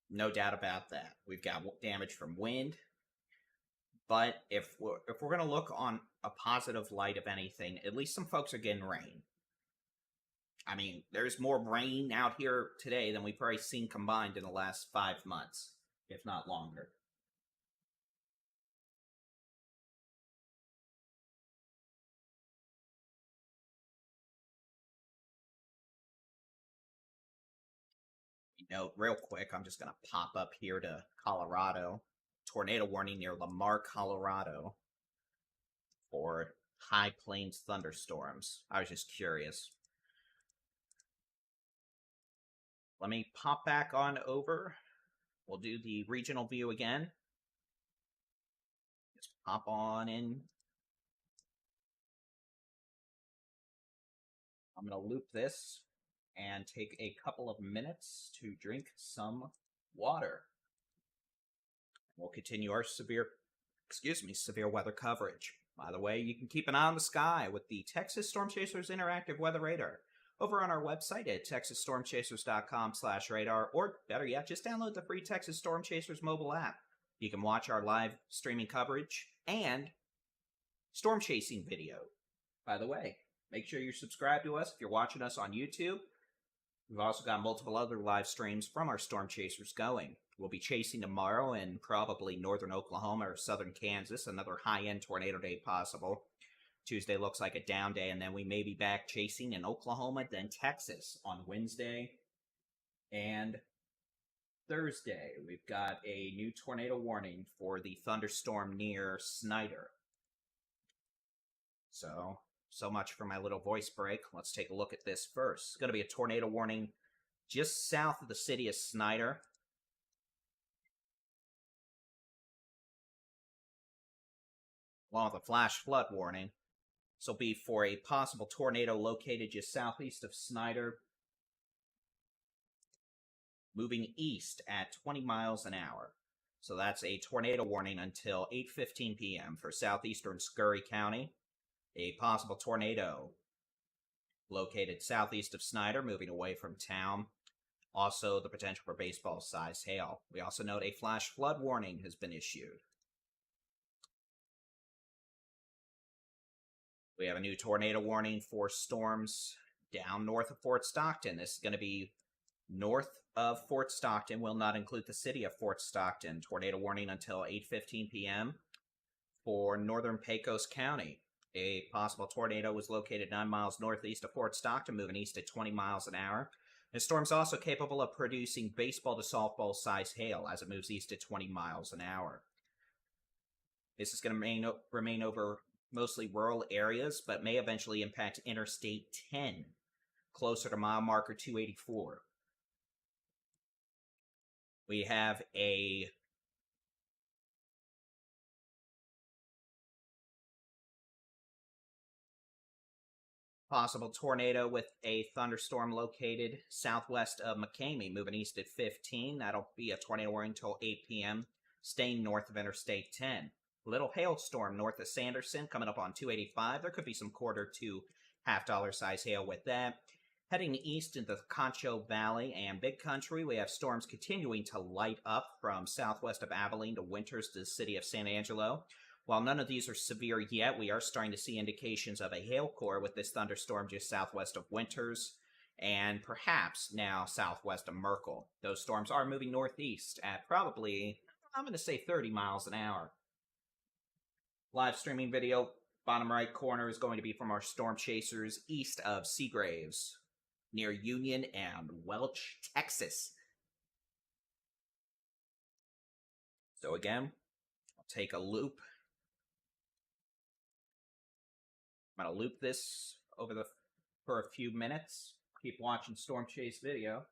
No doubt about that. We've got damage from wind. But if we're going to look on a positive light of anything, at least some folks are getting rain. I mean, there's more rain out here today than we've probably seen combined in the last 5 months, if not longer. Note real quick, I'm just going to pop up here to Colorado. Tornado warning near Lamar, Colorado for high plains thunderstorms. I was just curious. Let me pop back on over. We'll do the regional view again. Just pop on in. I'm going to loop this and take a couple of minutes to drink some water. We'll continue our severe weather coverage. By the way, you can keep an eye on the sky with the Texas Storm Chasers Interactive Weather Radar over on our website at texasstormchasers.com/radar, or better yet, just download the free Texas Storm Chasers mobile app. You can watch our live streaming coverage and storm chasing video. By the way, make sure you're subscribed to us if you're watching us on YouTube. We've also got multiple other live streams from our storm chasers going. We'll be chasing tomorrow in probably northern Oklahoma or southern Kansas, another high-end tornado day possible. Tuesday looks like a down day, and then we may be back chasing in Oklahoma, then Texas on Wednesday and Thursday. We've got a new tornado warning for the thunderstorm near Snyder. So much for my little voice break. Let's take a look at this first. It's going to be a tornado warning just south of the city of Snyder. Along with a flash flood warning. This will be for a possible tornado located just southeast of Snyder, moving east at 20 miles an hour. So that's a tornado warning until 8:15 p.m. for southeastern Scurry County. A possible tornado located southeast of Snyder, moving away from town. Also, the potential for baseball-sized hail. We also note a flash flood warning has been issued. We have a new tornado warning for storms down north of Fort Stockton. This is going to be north of Fort Stockton. Will not include the city of Fort Stockton. Tornado warning until 8:15 p.m. for northern Pecos County. A possible tornado was located 9 miles northeast of Fort Stockton, moving east at 20 miles an hour. The storm's also capable of producing baseball to softball size hail as it moves east at 20 miles an hour. This is going to remain over mostly rural areas, but may eventually impact Interstate 10, closer to mile marker 284. We have a possible tornado with a thunderstorm located southwest of McCamey, moving east at 15. That'll be a tornado warning until 8 p.m., staying north of Interstate 10. Little hailstorm north of Sanderson coming up on 285. There could be some quarter to half-dollar size hail with that. Heading east into the Concho Valley and Big Country, we have storms continuing to light up from southwest of Abilene to Winters to the city of San Angelo. While none of these are severe yet, we are starting to see indications of a hail core with this thunderstorm just southwest of Winters and perhaps now southwest of Merkel. Those storms are moving northeast at probably, I'm going to say 30 miles an hour. Live streaming video, bottom right corner, is going to be from our storm chasers east of Seagraves, near Union and Welch, Texas. So again, I'll take a loop. I'm going to loop this for a few minutes. Keep watching Storm Chase video.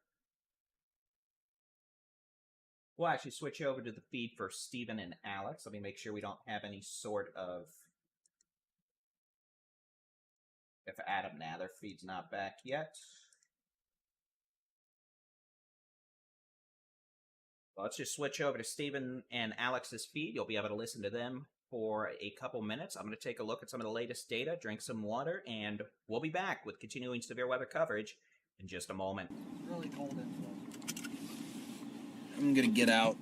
We'll actually switch over to the feed for Steven and Alex. Let me make sure we don't have any sort of... If Adam, their feed's not back yet. Well, let's just switch over to Steven and Alex's feed. You'll be able to listen to them for a couple minutes. I'm going to take a look at some of the latest data, drink some water, and we'll be back with continuing severe weather coverage in just a moment. It's really cold inflow. I'm gonna get out.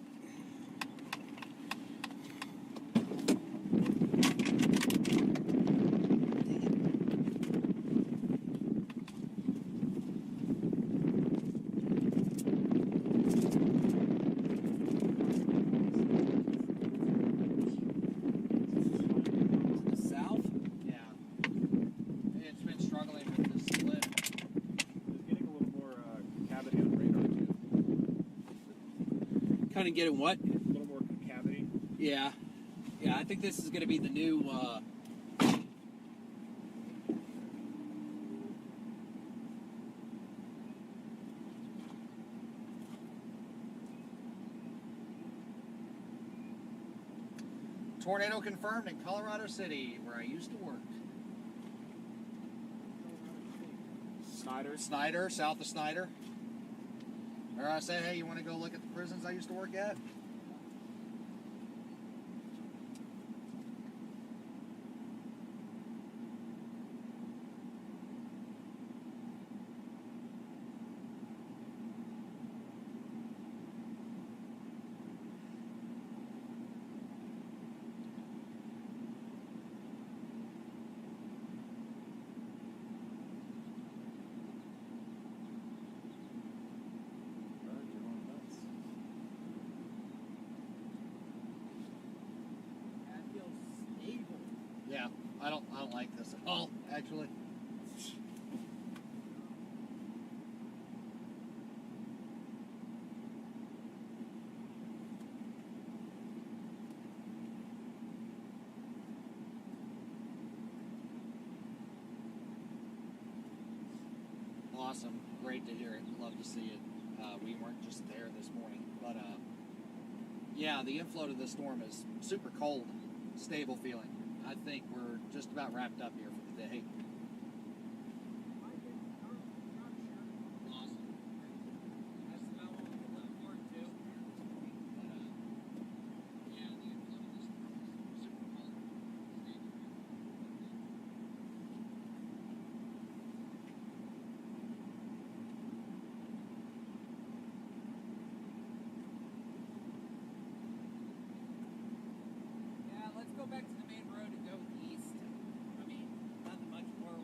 Kind of getting what? A little more concavity. Yeah. Yeah, I think this is going to be the new, Tornado confirmed in Colorado City, where I used to work. Snyder, south of Snyder. Or I say, hey, you want to go look at the prisons I used to work at? Yeah, I don't like this at all, actually. Awesome, great to hear it. Love to see it. We weren't just there this morning, but yeah, the inflow to the storm is super cold, stable feeling. I think we're just about wrapped up here for the day. Awesome. That's the one we're looking forward to. Yeah, the inflow of this is super cold. Yeah, let's go back to the main road and go east. I mean, nothing much more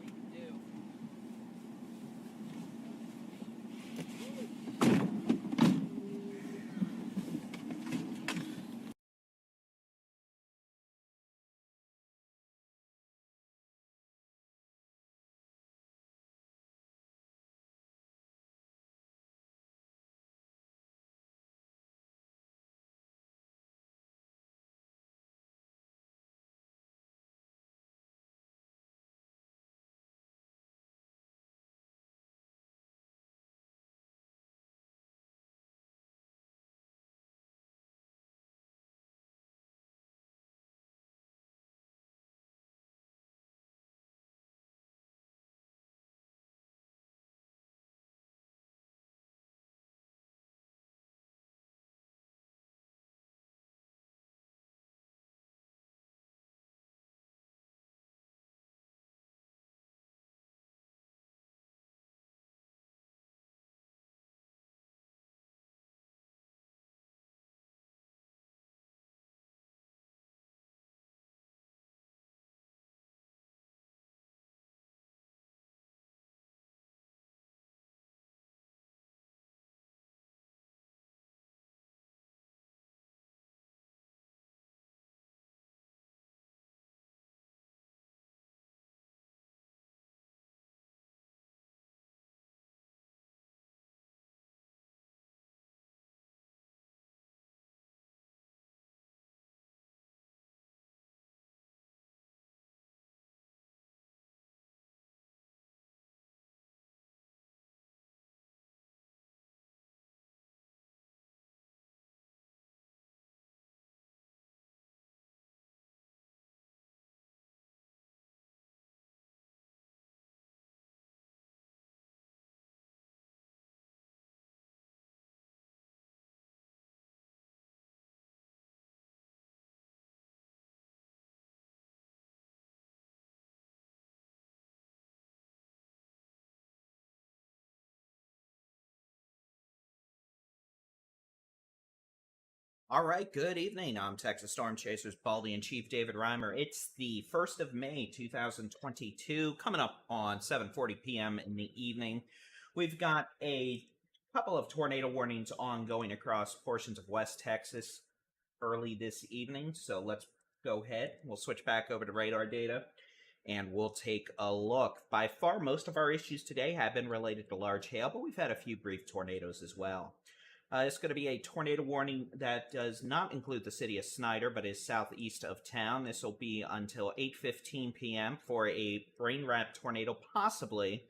All right, good evening. I'm Texas Storm Chasers Baldy and Chief david-reimer. It's the 1st of May, 2022, coming up on 7:40 p.m. in the evening. We've got a couple of tornado warnings ongoing across portions of West Texas early this evening, so let's go ahead. We'll switch back over to radar data, and we'll take a look. By far, most of our issues today have been related to large hail, but we've had a few brief tornadoes as well. It's going to be a tornado warning that does not include the city of Snyder, but is southeast of town. This will be until 8:15 p.m. for a rain-wrapped tornado, possibly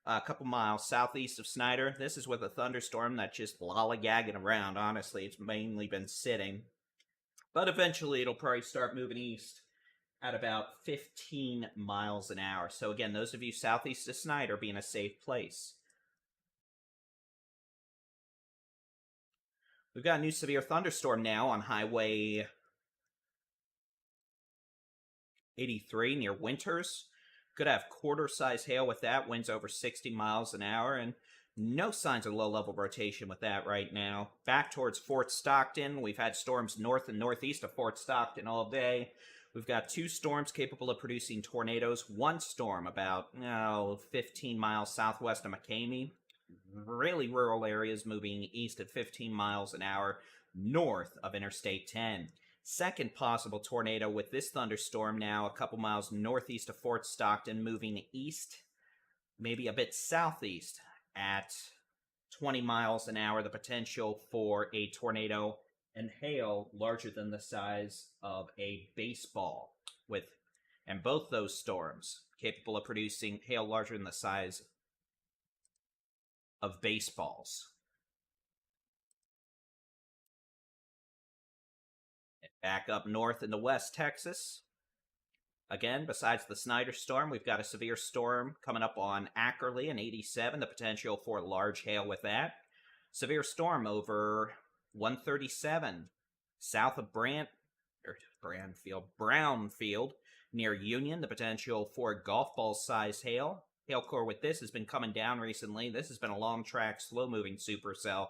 a couple miles southeast of Snyder. This is with a thunderstorm that's just lollygagging around. Honestly, it's mainly been sitting. But eventually, it'll probably start moving east at about 15 miles an hour. So again, those of you southeast of Snyder, be in a safe place. We've got a new severe thunderstorm now on Highway 83 near Winters. Could have quarter-size hail with that, winds over 60 miles an hour, and no signs of low-level rotation with that right now. Back towards Fort Stockton, we've had storms north and northeast of Fort Stockton all day. We've got 2 storms capable of producing tornadoes. 1 storm about 15 miles southwest of McCamey. Really rural areas moving east at 15 miles an hour north of Interstate 10. Second possible tornado with this thunderstorm now a couple miles northeast of Fort Stockton, moving east, maybe a bit southeast at 20 miles an hour. The potential for a tornado and hail larger than the size of a baseball, and both those storms capable of producing hail larger than the size of baseballs. Back up north into West Texas. Again, besides the Snyder storm, we've got a severe storm coming up on Ackerley and 87, the potential for large hail with that. Severe storm over 137 south of Brownfield near Union, the potential for golf ball size hail. Hail core with this has been coming down recently. This has been a long track, slow-moving supercell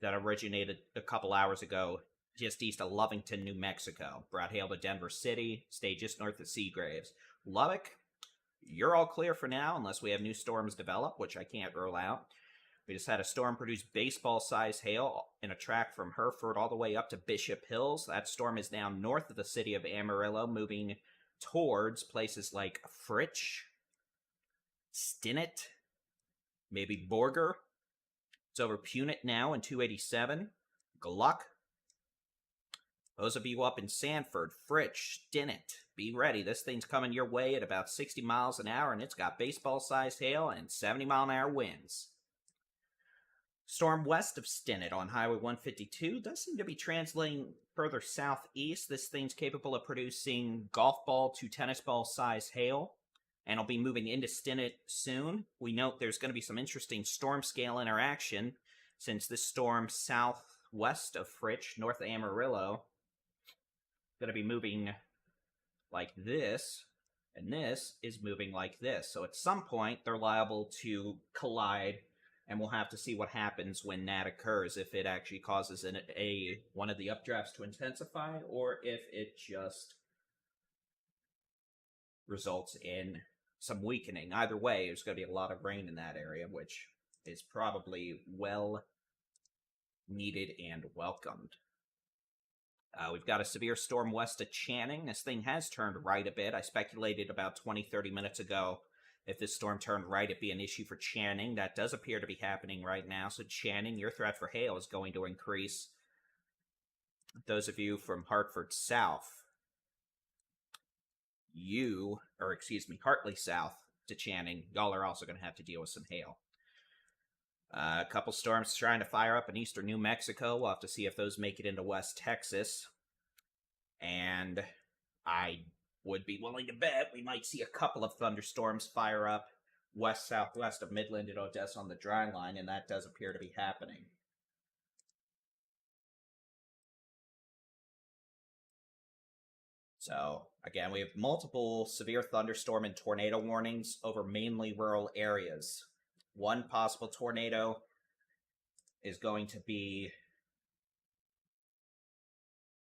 that originated a couple hours ago just east of Lovington, New Mexico. Brought hail to Denver City, stayed just north of Seagraves. Lubbock, you're all clear for now, unless we have new storms develop, which I can't rule out. We just had a storm produce baseball-size hail in a track from Hereford all the way up to Bishop Hills. That storm is now north of the city of Amarillo, moving towards places like Fritch, Stinnett, maybe Borger. It's over Punit now in 287. Gluck. Those of you up in Sanford, Fritch, Stinnett, be ready. This thing's coming your way at about 60 miles an hour, and it's got baseball-sized hail and 70-mile-an-hour winds. Storm west of Stinnett on Highway 152 does seem to be translating further southeast. This thing's capable of producing golf ball to tennis ball size hail, and will be moving into Stinnett soon. We note there's going to be some interesting storm scale interaction, since this storm southwest of Fritch, north of Amarillo, going to be moving like this, and this is moving like this. So at some point, they're liable to collide, and we'll have to see what happens when that occurs, if it actually causes one of the updrafts to intensify, or if it just results in some weakening. Either way, there's going to be a lot of rain in that area, which is probably well needed and welcomed. We've got a severe storm west of Channing. This thing has turned right a bit. I speculated about 20-30 minutes ago if this storm turned right, it'd be an issue for Channing. That does appear to be happening right now. So Channing, your threat for hail is going to increase. Those of you from Hartford South, Hartley South to Channing, y'all are also going to have to deal with some hail. A couple storms trying to fire up in eastern New Mexico. We'll have to see if those make it into West Texas. And I would be willing to bet we might see a couple of thunderstorms fire up west-southwest of Midland and Odessa on the dry line, and that does appear to be happening. So, again, we have multiple severe thunderstorm and tornado warnings over mainly rural areas. One possible tornado is going to be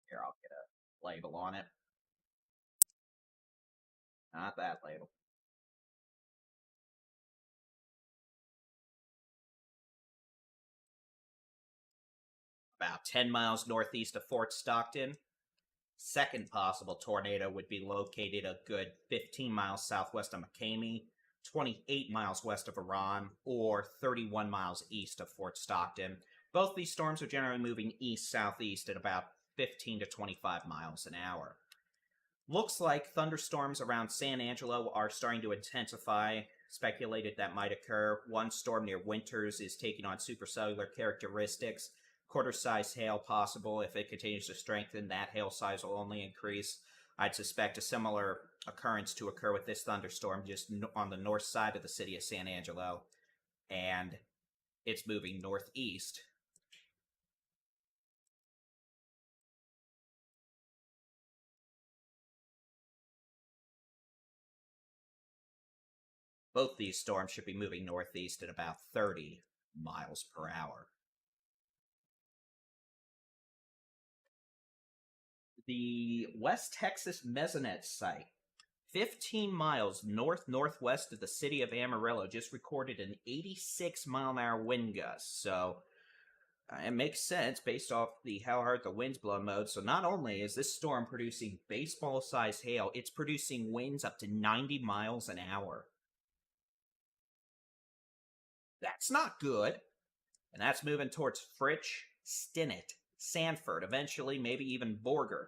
Here, I'll get a label on it. Not that label. About 10 miles northeast of Fort Stockton. Second possible tornado would be located a good 15 miles southwest of McCamey, 28 miles west of Iran, or 31 miles east of Fort Stockton. Both these storms are generally moving east-southeast at about 15 to 25 miles an hour. Looks like thunderstorms around San Angelo are starting to intensify. Speculated that might occur. One storm near Winters is taking on supercellular characteristics. Quarter-size hail possible. If it continues to strengthen, that hail size will only increase. I'd suspect a similar occurrence to occur with this thunderstorm just on the north side of the city of San Angelo. And it's moving northeast. Both these storms should be moving northeast at about 30 miles per hour. The West Texas Mesonet site, 15 miles north-northwest of the city of Amarillo, just recorded an 86-mile-an-hour wind gust. So it makes sense based off how hard the winds blow mode. So not only is this storm producing baseball-sized hail, it's producing winds up to 90 miles an hour. That's not good. And that's moving towards Fritch, Stinnett, Sanford, eventually maybe even Borger.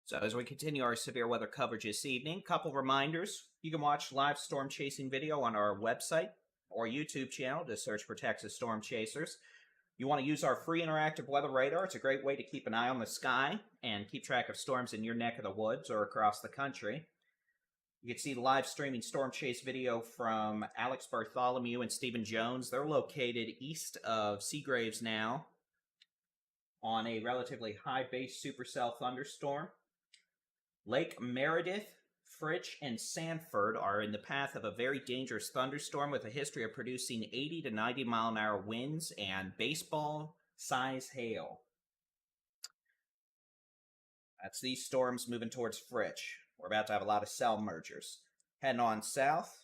So as we continue our severe weather coverage this evening, couple reminders. You can watch live storm chasing video on our website or YouTube channel. Just search for Texas Storm Chasers. You want to use our free interactive weather radar. It's a great way to keep an eye on the sky and keep track of storms in your neck of the woods or across the country. You can see the live streaming storm chase video from Alex Bartholomew and Stephen Jones. They're located east of Seagraves now on a relatively high base supercell thunderstorm. Lake Meredith, Fritch, and Sanford are in the path of a very dangerous thunderstorm with a history of producing 80 to 90 mile an hour winds and baseball-size hail. That's these storms moving towards Fritch. We're about to have a lot of cell mergers. Heading on south.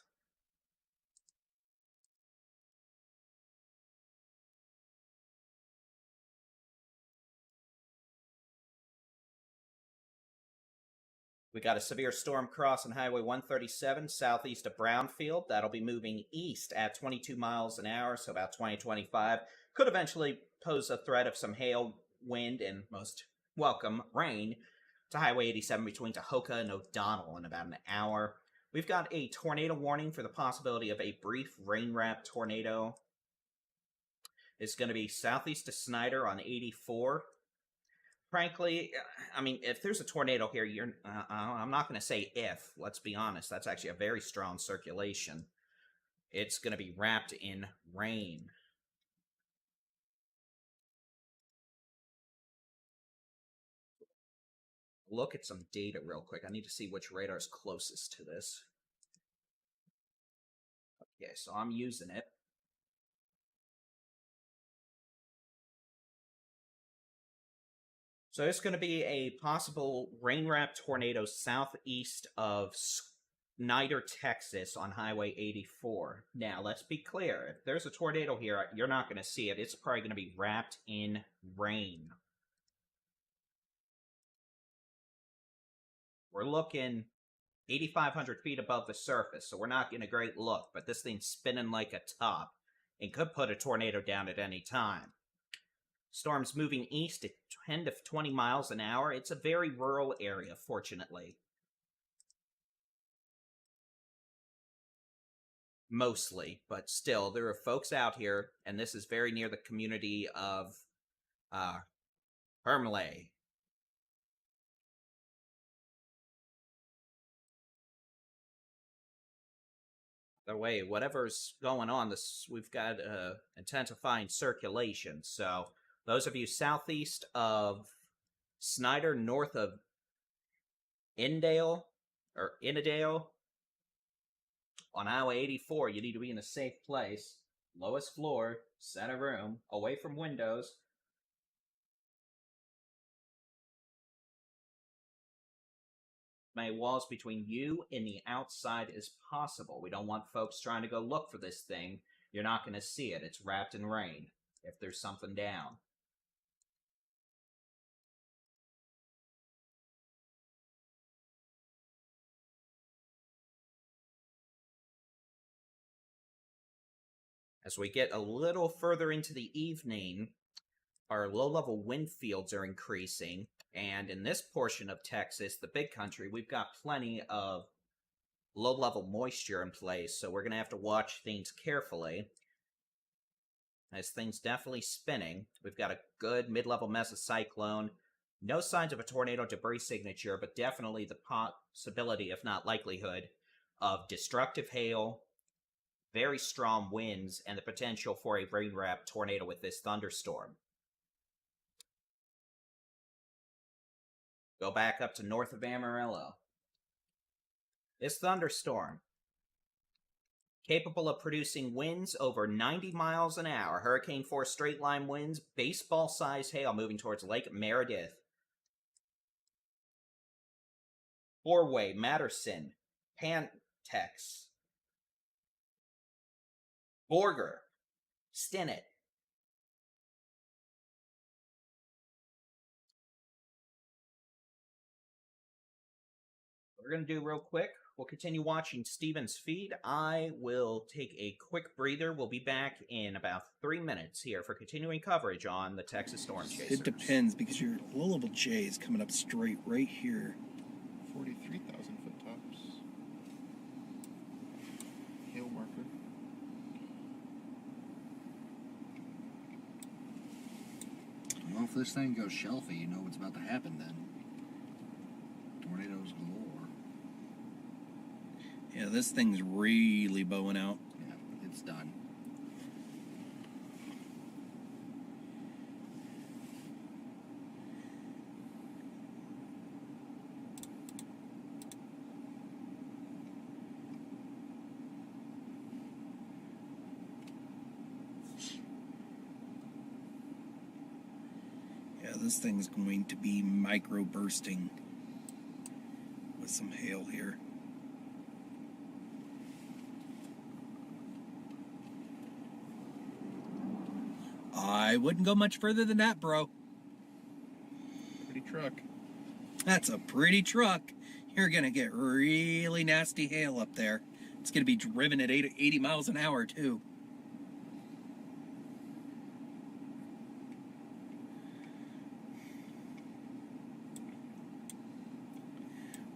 We got a severe storm crossing Highway 137 southeast of Brownfield. That'll be moving east at 22 miles an hour, so about 20-25. Could eventually pose a threat of some hail, wind, and most welcome rain to Highway 87 between Tahoka and O'Donnell in about an hour. We've got a tornado warning for the possibility of a brief rain-wrapped tornado. It's going to be southeast of Snyder on 84. Frankly, I mean, if there's a tornado here, I'm not going to say if. Let's be honest. That's actually a very strong circulation. It's going to be wrapped in rain. Look at some data real quick. I need to see which radar is closest to this. Okay, so I'm using it. So it's going to be a possible rain-wrapped tornado southeast of Snyder, Texas on Highway 84. Now, let's be clear. If there's a tornado here, you're not going to see it. It's probably going to be wrapped in rain. We're looking 8,500 feet above the surface, so we're not getting a great look, but this thing's spinning like a top and could put a tornado down at any time. Storm's moving east at 10 to 20 miles an hour. It's a very rural area, fortunately. mostly, but still, there are folks out here, and this is very near the community of Permian. The way, whatever's going on, we've got intensifying circulation. So those of you southeast of Snyder, north of Indale on Highway 84, you need to be in a safe place. Lowest floor, center room, away from windows. Many walls between you and the outside as possible. We don't want folks trying to go look for this thing. You're not going to see it. It's wrapped in rain if there's something down. As we get a little further into the evening, our low-level wind fields are increasing, and in this portion of Texas, the big country, we've got plenty of low-level moisture in place, so we're going to have to watch things carefully. As things definitely spinning. We've got a good mid-level mesocyclone. No signs of a tornado debris signature, but definitely the possibility, if not likelihood, of destructive hail, very strong winds, and the potential for a rain-wrapped tornado with this thunderstorm. Go back up to north of Amarillo. This thunderstorm, capable of producing winds over 90 miles an hour, hurricane-force straight-line winds, baseball-sized hail moving towards Lake Meredith. Four-way, Matterson, Pantex, Borger, Stinnett. We're going to do real quick. We'll continue watching Steven's feed. I will take a quick breather. We'll be back in about 3 minutes here for continuing coverage on the Texas Storm Chasers. It depends, because your low-level J is coming up straight right here. 43,000 foot tops. Hail marker. Well, if this thing goes shelfy, you know what's about to happen then. Tornadoes galore. Yeah, this thing's really bowing out. Yeah, it's done. Yeah, this thing's going to be micro-bursting with some hail here. I wouldn't go much further than that, bro. Pretty truck. That's a pretty truck. You're gonna get really nasty hail up there. It's gonna be driven at 80 miles an hour, too.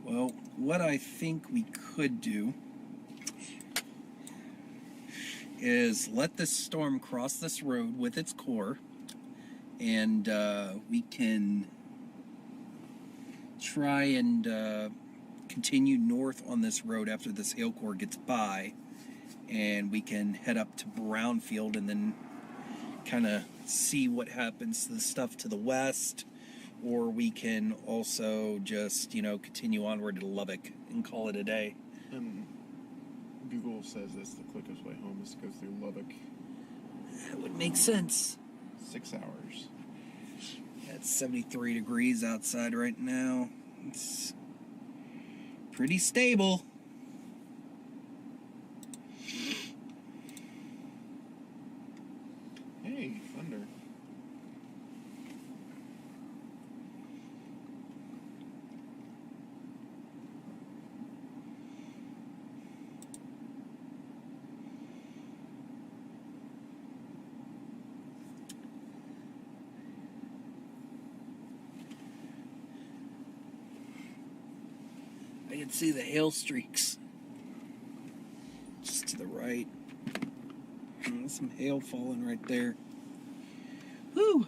Well, what I think we could do is let this storm cross this road with its core, and we can try and continue north on this road after this hail core gets by, and we can head up to Brownfield and then kind of see what happens to the stuff to the west, or we can also just, you know, continue onward to Lubbock and call it a day. Google says that's the quickest way home is to go through Lubbock. That would make sense. 6 hours. It's 73 degrees outside right now. It's pretty stable. Hey, thunder. I can see the hail streaks just to the right. Some hail falling right there. Woo!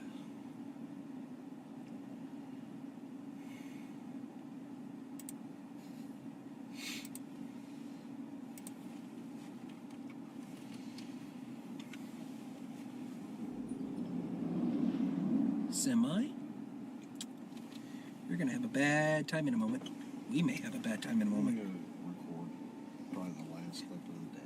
Semi. You're gonna have a bad time in a moment. We may have a bad time in a I'm moment. gonna record probably the last clip of the day.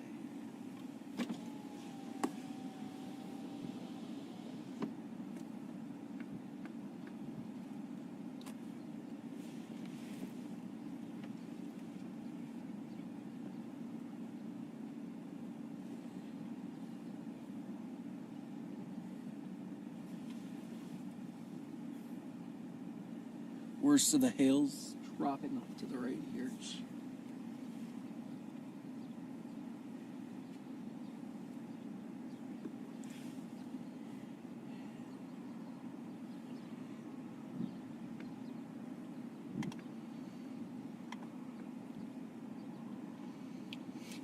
Worst of the hail's dropping off to the right here.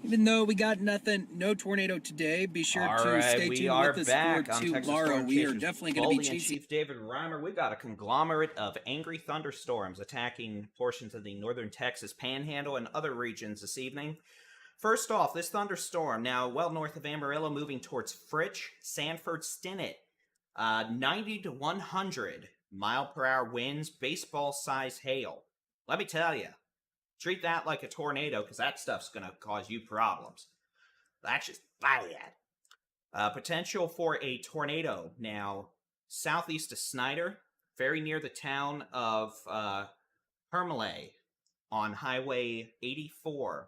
Even though we got nothing, no tornado today, be sure All to right, stay we tuned are with us back for on Texas tomorrow. Storm We are Chasers. definitely going to be Baldy and chasing. Chief David-Reimer. We've got a conglomerate of angry thunderstorms attacking portions of the northern Texas Panhandle and other regions this evening. First off, this thunderstorm, now well north of Amarillo, moving towards Fritch, Sanford, Stinnett. 90 to 100 mile per hour winds, baseball size hail. Let me tell you, treat that like a tornado because that stuff's going to cause you problems. That's just bad. Potential for a tornado now southeast of Snyder, very near the town of Permian on Highway 84.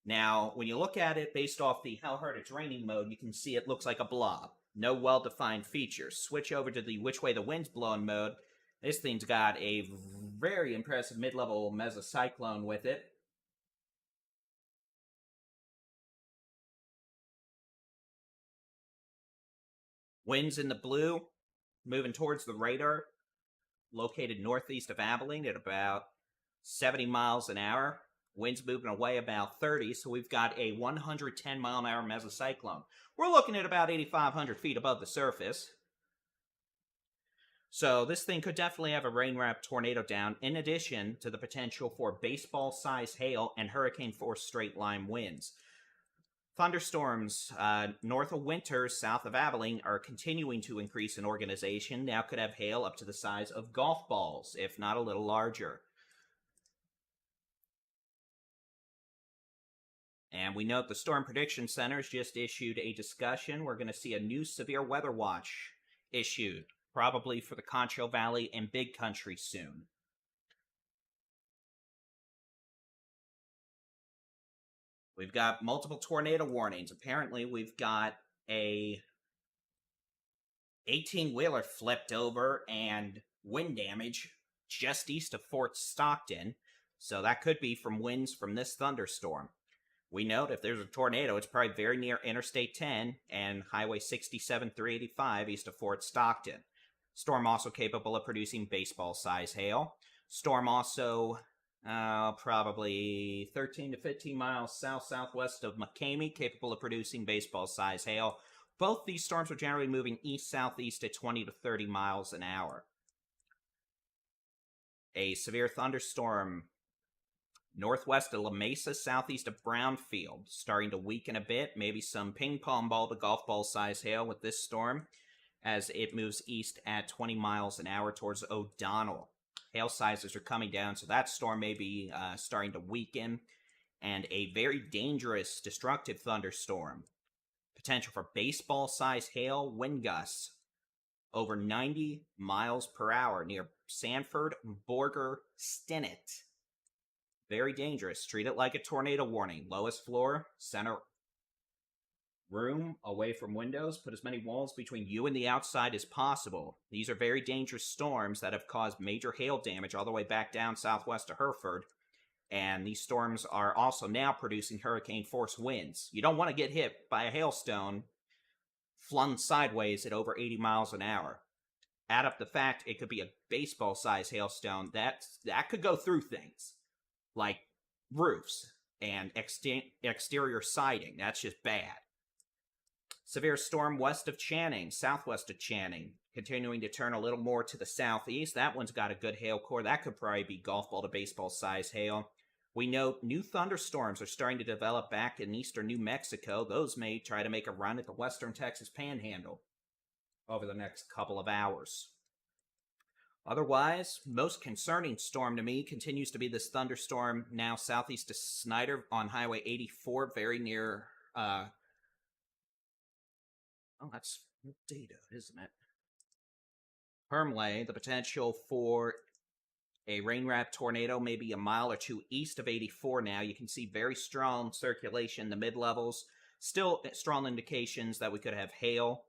Now, when you look at it based off the how hard it's raining mode, you can see it looks like a blob. No well-defined features. Switch over to the which way the wind's blowing mode. This thing's got a very impressive mid-level mesocyclone with it. Winds in the blue, moving towards the radar, located northeast of Abilene at about 70 miles an hour. Winds moving away about 30, so we've got a 110 mile an hour mesocyclone. We're looking at about 8,500 feet above the surface. So this thing could definitely have a rain-wrapped tornado down, in addition to the potential for baseball-sized hail and hurricane-force straight-line winds. Thunderstorms north of Winters, south of Abilene, are continuing to increase in organization. Now could have hail up to the size of golf balls, if not a little larger. And we note the Storm Prediction Center has just issued a discussion. We're going to see a new severe weather watch issued, probably for the Concho Valley and Big Country soon. We've got multiple tornado warnings. Apparently, we've got a 18-wheeler flipped over and wind damage just east of Fort Stockton. So that could be from winds from this thunderstorm. We note if there's a tornado, it's probably very near Interstate 10 and Highway 67-385 east of Fort Stockton. Storm also capable of producing baseball-size hail. Storm also probably 13 to 15 miles south-southwest of McCamey, capable of producing baseball-size hail. Both these storms are generally moving east-southeast at 20 to 30 miles an hour. A severe thunderstorm northwest of La Mesa, southeast of Brownfield, starting to weaken a bit. Maybe some ping-pong ball to golf ball-size hail with this storm as it moves east at 20 miles an hour towards O'Donnell. Hail sizes are coming down, so that storm may be starting to weaken. And a very dangerous, destructive thunderstorm. Potential for baseball-sized hail, wind gusts over 90 miles per hour near Sanford, Borger, Stinnett. Very dangerous. Treat it like a tornado warning. Lowest floor, center room, away from windows. Put as many walls between you and the outside as possible. These are very dangerous storms that have caused major hail damage all the way back down southwest of Hereford. And these storms are also now producing hurricane-force winds. You don't want to get hit by a hailstone flung sideways at over 80 miles an hour. Add up the fact it could be a baseball-sized hailstone. That could go through things like roofs and exterior siding. That's just bad. Severe storm west of Channing, southwest of Channing, continuing to turn a little more to the southeast. That one's got a good hail core. That could probably be golf ball to baseball size hail. We note new thunderstorms are starting to develop back in eastern New Mexico. Those may try to make a run at the western Texas Panhandle over the next couple of hours. Otherwise, most concerning storm to me continues to be this thunderstorm now southeast of Snyder on Highway 84, very near, oh, that's data, isn't it? Permian, the potential for a rain-wrapped tornado maybe a mile or two east of 84 now. You can see very strong circulation in the mid-levels. Still strong indications that we could have hail.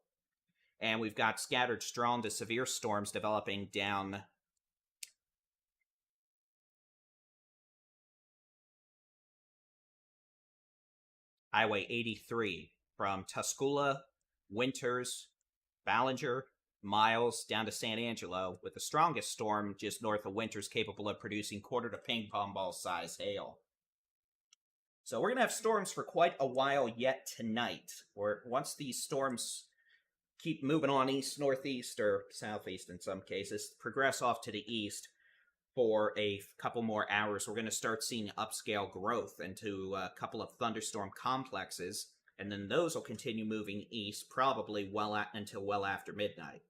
And we've got scattered strong to severe storms developing down Highway 83 from Tuscola, Winters, Ballinger, Miles down to San Angelo, with the strongest storm just north of Winters capable of producing quarter to ping pong ball size hail. So we're going to have storms for quite a while yet tonight, or once these storms keep moving on east, northeast, or southeast in some cases, progress off to the east for a couple more hours, we're going to start seeing upscale growth into a couple of thunderstorm complexes, and then those will continue moving east, probably until well after midnight.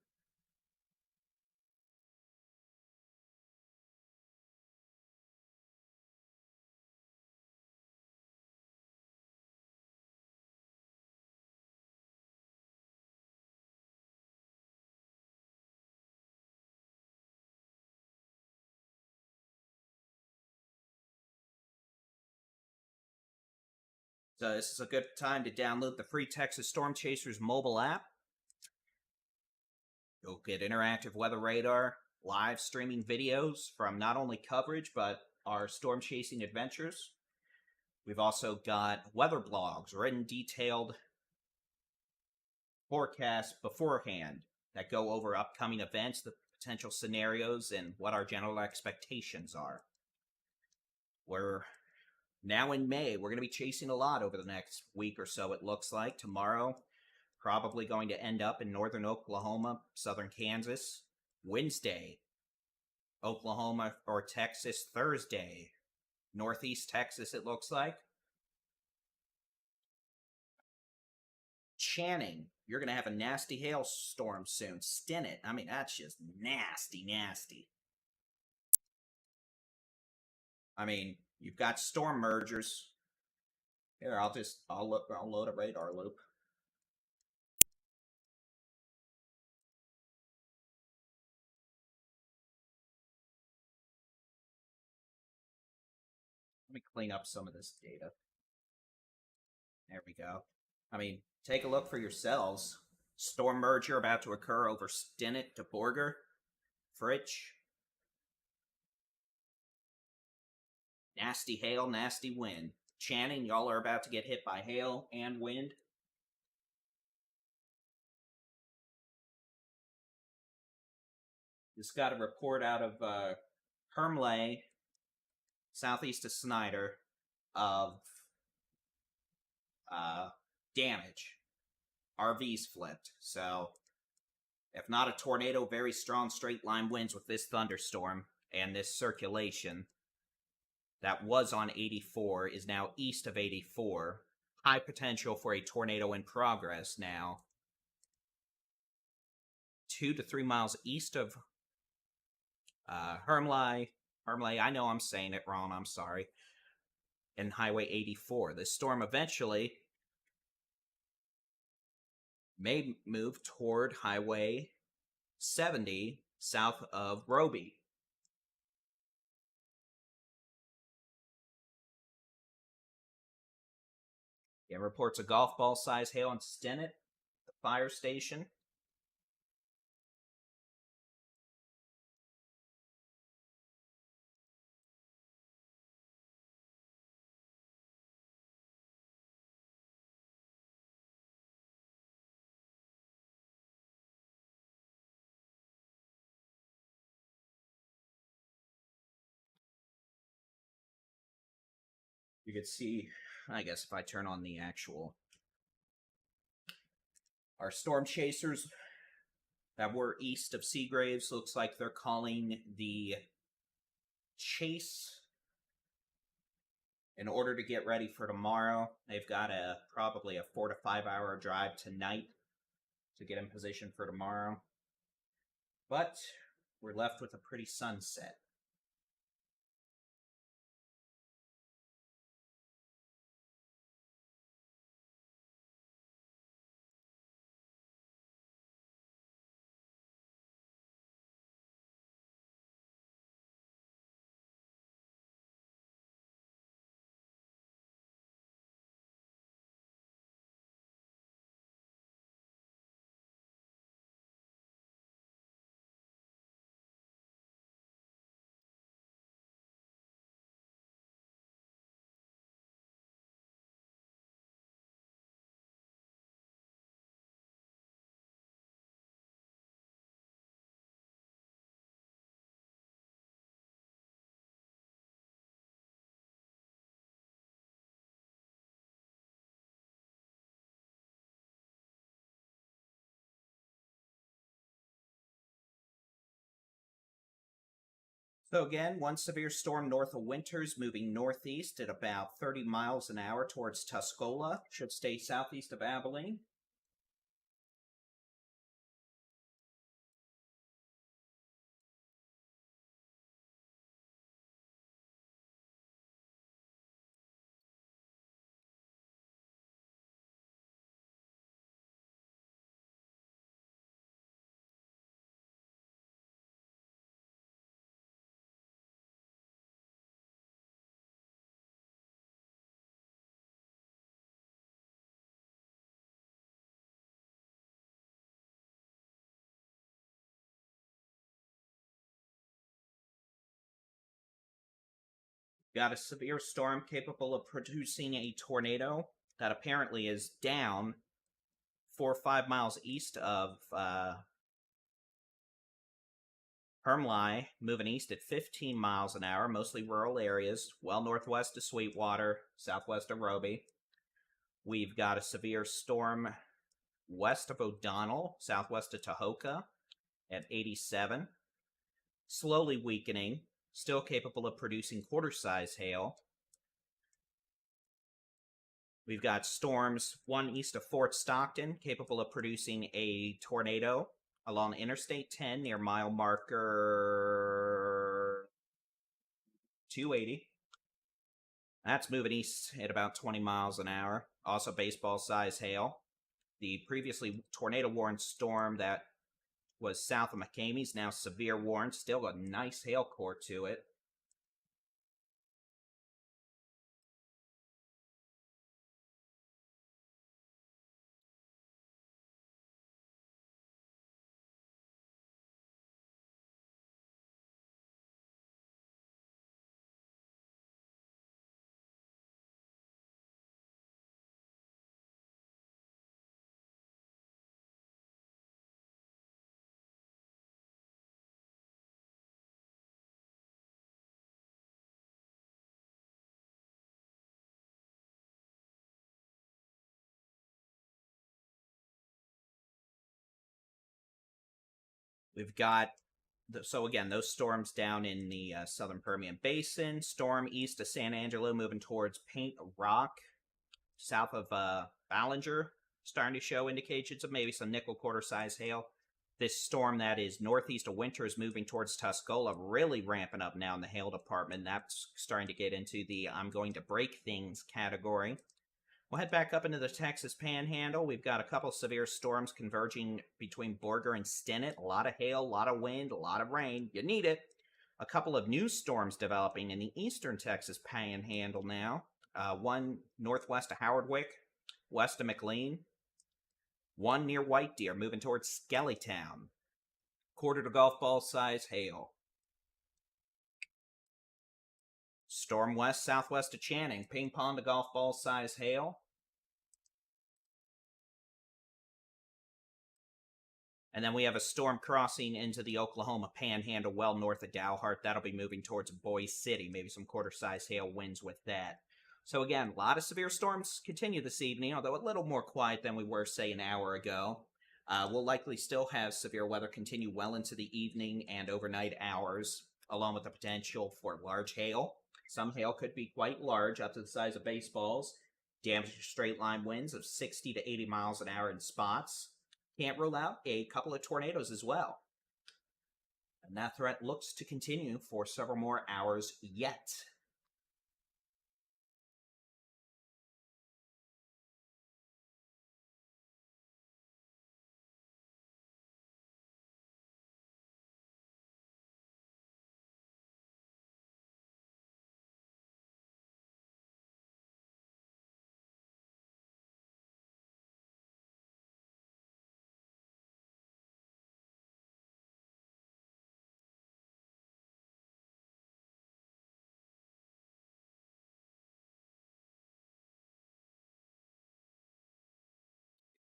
So this is a good time to download the free Texas Storm Chasers mobile app. You'll get interactive weather radar, live streaming videos from not only coverage, but our storm chasing adventures. We've also got weather blogs, written detailed forecasts beforehand that go over upcoming events, the potential scenarios, and what our general expectations are. We're now in May. We're going to be chasing a lot over the next week or so, it looks like. Tomorrow, probably going to end up in northern Oklahoma, southern Kansas. Wednesday, Oklahoma or Texas. Thursday, northeast Texas, it looks like. Channing, you're going to have a nasty hailstorm soon. Stinnett, I mean, that's just nasty, nasty. I mean, you've got storm mergers. Here, I'll load a radar loop. Let me clean up some of this data. There we go. I mean, take a look for yourselves. Storm merger about to occur over Stinnett to Borger. Fritch. Nasty hail, nasty wind. Channing, y'all are about to get hit by hail and wind. Just got a report out of Hermleigh, southeast of Snyder, of damage. RVs flipped. So, if not a tornado, very strong straight line winds with this thunderstorm and this circulation that was on 84 is now east of 84. High potential for a tornado in progress now. 2 to 3 miles east of Hermleigh. Hermleigh, I know I'm saying it wrong, I'm sorry. And Highway 84. This storm eventually may move toward Highway 70 south of Roby. Yeah, reports of golf ball size hail in Stinnett, the fire station. You can see, I guess if I turn on the actual, our storm chasers that were east of Seagraves, looks like they're calling the chase in order to get ready for tomorrow. They've got probably a 4 to 5 hour drive tonight to get in position for tomorrow. But we're left with a pretty sunset. So again, one severe storm north of Winters moving northeast at about 30 miles an hour towards Tuscola. Should stay southeast of Abilene. Got a severe storm capable of producing a tornado that apparently is down 4 or 5 miles east of Hermli, moving east at 15 miles an hour, mostly rural areas, well northwest of Sweetwater, southwest of Roby. We've got a severe storm west of O'Donnell, southwest of Tahoka at 87. Slowly weakening, still capable of producing quarter-size hail. We've got storms, one east of Fort Stockton, capable of producing a tornado along Interstate 10 near mile marker 280. That's moving east at about 20 miles an hour. Also baseball-size hail. The previously tornado-warned storm that was south of McCamey's now severe warned. Still a nice hail core to it. We've got, so again, those storms down in the southern Permian Basin. Storm east of San Angelo moving towards Paint Rock, south of Ballinger, starting to show indications of maybe some nickel quarter-size hail. This storm that is northeast of Winters moving towards Tuscola, really ramping up now in the hail department. That's starting to get into the I'm going to break things category. We'll head back up into the Texas Panhandle. We've got a couple severe storms converging between Borger and Stinnett. A lot of hail, a lot of wind, a lot of rain. You need it. A couple of new storms developing in the eastern Texas Panhandle now. One northwest of Howardwick, west of McLean. One near White Deer, moving towards Skellytown. Quarter to golf ball size hail. Storm west, southwest of Channing. Ping pong to golf ball size hail. And then we have a storm crossing into the Oklahoma Panhandle well north of Dalhart. That'll be moving towards Boise City. Maybe some quarter-size hail winds with that. So again, a lot of severe storms continue this evening, although a little more quiet than we were, say, an hour ago. We'll likely still have severe weather continue well into the evening and overnight hours, along with the potential for large hail. Some hail could be quite large, up to the size of baseballs, damaging straight line winds of 60 to 80 miles an hour in spots. Can't rule out a couple of tornadoes as well. And that threat looks to continue for several more hours yet.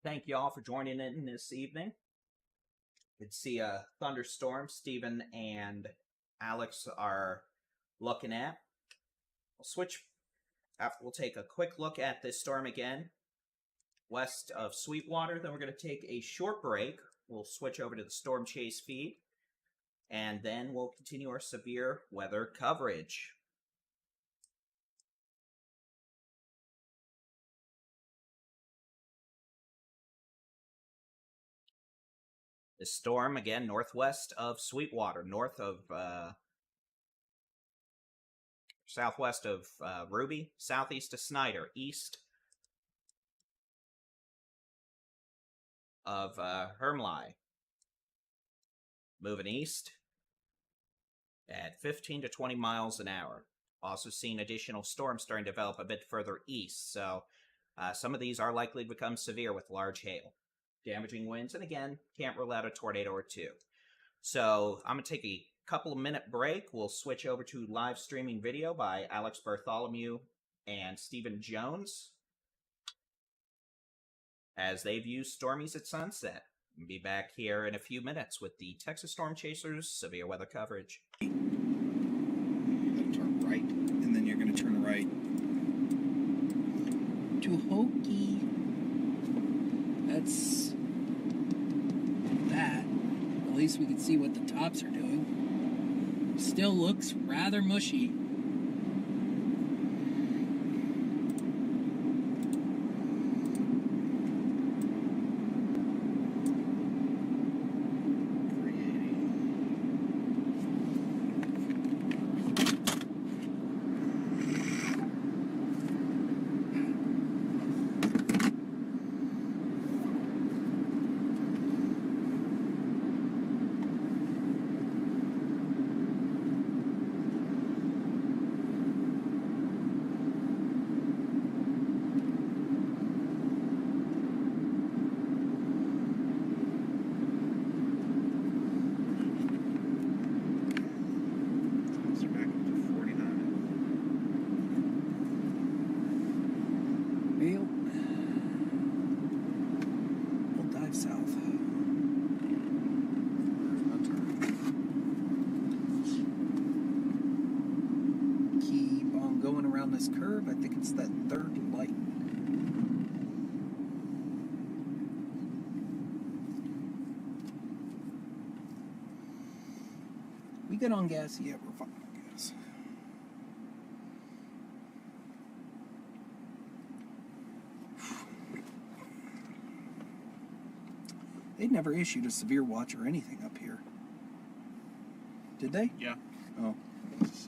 Thank you all for joining in this evening. Let's see a thunderstorm Stephen and Alex are looking at. We'll take a quick look at this storm again, west of Sweetwater. Then we're going to take a short break. We'll switch over to the Storm Chase feed, and then we'll continue our severe weather coverage. The storm, again, northwest of Sweetwater, southwest of Ruby, southeast of Snyder, east of Hermleigh. Moving east at 15 to 20 miles an hour. Also seeing additional storms starting to develop a bit further east, so some of these are likely to become severe with large hail, damaging winds, and again, can't rule out a tornado or two. So I'm going to take a couple of minute break. We'll switch over to live streaming video by Alex Bartholomew and Stephen Jones as they view stormies at sunset. We'll be back here in a few minutes with the Texas Storm Chasers severe weather coverage. You're going to turn right, and then you're going to turn right to Hokie. That's that. At least we can see what the tops are doing. Still looks rather mushy. Curve, I think it's that third light. We good on gas? Yeah, we're fine on gas. They never issued a severe watch or anything up here. Did they? Yeah. Oh.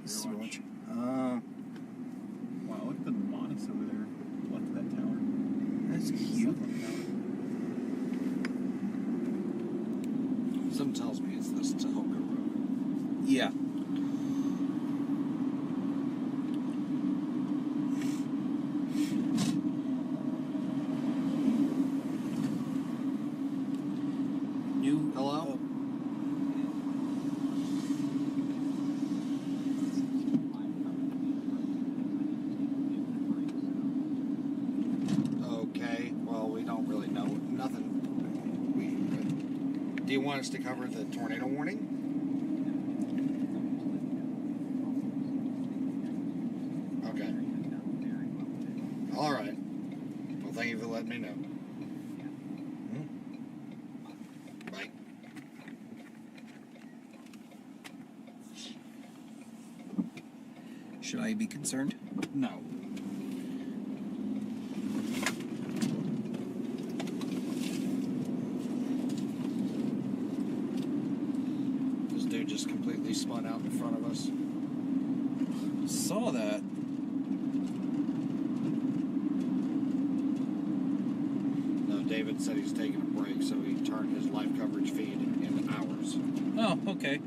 Severe watch. Wow, look at the Monis over there. Left of that tower. That's cute. Something tells me it's this Tahoka Road. Yeah. New. Hello? Okay, well, we don't really know nothing. Do you want us to cover the tornado warning? Okay. Bye. Should I be concerned? No. This dude just completely spun out in front of us. Saw that. No, David said he's taking a break, so he turned his live coverage feed into ours. Oh, okay.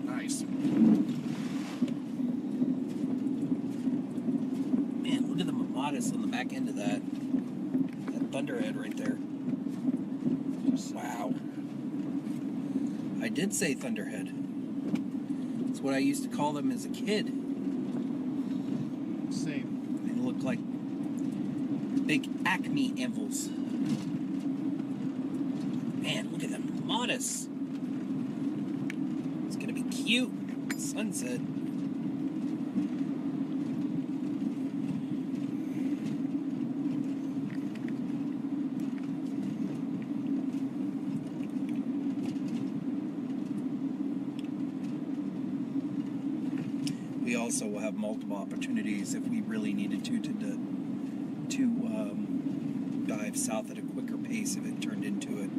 Nice. Man, look at the Mamatis on the back end of that. That thunderhead right there. Wow. I did say thunderhead. That's what I used to call them as a kid. Same. They look like big Acme anvils. Man, look at that Mamatis. It's gonna be cute. Sunset. We also will have multiple opportunities if we really needed to dive south at a quicker pace if it turned into it.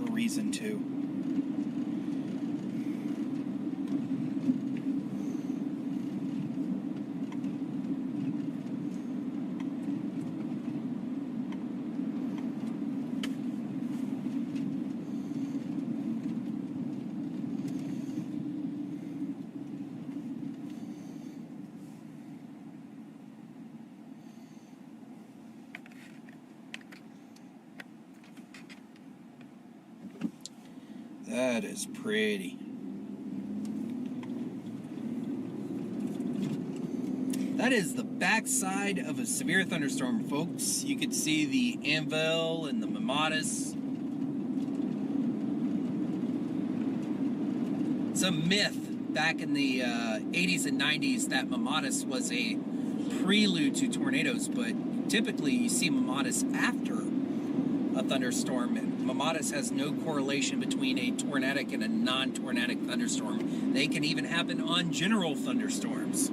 A reason to. That is pretty. That is the backside of a severe thunderstorm, folks. You could see the anvil and the Mamatis. It's a myth back in the 80s and 90s that Mamatis was a prelude to tornadoes, but typically you see Mamatis after a thunderstorm. Mamatis has no correlation between a tornadic and a non-tornadic thunderstorm. They can even happen on general thunderstorms.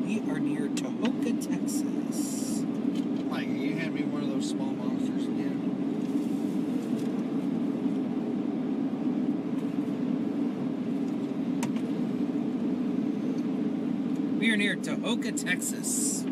We are near Tahoka, Texas. Mike, can you hand me one of those small monsters again? We are near Tahoka, Texas.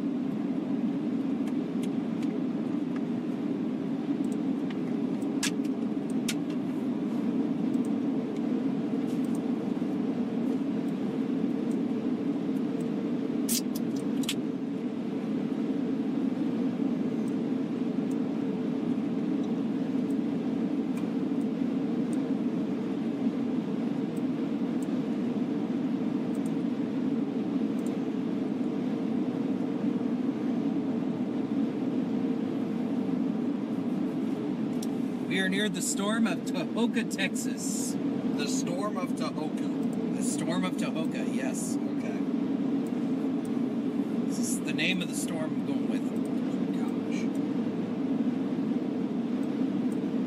We are near the storm of Tahoka, Texas. The Storm of Tahoka. The storm of Tahoka, yes. Okay. This is the name of the storm I'm going with. Gosh.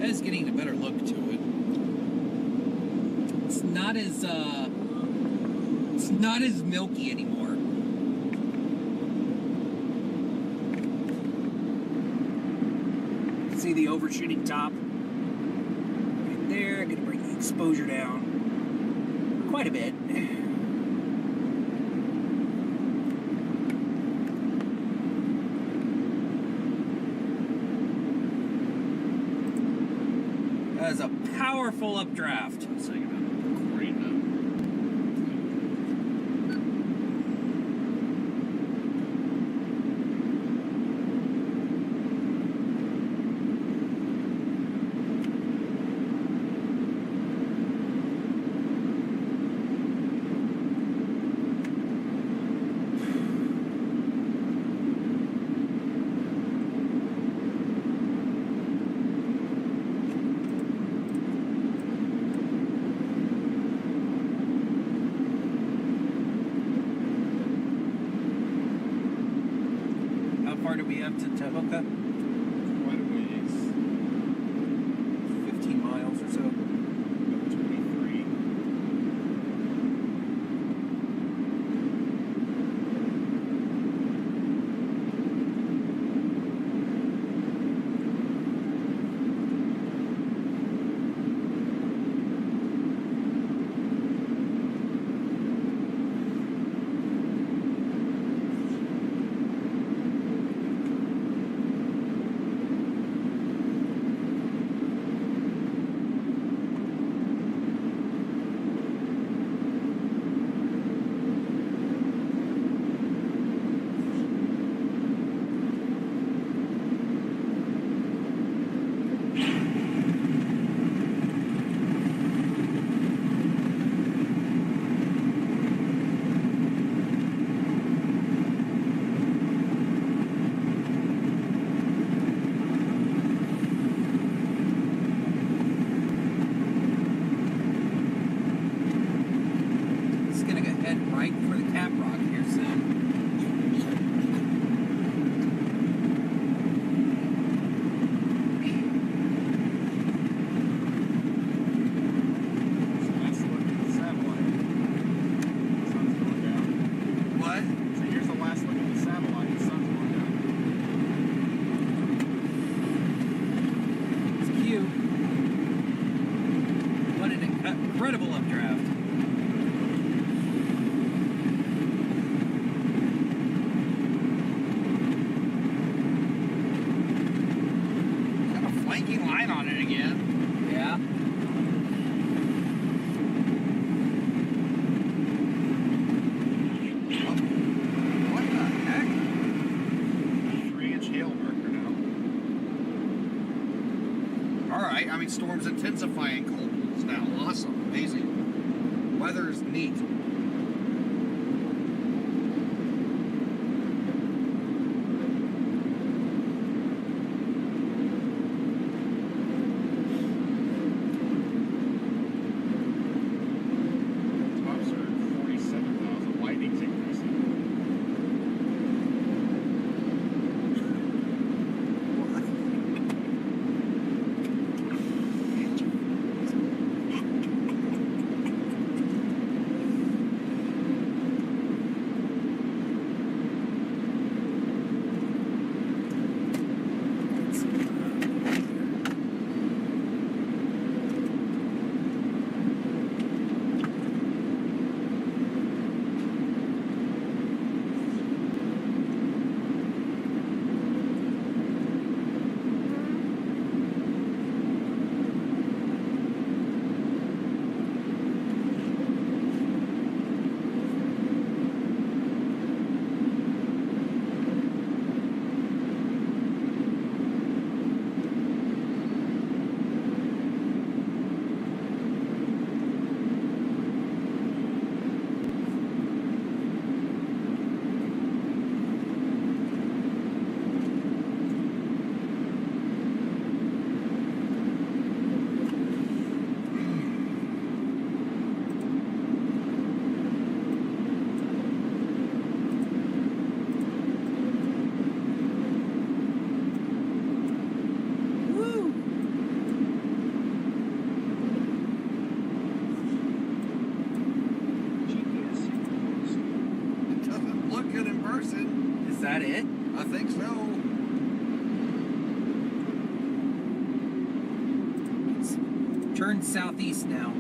That is getting a better look to it. It's not as milky anymore. See the overshooting top? Right there, gonna bring the exposure down quite a bit. That is a powerful updraft. far do we have to Tehoka? Quite a ways. 15 miles or so. About 23. It's gonna go head right for the Cap Rock here soon. So let's look at the satellite. The sun's going down. What? So here's the last look at the satellite. The sun's going down. It's cute. What an incredible updraft. Got a flanking line on it again. Yeah. What the heck? 3-inch hail marker now. All right. I mean, storms intensifying, cold pools now. Awesome. Amazing. Weather is neat. Tops are at 47,000. Lightning's increasing. Is that it? I think so. It's turned southeast now.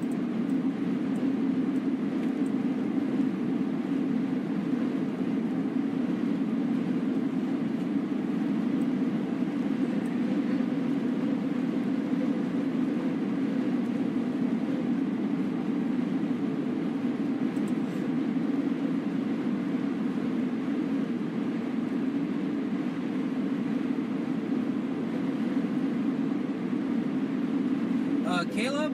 Caleb,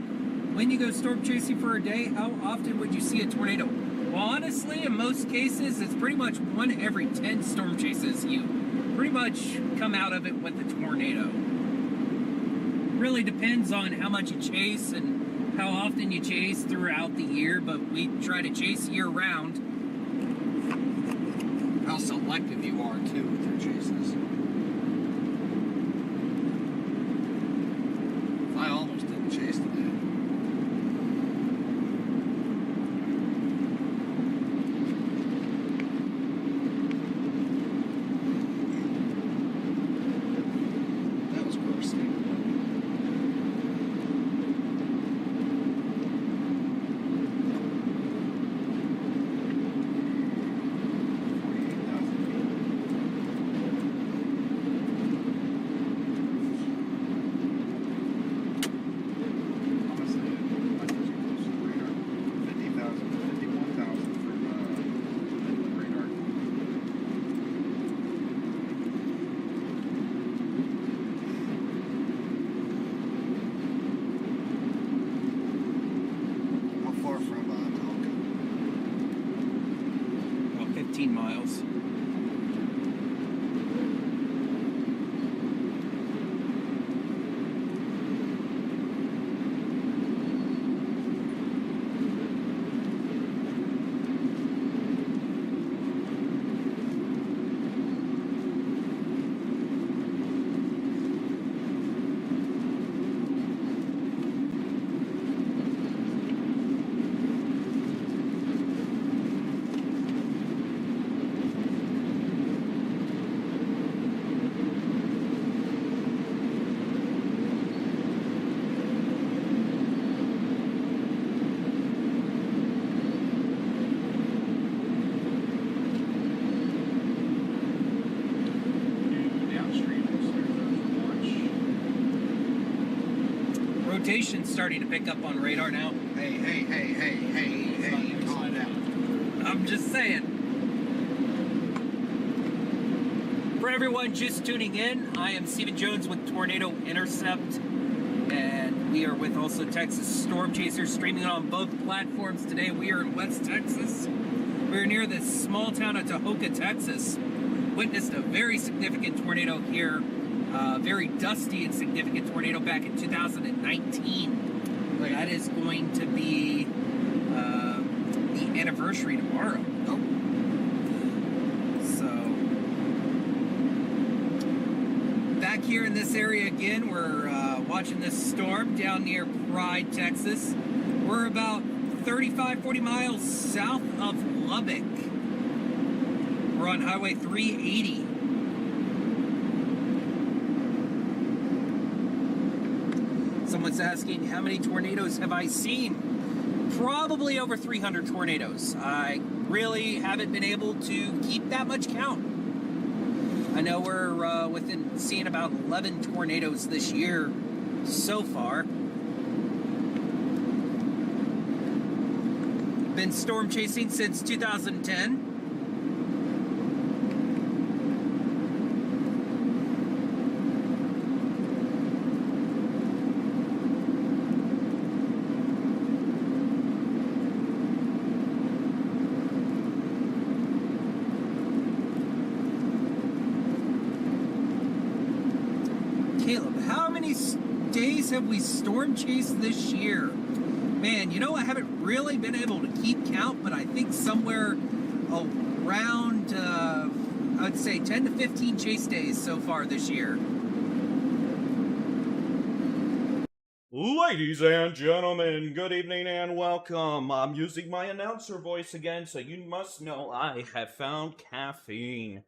when you go storm chasing for a day, how often would you see a tornado? Well, honestly, in most cases, it's pretty much 1 every 10 storm chases. You pretty much come out of it with a tornado. Really depends on how much you chase and how often you chase throughout the year, but we try to chase year round. How selective you are too with your chasing. Texas. I almost didn't chase today. That was gross. How far from Tonka? About 15 miles. Rotation's starting to pick up on radar now. Hey, calm down. I'm just saying. For everyone just tuning in, I am Stephen Jones with Tornado Intercept, and we are with also Texas Storm Chasers, streaming on both platforms today. We are in West Texas. We're near the small town of Tahoka, Texas. Witnessed a very significant tornado here. Very dusty and significant tornado back in 2019. That is going to be the anniversary tomorrow. Oh. So, back here in this area again, we're watching this storm down near Pride, Texas. We're about 35-40 miles south of Lubbock. We're on Highway 380. Someone's asking, how many tornadoes have I seen? Probably over 300 tornadoes. I really haven't been able to keep that much count. I know we're within seeing about 11 tornadoes this year so far. Been storm chasing since 2010. Caleb, how many days have we storm chased this year? Man, you know, I haven't really been able to keep count, but I think somewhere around, I'd say 10 to 15 chase days so far this year. Ladies and gentlemen, good evening and welcome. I'm using my announcer voice again, so you must know I have found caffeine.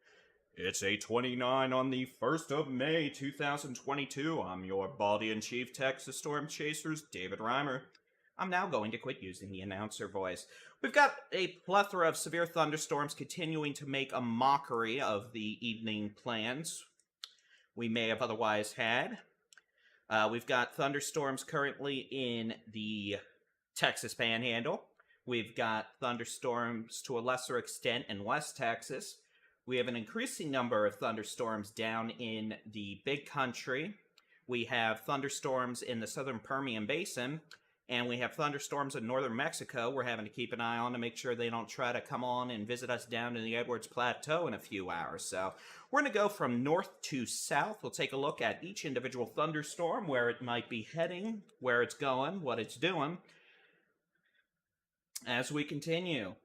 It's 8:29 on the 1st of May, 2022. I'm your Baldy-in-Chief Texas Storm Chasers, David-Reimer. I'm now going to quit using the announcer voice. We've got a plethora of severe thunderstorms continuing to make a mockery of the evening plans we may have otherwise had. We've got thunderstorms currently in the Texas Panhandle. We've got thunderstorms to a lesser extent in West Texas. We have an increasing number of thunderstorms down in the Big Country. We have thunderstorms in the southern Permian Basin, and we have thunderstorms in northern Mexico we're having to keep an eye on to make sure they don't try to come on and visit us down in the Edwards Plateau in a few hours. So we're going to go from north to south. We'll take a look at each individual thunderstorm, where it might be heading, where it's going, what it's doing, as we continue.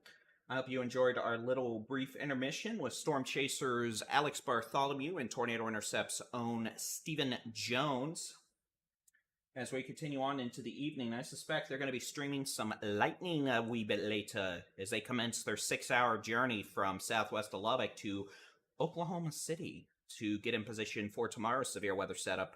I hope you enjoyed our little brief intermission with Storm Chasers Alex Bartholomew and Tornado Intercept's own Stephen Jones. As we continue on into the evening, I suspect they're going to be streaming some lightning a wee bit later as they commence their 6-hour journey from southwest of Lubbock to Oklahoma City to get in position for tomorrow's severe weather setup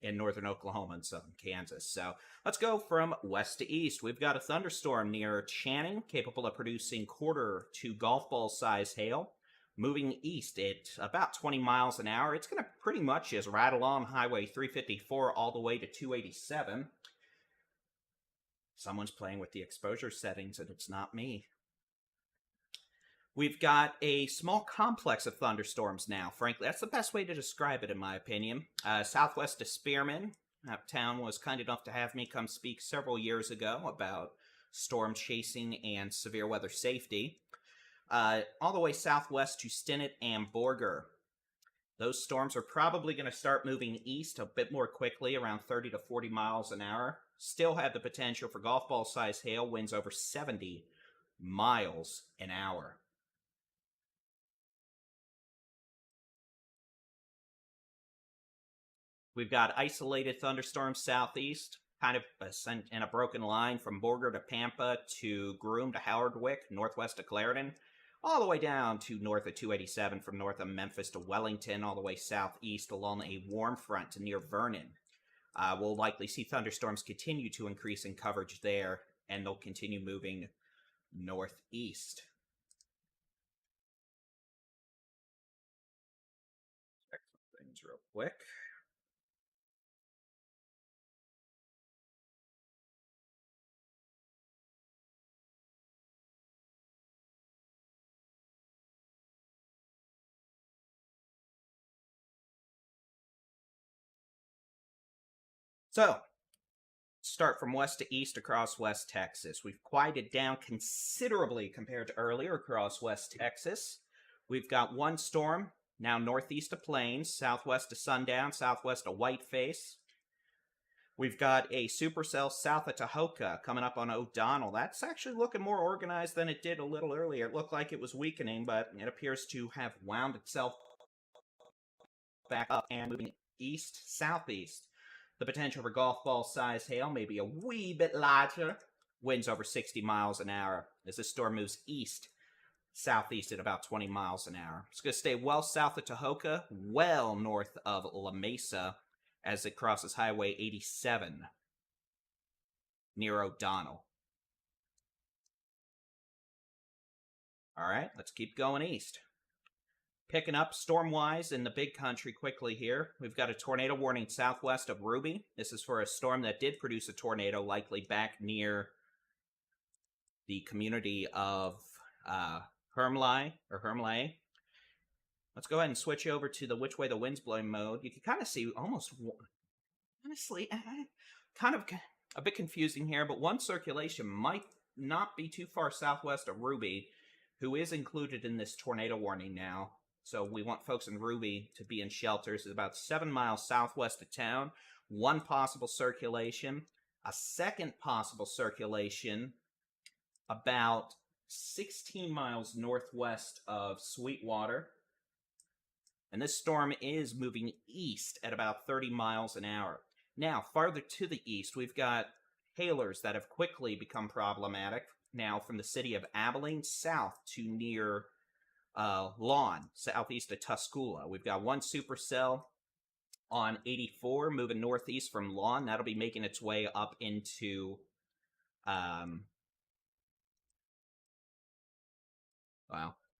in northern Oklahoma and southern Kansas. So let's go from west to east. We've got a thunderstorm near Channing, capable of producing quarter to golf ball size hail. Moving east at about 20 miles an hour. It's going to pretty much just ride along Highway 354 all the way to 287. Someone's playing with the exposure settings, and it's not me. We've got a small complex of thunderstorms now, frankly. That's the best way to describe it, in my opinion. Southwest of Spearman. Uptown was kind enough to have me come speak several years ago about storm chasing and severe weather safety. All the way southwest to Stinnett and Borger. Those storms are probably going to start moving east a bit more quickly, around 30 to 40 miles an hour. Still have the potential for golf ball size hail, winds over 70 miles an hour. We've got isolated thunderstorms southeast, kind of in a broken line from Borger to Pampa to Groom to Howardwick, northwest of Clarendon, all the way down to north of 287 from north of Memphis to Wellington, all the way southeast along a warm front to near Vernon. We'll likely see thunderstorms continue to increase in coverage there, and they'll continue moving northeast. Check some things real quick. So, start from west to east across West Texas. We've quieted down considerably compared to earlier across West Texas. We've got one storm now northeast of Plains, southwest of Sundown, southwest of Whiteface. We've got a supercell south of Tahoka coming up on O'Donnell. That's actually looking more organized than it did a little earlier. It looked like it was weakening, but it appears to have wound itself back up and moving east-southeast. The potential for golf ball size hail may be a wee bit larger. Winds over 60 miles an hour as this storm moves east, southeast at about 20 miles an hour. It's going to stay well south of Tahoka, well north of La Mesa as it crosses Highway 87 near O'Donnell. All right, let's keep going east. Picking up storm-wise in the big country quickly here. We've got a tornado warning southwest of Ruby. This is for a storm that did produce a tornado, likely back near the community of Hermleigh. Let's go ahead and switch over to the which way the wind's blowing mode. You can kind of see almost, honestly, kind of a bit confusing here, but one circulation might not be too far southwest of Ruby, who is included in this tornado warning now. So we want folks in Ruby to be in shelters. It's about 7 miles southwest of town. One possible circulation. A second possible circulation about 16 miles northwest of Sweetwater. And this storm is moving east at about 30 miles an hour. Now, farther to the east, we've got hailers that have quickly become problematic. Now, from the city of Abilene south to near Lawn, southeast of Tuscula. We've got one supercell on 84 moving northeast from Lawn. That'll be making its way up into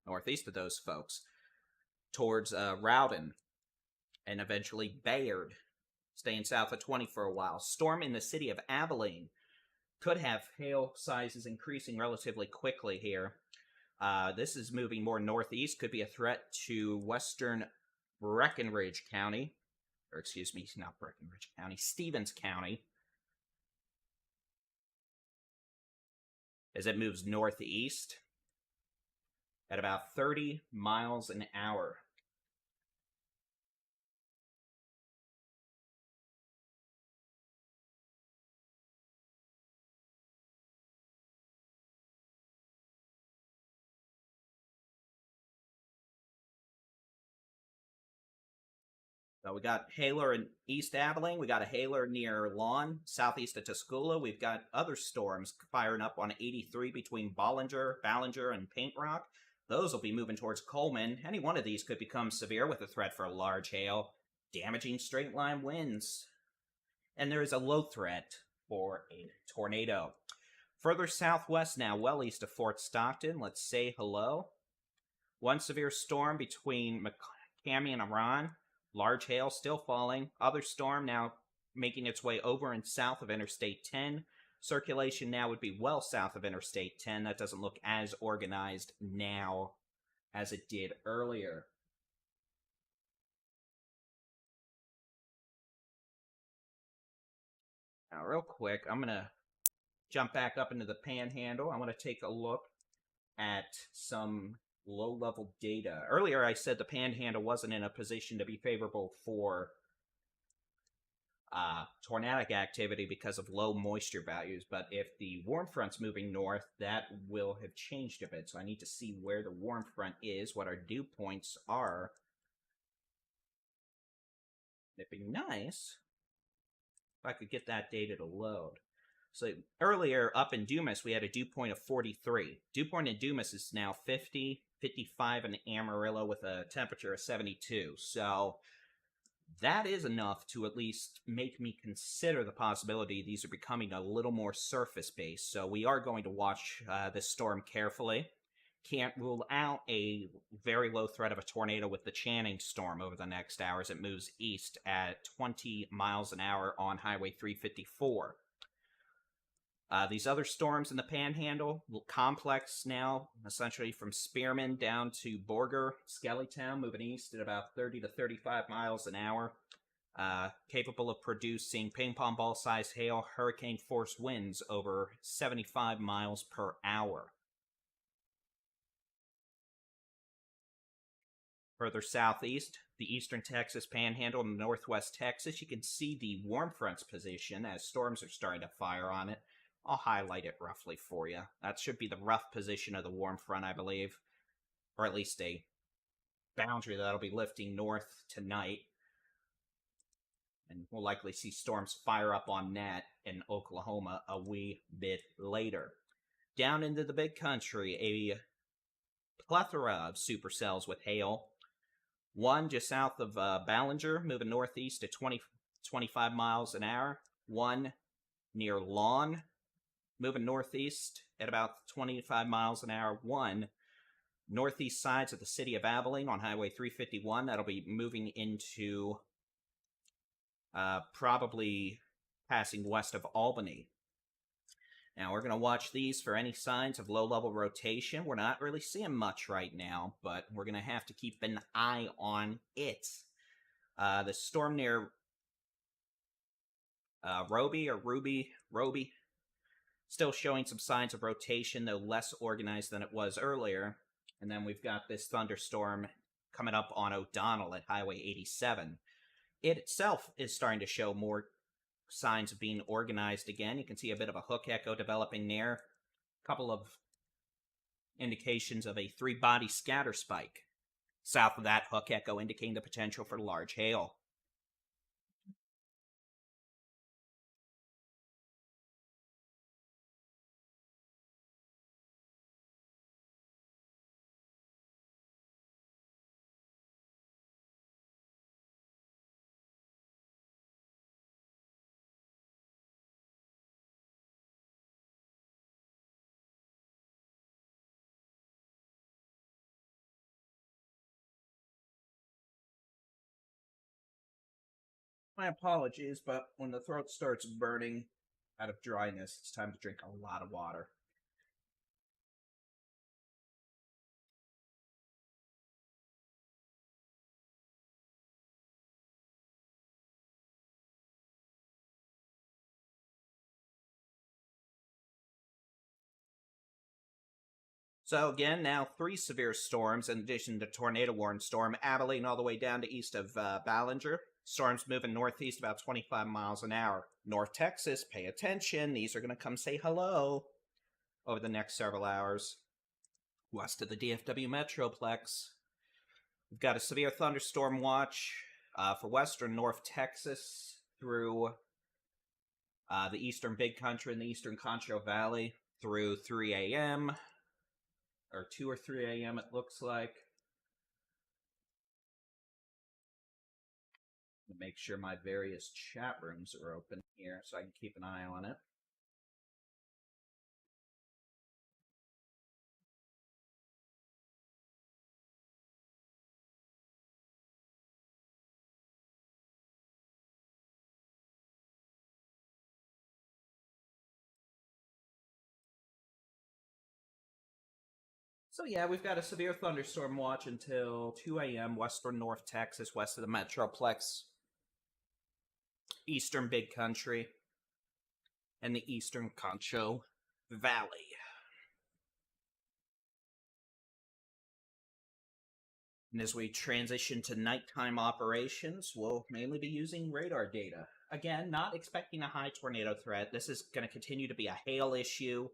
northeast of those folks towards Rowden and eventually Bayard, staying south of 20 for a while. Storm in the city of Abilene could have hail sizes increasing relatively quickly here. This is moving more northeast, could be a threat to western Breckenridge County, or excuse me, not Breckenridge County, Stevens County, as it moves northeast at about 30 miles an hour. So we got hailer in East Abilene. We got a hailer near Lawn, southeast of Tuscola. We've got other storms firing up on 83 between Ballinger, and Paint Rock. Those will be moving towards Coleman. Any one of these could become severe with a threat for a large hail, damaging straight line winds. And there is a low threat for a tornado. Further southwest now, well east of Fort Stockton. Let's say hello. One severe storm between McCamey and Iran. Large hail still falling. Other storm now making its way over and south of Interstate 10. Circulation now would be well south of Interstate 10. That doesn't look as organized now as it did earlier. Now, real quick, I'm going to jump back up into the Panhandle. I want to take a look at some low-level data. Earlier, I said the Panhandle wasn't in a position to be favorable for tornadic activity because of low moisture values, but if the warm front's moving north, that will have changed a bit. So I need to see where the warm front is, what our dew points are. It'd be nice if I could get that data to load. So earlier up in Dumas, we had a dew point of 43. Dew point in Dumas is now 50, 55 in Amarillo with a temperature of 72. So that is enough to at least make me consider the possibility these are becoming a little more surface-based. So we are going to watch this storm carefully. Can't rule out a very low threat of a tornado with the Channing storm over the next hour as it moves east at 20 miles an hour on Highway 354. These other storms in the Panhandle, complex now, essentially from Spearman down to Borger, Skellytown, moving east at about 30 to 35 miles an hour. Capable of producing ping-pong ball-sized hail, hurricane-force winds over 75 miles per hour. Further southeast, the eastern Texas Panhandle and northwest Texas, you can see the warm front's position as storms are starting to fire on it. I'll highlight it roughly for you. That should be the rough position of the warm front, I believe. Or at least a boundary that'll be lifting north tonight. And we'll likely see storms fire up on that in Oklahoma a wee bit later. Down into the big country, a plethora of supercells with hail. One just south of Ballinger, moving northeast at 25 miles an hour. One near Lawn, moving northeast at about 25 miles an hour. One northeast sides of the city of Abilene on Highway 351. That'll be moving into probably passing west of Albany. Now, we're going to watch these for any signs of low-level rotation. We're not really seeing much right now, but we're going to have to keep an eye on it. The storm near Roby, still showing some signs of rotation, though less organized than it was earlier. And then we've got this thunderstorm coming up on O'Donnell at Highway 87. It itself is starting to show more signs of being organized again. You can see a bit of a hook echo developing there. A couple of indications of a three-body scatter spike. South of that hook echo indicating the potential for large hail. My apologies, but when the throat starts burning out of dryness, it's time to drink a lot of water. So again, now 3 severe storms in addition to tornado-warned storm, Abilene all the way down to east of Ballinger. Storms moving northeast about 25 miles an hour. North Texas, pay attention. These are going to come say hello over the next several hours. West of the DFW Metroplex, we've got a severe thunderstorm watch For western North Texas through the eastern Big Country and the eastern Concho Valley through 3 a.m. or 2 or 3 a.m. it looks like. Make sure my various chat rooms are open here so I can keep an eye on it. So yeah, we've got a severe thunderstorm watch until 2 a.m. western North Texas, west of the Metroplex, eastern Big Country, and the eastern Concho Valley. And as we transition to nighttime operations, we'll mainly be using radar data. Again, not expecting a high tornado threat. This is going to continue to be a hail issue,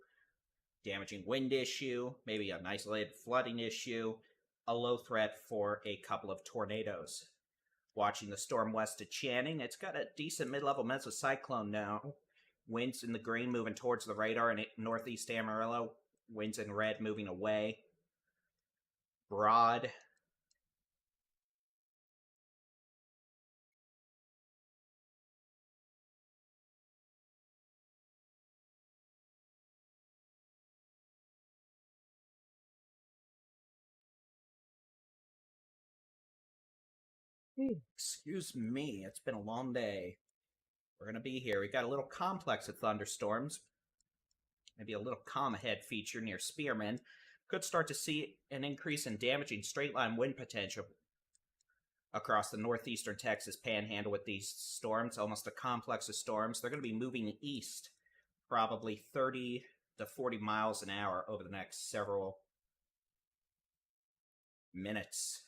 damaging wind issue, maybe an isolated flooding issue, a low threat for a couple of tornadoes. Watching the storm west of Channing, it's got a decent mid-level mesocyclone now. Winds in the green moving towards the radar in northeast Amarillo. Winds in red moving away. Broad. Excuse me, it's been a long day. We're going to be here. We got a little complex of thunderstorms. Maybe a little calm ahead feature near Spearman. Could start to see an increase in damaging straight-line wind potential across the northeastern Texas Panhandle with these storms. Almost a complex of storms. They're going to be moving east, probably 30 to 40 miles an hour over the next several minutes.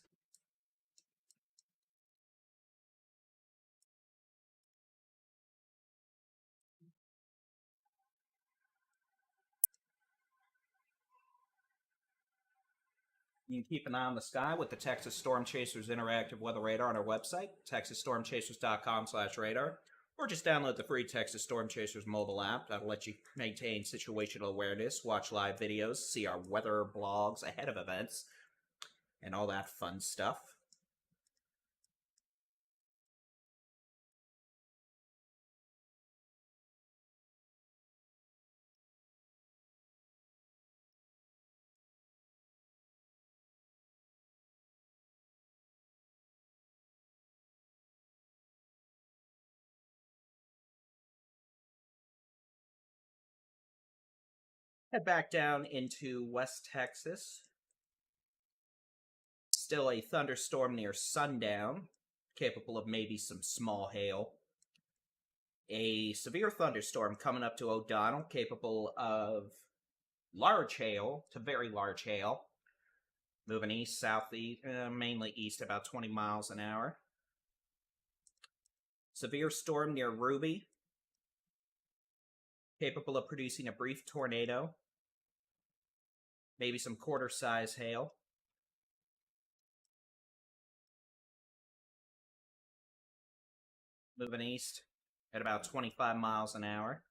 You can keep an eye on the sky with the Texas Storm Chasers Interactive Weather Radar on our website, texasstormchasers.com/radar, or just download the free Texas Storm Chasers mobile app. That'll let you maintain situational awareness, watch live videos, see our weather blogs ahead of events, and all that fun stuff. Head back down into West Texas. Still a thunderstorm near sundown, capable of maybe some small hail. A severe thunderstorm coming up to O'Donnell, capable of large hail to very large hail. Moving east, southeast, mainly east, about 20 miles an hour. Severe storm near Ruby, capable of producing a brief tornado. Maybe some quarter-size hail. Moving east at about 25 miles an hour.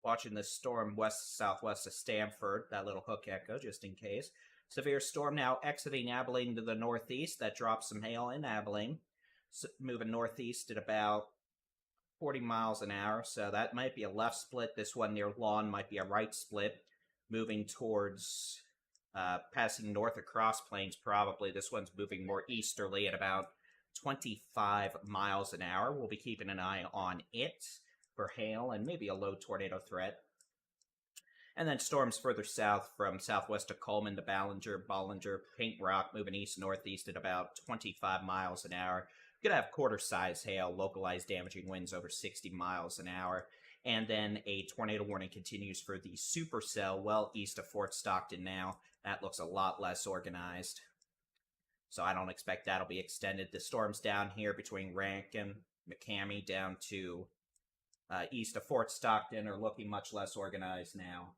Watching this storm west-southwest of Stamford, that little hook echo, just in case. Severe storm now exiting Abilene to the northeast. That drops some hail in Abilene. Moving northeast at about 40 miles an hour, so that might be a left split. This one near Lawn might be a right split. Moving towards, passing north of Cross Plains probably. This one's moving more easterly at about 25 miles an hour. We'll be keeping an eye on it for hail and maybe a low tornado threat. And then storms further south from southwest of Coleman to Bollinger, Paint Rock, moving east-northeast at about 25 miles an hour. Could have quarter-size hail, localized damaging winds over 60 miles an hour. And then a tornado warning continues for the supercell well east of Fort Stockton now. That looks a lot less organized. So I don't expect that'll be extended. The storms down here between Rankin, McCamey, down to east of Fort Stockton are looking much less organized now,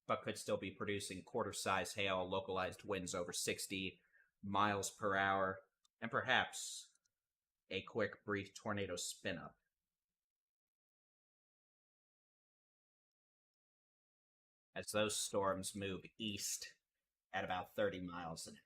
but could still be producing quarter-size hail, localized winds over 60 miles per hour, and perhaps a quick, brief tornado spin up. As those storms move east at about 30 miles an hour.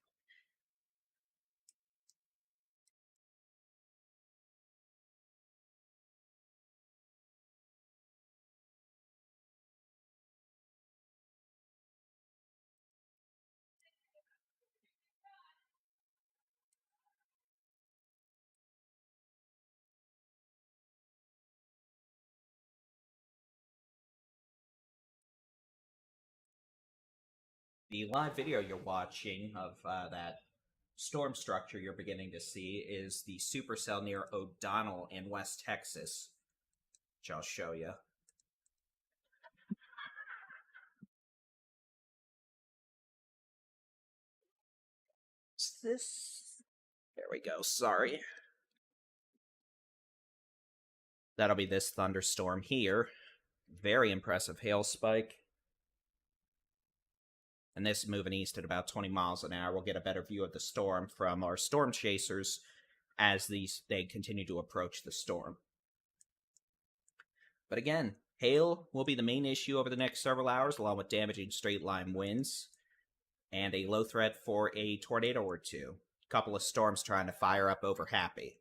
The live video you're watching of that storm structure you're beginning to see is the supercell near O'Donnell in West Texas, which I'll show you. Is this? There we go, sorry. That'll be this thunderstorm here. Very impressive hail spike. And this is moving east at about 20 miles an hour. We'll get a better view of the storm from our storm chasers as they continue to approach the storm. But again, hail will be the main issue over the next several hours, along with damaging straight-line winds and a low threat for a tornado or two. A couple of storms trying to fire up over Happy.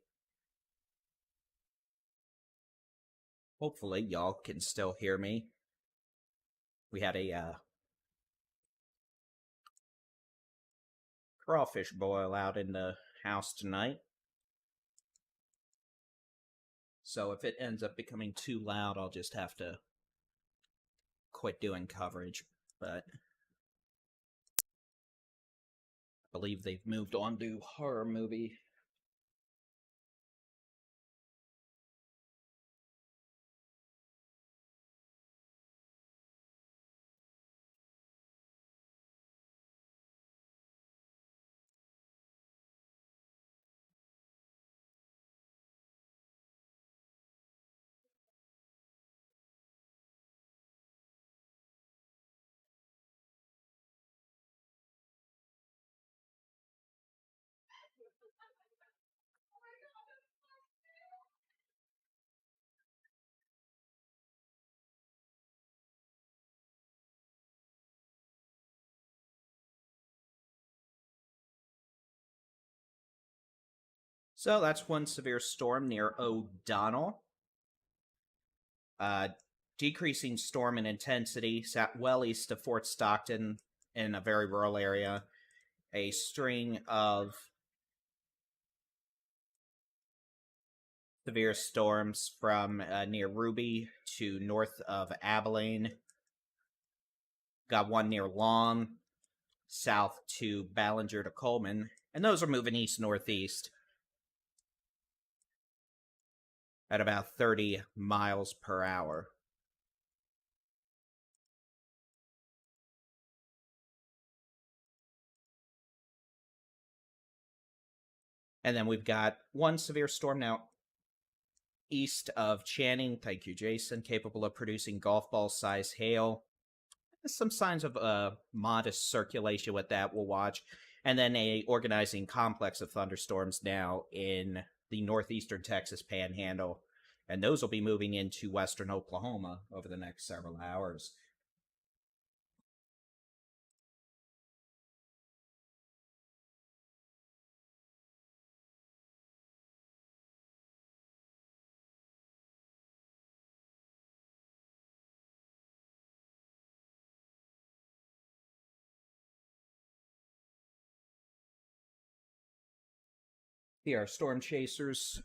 Hopefully, y'all can still hear me. We had a crawfish boil out in the house tonight. So if it ends up becoming too loud, I'll just have to quit doing coverage. But I believe they've moved on to horror movie. So that's one severe storm near O'Donnell. Decreasing storm in intensity, sat well east of Fort Stockton in a very rural area. A string of severe storms from near Ruby to north of Abilene. Got one near Long, south to Ballinger to Coleman, and those are moving east-northeast at about 30 miles per hour. And then we've got one severe storm now east of Channing, thank you, Jason, capable of producing golf ball-sized hail. Some signs of modest circulation with that we'll watch. And then a organizing complex of thunderstorms now in the northeastern Texas Panhandle. And those will be moving into western Oklahoma over the next several hours. Here, our storm chasers,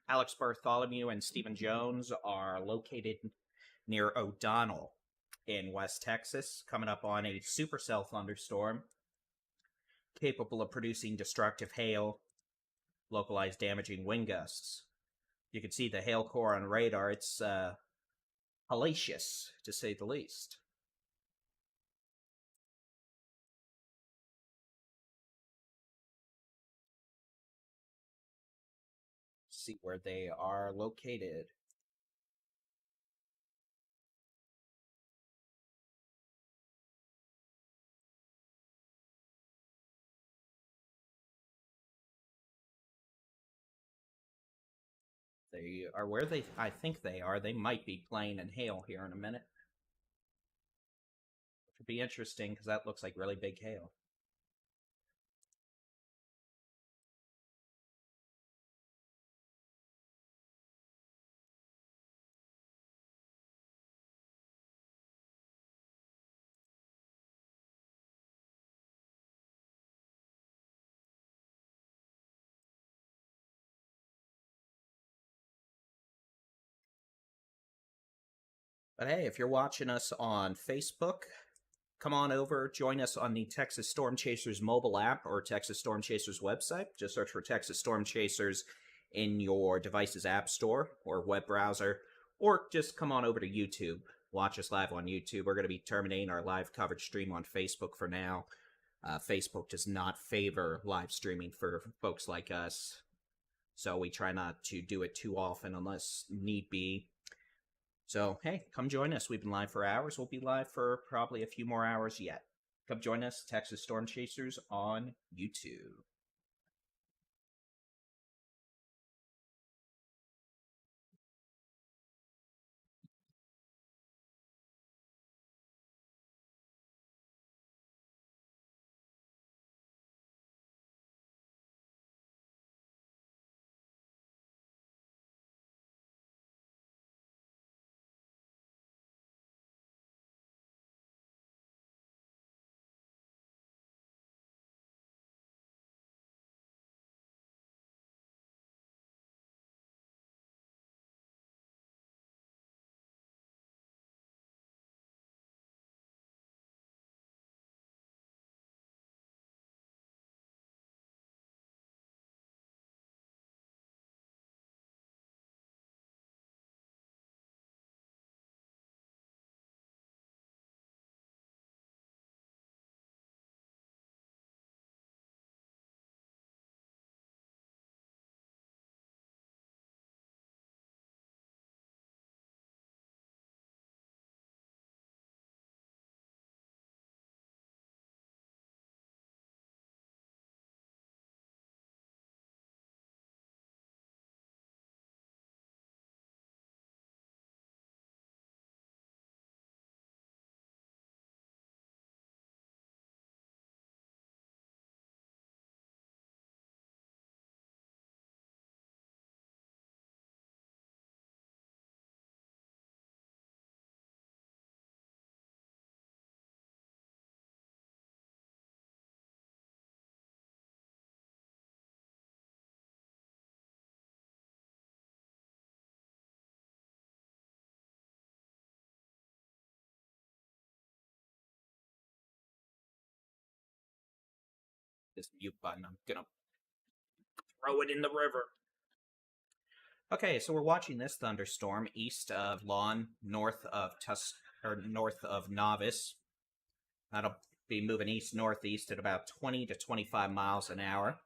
Alex Bartholomew and Stephen Jones, are located near O'Donnell in West Texas, coming up on a supercell thunderstorm capable of producing destructive hail, localized damaging wind gusts. You can see the hail core on radar. It's hellacious, to say the least. See where they are located. They are where I think they are. They might be playing in hail here in a minute. It could be interesting because that looks like really big hail. But hey, if you're watching us on Facebook, come on over, join us on the Texas Storm Chasers mobile app or Texas Storm Chasers website. Just search for Texas Storm Chasers in your device's app store or web browser, or just come on over to YouTube. Watch us live on YouTube. We're going to be terminating our live coverage stream on Facebook for now. Facebook does not favor live streaming for folks like us, so we try not to do it too often unless need be. So, hey, come join us. We've been live for hours. We'll be live for probably a few more hours yet. Come join us, Texas Storm Chasers, on YouTube. This mute button, I'm gonna throw it in the river. Okay, so we're watching this thunderstorm east of Lawn, north of north of Novice. That'll be moving east-northeast at about 20 to 25 miles an hour.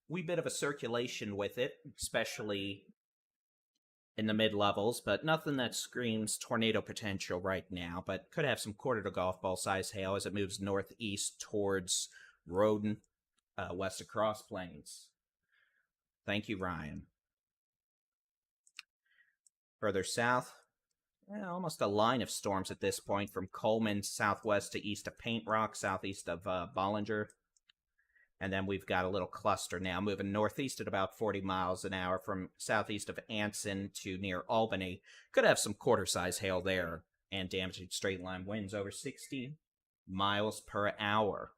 Wee bit of a circulation with it, especially in the mid-levels, but nothing that screams tornado potential right now, but could have some quarter to golf ball size hail as it moves northeast towards Roden, west of Cross Plains. Thank you, Ryan. Further south, almost a line of storms at this point from Coleman southwest to east of Paint Rock, southeast of Bollinger. And then we've got a little cluster now moving northeast at about 40 miles an hour from southeast of Anson to near Albany. Could have some quarter-size hail there and damaging straight-line winds over 60 miles per hour.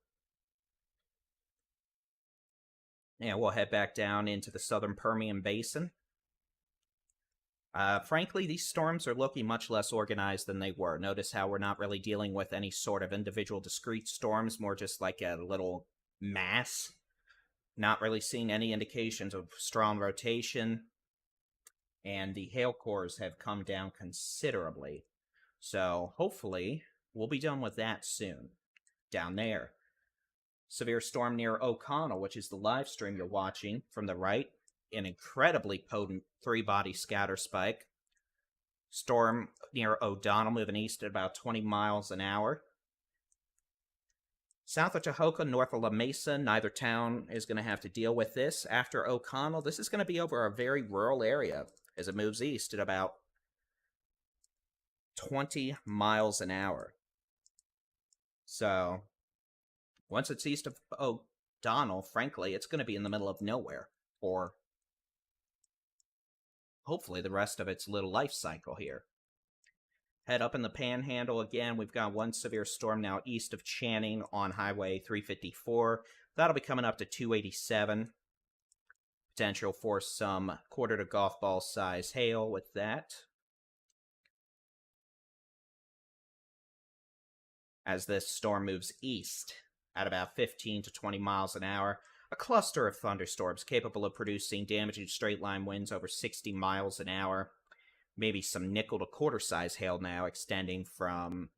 Yeah, we'll head back down into the southern Permian Basin. Frankly, these storms are looking much less organized than they were. Notice how we're not really dealing with any sort of individual discrete storms, more just like a little mass. Not really seeing any indications of strong rotation. And the hail cores have come down considerably. So hopefully we'll be done with that soon. Down there. Severe storm near O'Connell, which is the live stream you're watching from the right. An incredibly potent three-body scatter spike. Storm near O'Donnell moving east at about 20 miles an hour. South of Tahoka, north of La Mesa, neither town is going to have to deal with this. After O'Connell, this is going to be over a very rural area as it moves east at about 20 miles an hour. So, once it's east of O'Donnell, frankly, it's going to be in the middle of nowhere, or hopefully the rest of its little life cycle here. Head up in the Panhandle again. We've got one severe storm now east of Channing on Highway 354. That'll be coming up to 287. Potential for some quarter to golf ball size hail with that. As this storm moves east at about 15 to 20 miles an hour, a cluster of thunderstorms capable of producing damaging straight line winds over 60 miles an hour. Maybe some nickel to quarter size hail now extending from,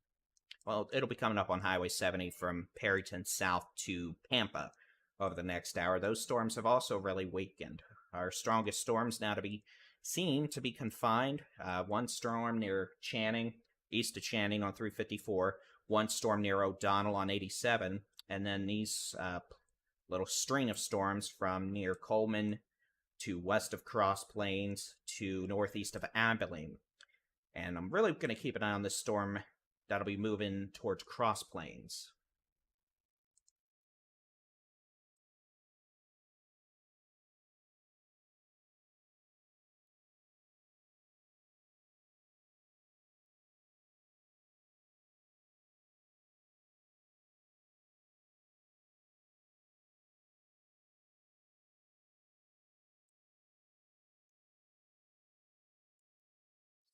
well, it'll be coming up on Highway 70 from Perryton south to Pampa over the next hour. Those storms have also really weakened. Our strongest storms now to be seen to be confined. One storm near Channing, east of Channing on 354. One storm near O'Donnell on 87. And then these little string of storms from near Coleman to west of Cross Plains to northeast of Abilene. And I'm really going to keep an eye on this storm that'll be moving towards Cross Plains.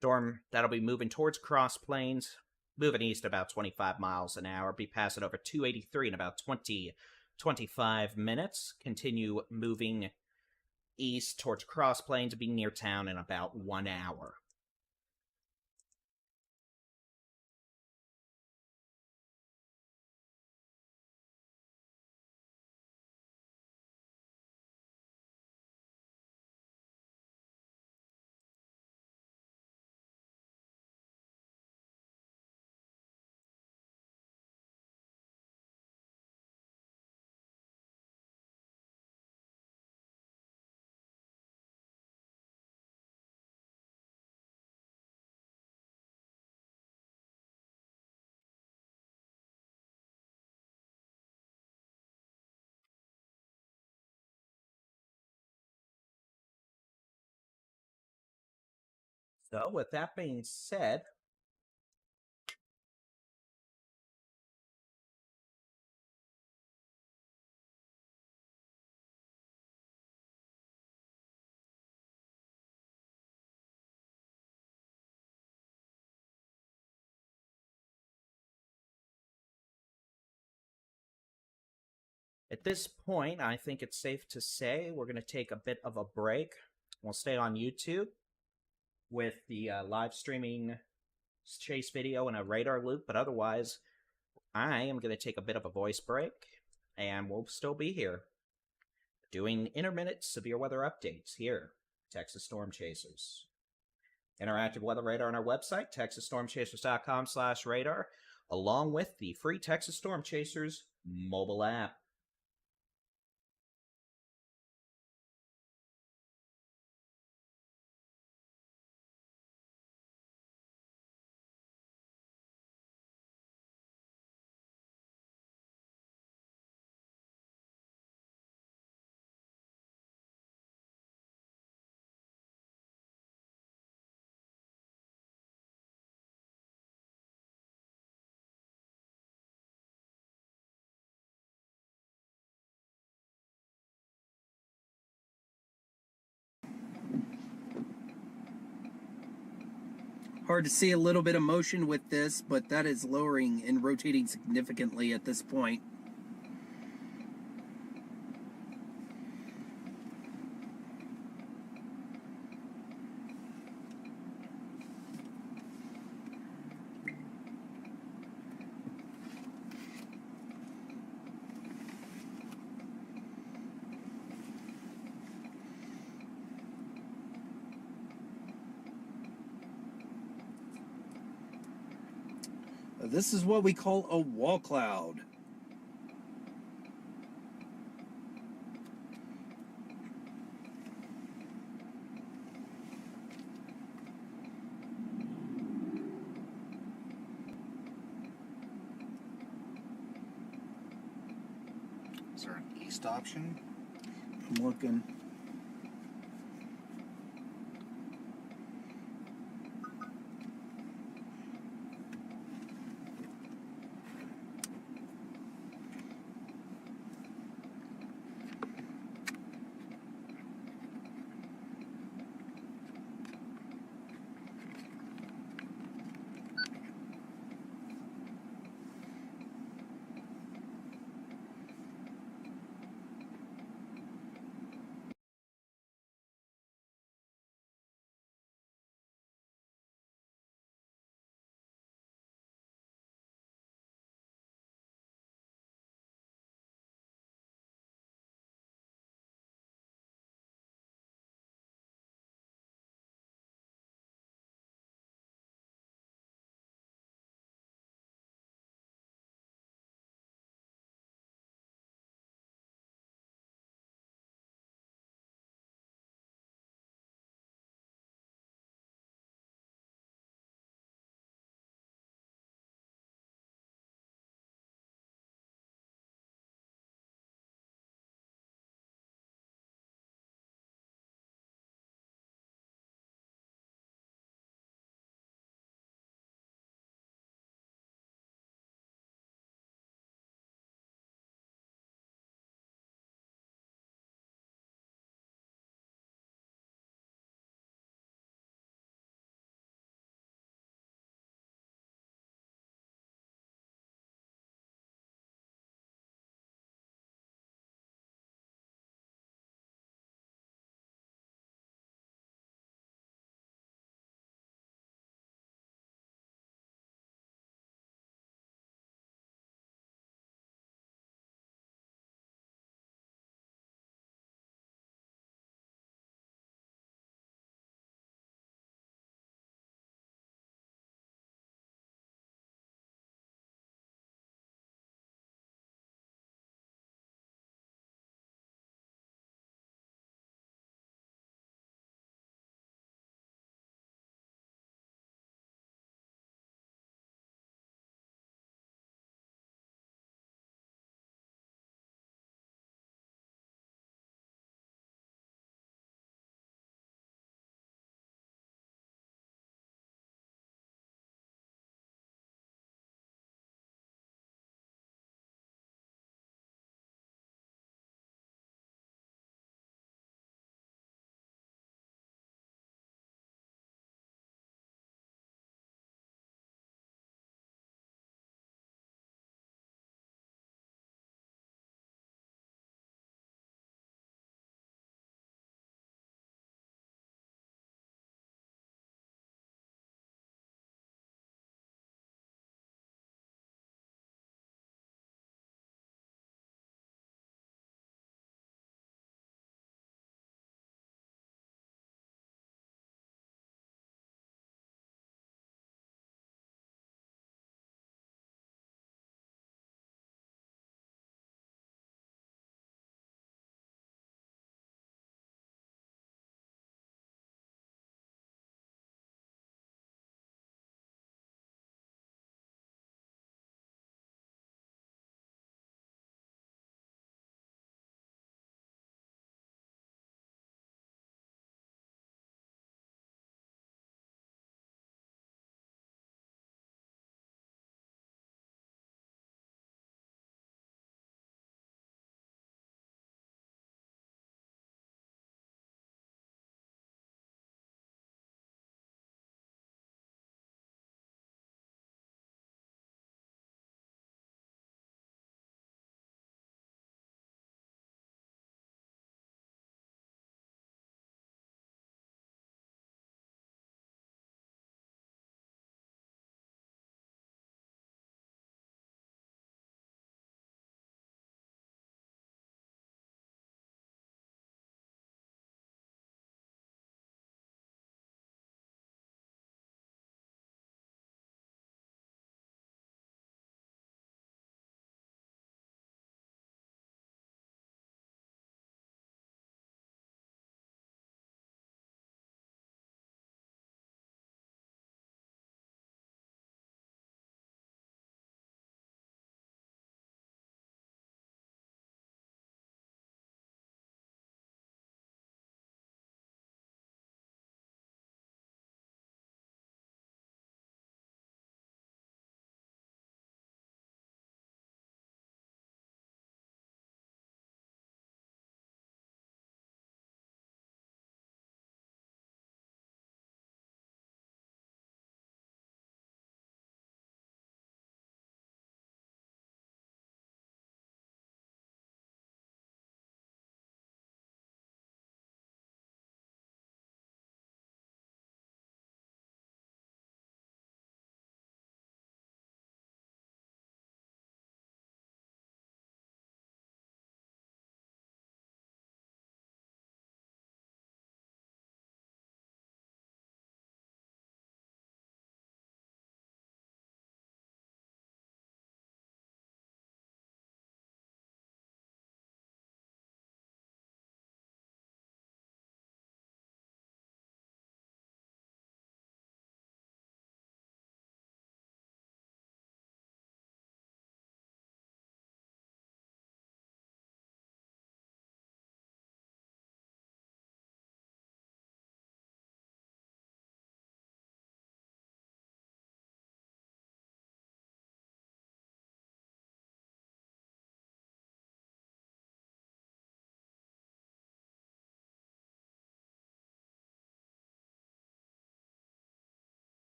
Storm that'll be moving towards Cross Plains, moving east about 25 miles an hour, be passing over 283 in about 25 minutes. Continue moving east towards Cross Plains, be near town in about 1 hour. So, with that being said, at this point, I think it's safe to say we're going to take a bit of a break. We'll stay on YouTube with the live streaming chase video and a radar loop, but otherwise, I am going to take a bit of a voice break, and we'll still be here doing intermittent severe weather updates here, Texas Storm Chasers. Interactive weather radar on our website, texasstormchasers.com/radar, along with the free Texas Storm Chasers mobile app. Hard to see a little bit of motion with this, but that is lowering and rotating significantly at this point. This is what we call a wall cloud. Is there an east option? I'm looking.